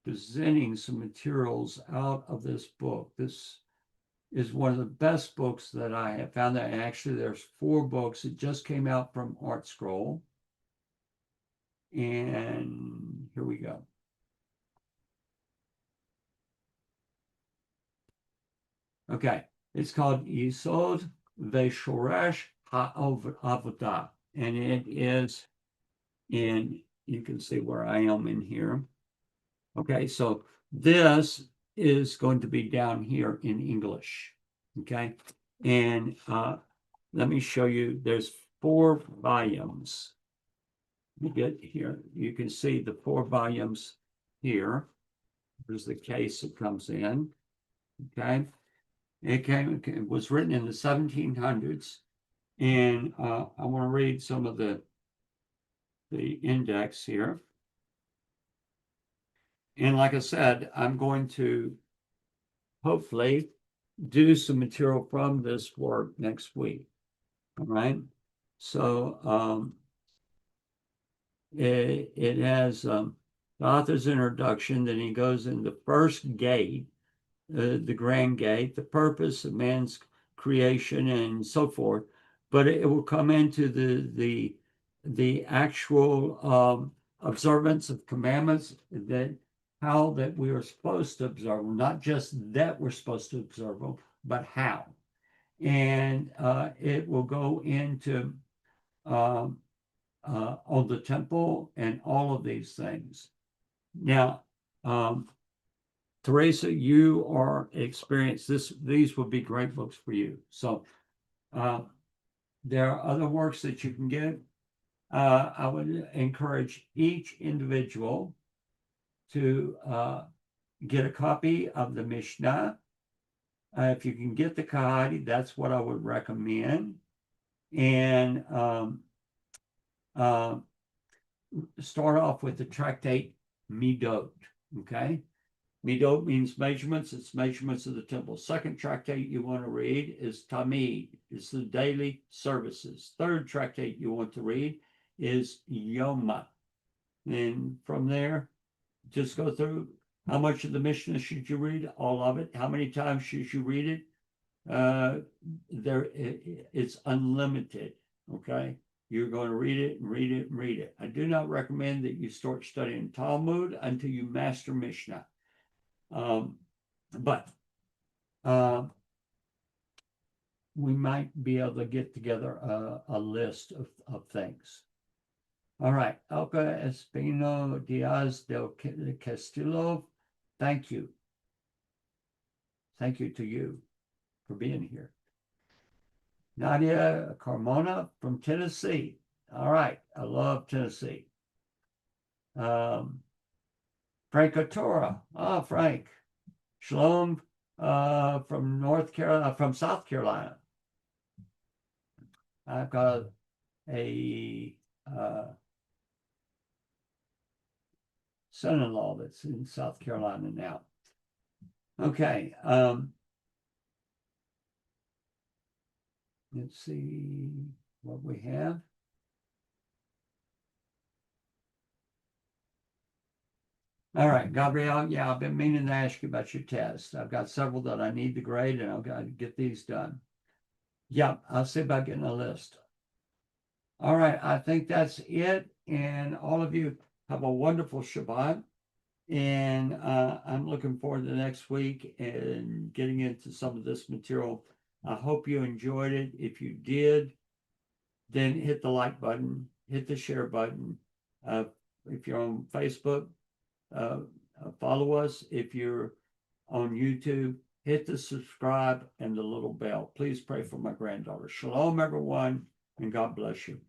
presenting some materials out of this book. This is one of the best books that I have found. That actually there's 4 books. It just came out from Art Scroll. And here we go. Okay, it's called Yisod Veshoresh HaAvodah, and it is in, you can see where I am in here. Okay, so this is going to be down here in English. Okay, and let me show you, there's 4 volumes. Let me get here. You can see the 4 volumes here. There's the case it comes in. Okay, it was written in the 1700s, and I want to read some of the index here. And like I said, I'm going to hopefully do some material from this work next week. All right. So it has the author's introduction. Then he goes in the first gate, the grand gate, the purpose of man's creation, and so forth. But it will come into the actual observance of commandments, that how that we are supposed to observe them, not just that we're supposed to observe them, but how. And it will go into on the temple and all of these things. Now, Teresa, you are experienced. These would be great books for you. So there are other works that you can get. I would encourage each individual to get a copy of the Mishnah. If you can get the Kahati, that's what I would recommend. And start off with the tractate Midot. Okay, Midot means measurements. It's measurements of the temple. Second tractate you want to read is Tamid. It's the daily services. Third tractate you want to read is Yoma. And from there, just go through how much of the Mishnah should you read? All of it. How many times should you read it? It's unlimited. Okay, you're going to read it and read it and read it. I do not recommend that you start studying Talmud until you master Mishnah. But we might be able to get together a list of things. All right, Elka Espino Diaz del Castillo, thank you. thank you to you for being here. Nadia Carmona from Tennessee. All right. I love Tennessee. Frank Otora. Oh, Frank. Shalom from North Carolina, from South Carolina. I've got a son-in-law that's in South Carolina now. Okay. Let's see what we have. All right, Gabrielle. Yeah, I've been meaning to ask you about your test. I've got several that I need to grade, and I've got to get these done. Yeah, I'll see about getting a list. All right, I think that's it. And all of you have a wonderful Shabbat. And I'm looking forward to next week and getting into some of this material. I hope you enjoyed it. If you did, then hit the like button, hit the share button. If you're on Facebook, follow us. If you're on YouTube, hit the subscribe and the little bell. Please pray for my granddaughter. Shalom, everyone, and God bless you.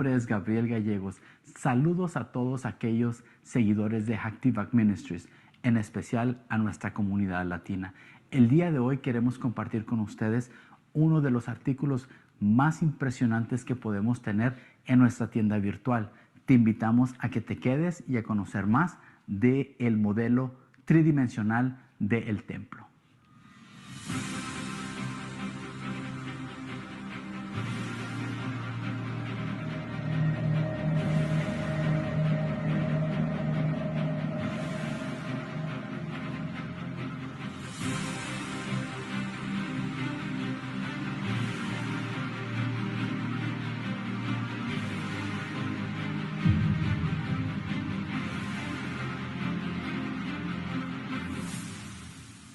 nombre es Gabriel Gallegos. Saludos a todos aquellos seguidores de Hacktivac Ministries, en especial a nuestra comunidad latina. El día de hoy queremos compartir con ustedes uno de los artículos más impresionantes que podemos tener en nuestra tienda virtual. Te invitamos a que te quedes y a conocer más del modelo tridimensional del templo.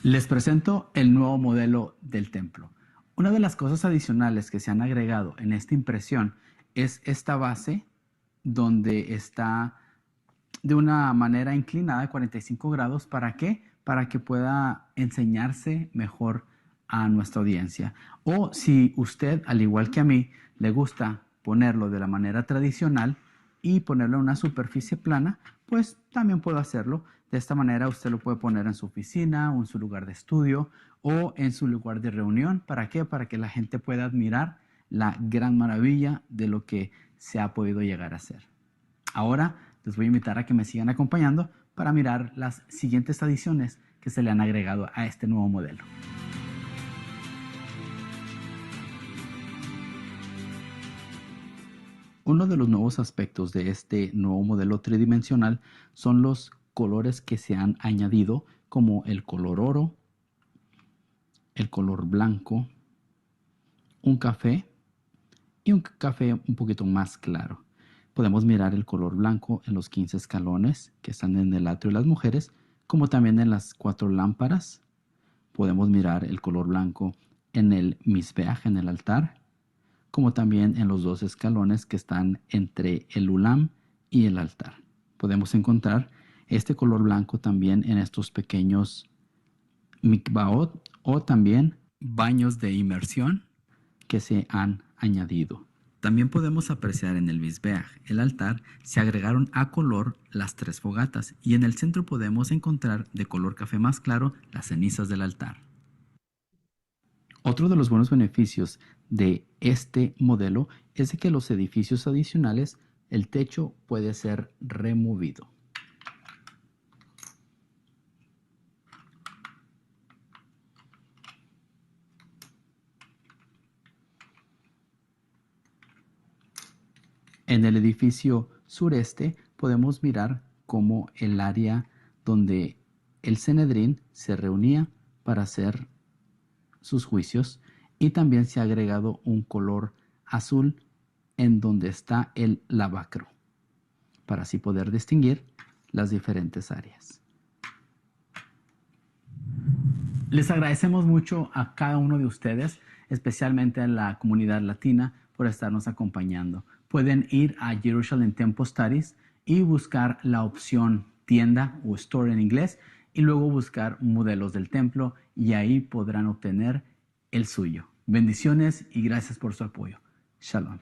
Les presento el nuevo modelo del templo. Una de las cosas adicionales que se han agregado en esta impresión es esta base donde está de una manera inclinada, 45 grados. ¿Para qué? Para que pueda enseñarse mejor a nuestra audiencia. O si usted, al igual que a mí, le gusta ponerlo de la manera tradicional y ponerlo en una superficie plana, pues también puedo hacerlo. De esta manera usted lo puede poner en su oficina o en su lugar de estudio o en su lugar de reunión. ¿Para qué? Para que la gente pueda admirar la gran maravilla de lo que se ha podido llegar a hacer. Ahora les voy a invitar a que me sigan acompañando para mirar las siguientes adiciones que se le han agregado a este nuevo modelo. Uno de los nuevos aspectos de este nuevo modelo tridimensional son los colores que se han añadido, como el color oro, el color blanco, un café y un café un poquito más claro. Podemos mirar el color blanco en los 15 escalones que están en el atrio de las mujeres, como también en las 4 lámparas. Podemos mirar el color blanco en el misbeach, en el altar, como también en los 2 escalones que están entre el ulam y el altar. Podemos encontrar este color blanco también en estos pequeños mikvaot o también baños de inmersión que se han añadido. También podemos apreciar en el misbeach, el altar, se agregaron a color las 3 fogatas y en el centro podemos encontrar de color café más claro las cenizas del altar. Otro de los buenos beneficios de este modelo es de que los edificios adicionales, el techo puede ser removido. En el edificio sureste podemos mirar cómo el área donde el Sanedrín se reunía para hacer sus juicios, y también se ha agregado un color azul en donde está el lavacro para así poder distinguir las diferentes áreas. Les agradecemos mucho a cada uno de ustedes, especialmente a la comunidad latina, por estarnos acompañando. Pueden ir a Jerusalem Temple Studies y buscar la opción tienda o store en inglés y luego buscar modelos del templo y ahí podrán obtener el suyo. Bendiciones y gracias por su apoyo. Shalom.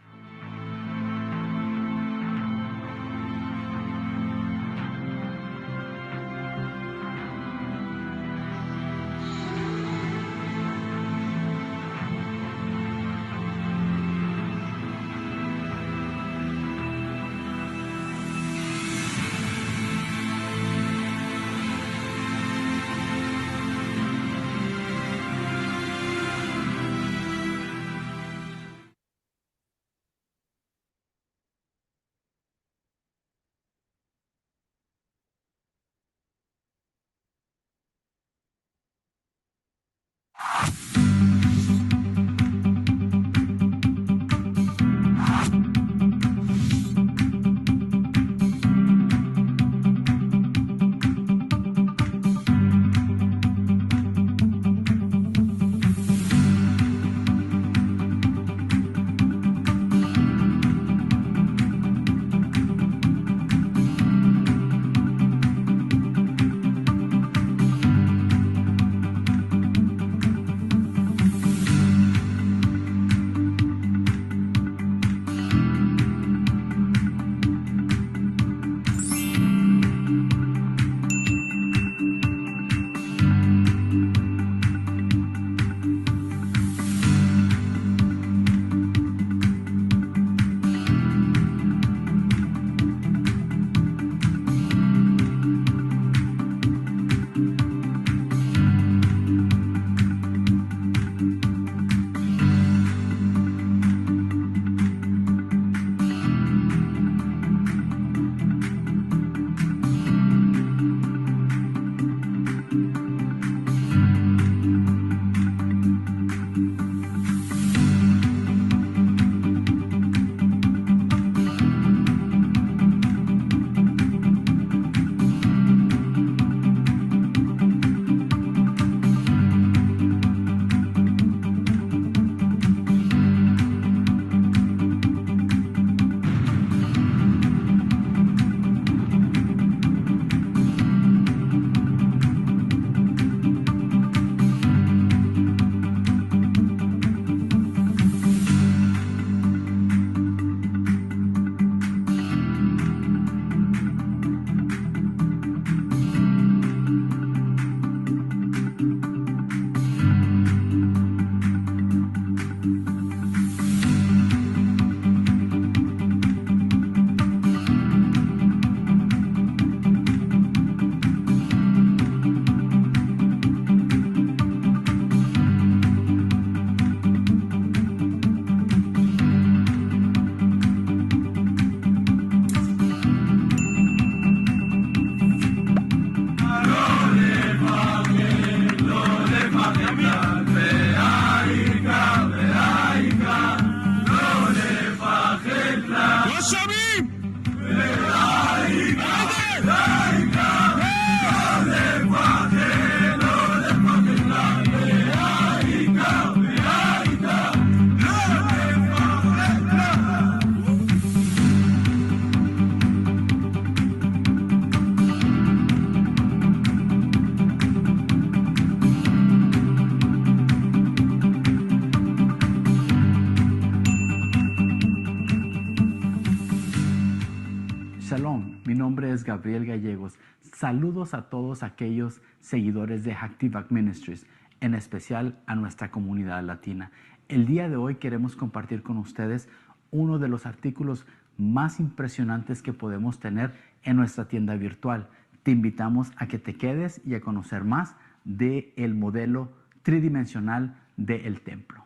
Gabriel Gallegos. Saludos a todos aquellos seguidores de Active Ministries, en especial a nuestra comunidad latina. El día de hoy queremos compartir con ustedes uno de los artículos más impresionantes que podemos tener en nuestra tienda virtual. Te invitamos a que te quedes y a conocer más del modelo tridimensional del templo.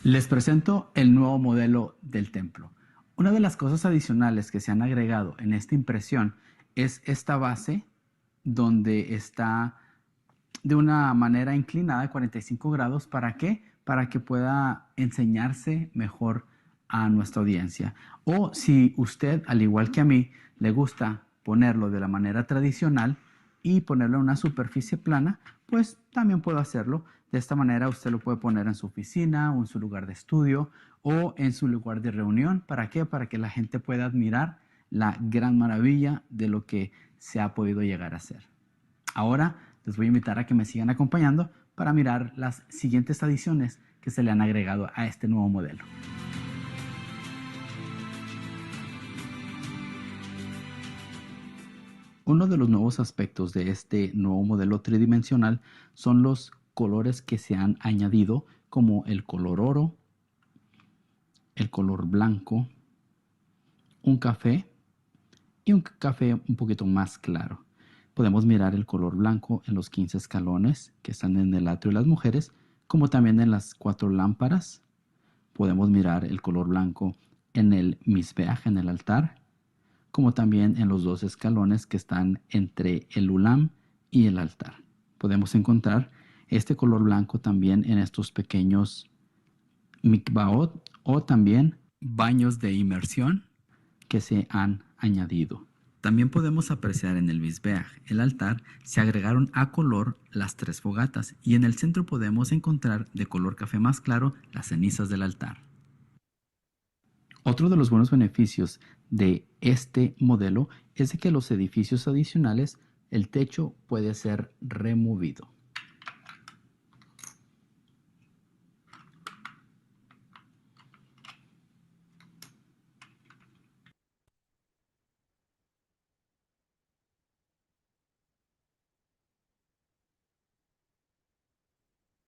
Les presento el nuevo modelo del templo. Una de las cosas adicionales que se han agregado en esta impresión es esta base donde está de una manera inclinada de 45 grados. ¿Para qué? Para que pueda enseñarse mejor a nuestra audiencia. O si usted, al igual que a mí, le gusta ponerlo de la manera tradicional y ponerlo en una superficie plana, pues también puedo hacerlo. De esta manera usted lo puede poner en su oficina o en su lugar de estudio o en su lugar de reunión. ¿Para qué? Para que la gente pueda admirar la gran maravilla de lo que se ha podido llegar a hacer. Ahora les voy a invitar a que me sigan acompañando para mirar las siguientes adiciones que se le han agregado a este nuevo modelo. Uno de los nuevos aspectos de este nuevo modelo tridimensional son los colores que se han añadido, como el color oro, el color blanco, un café y un café un poquito más claro. Podemos mirar el color blanco en los 15 escalones que están en el atrio de las mujeres, como también en las 4 lámparas. Podemos mirar el color blanco en el misbeach, en el altar, como también en los 2 escalones que están entre el ulam y el altar. Podemos encontrar este color blanco también en estos pequeños mikvaot o también baños de inmersión que se han añadido. También podemos apreciar en el misbeach, el altar, se agregaron a color las 3 fogatas y en el centro podemos encontrar de color café más claro las cenizas del altar. Otro de los buenos beneficios de este modelo es de que los edificios adicionales, el techo puede ser removido.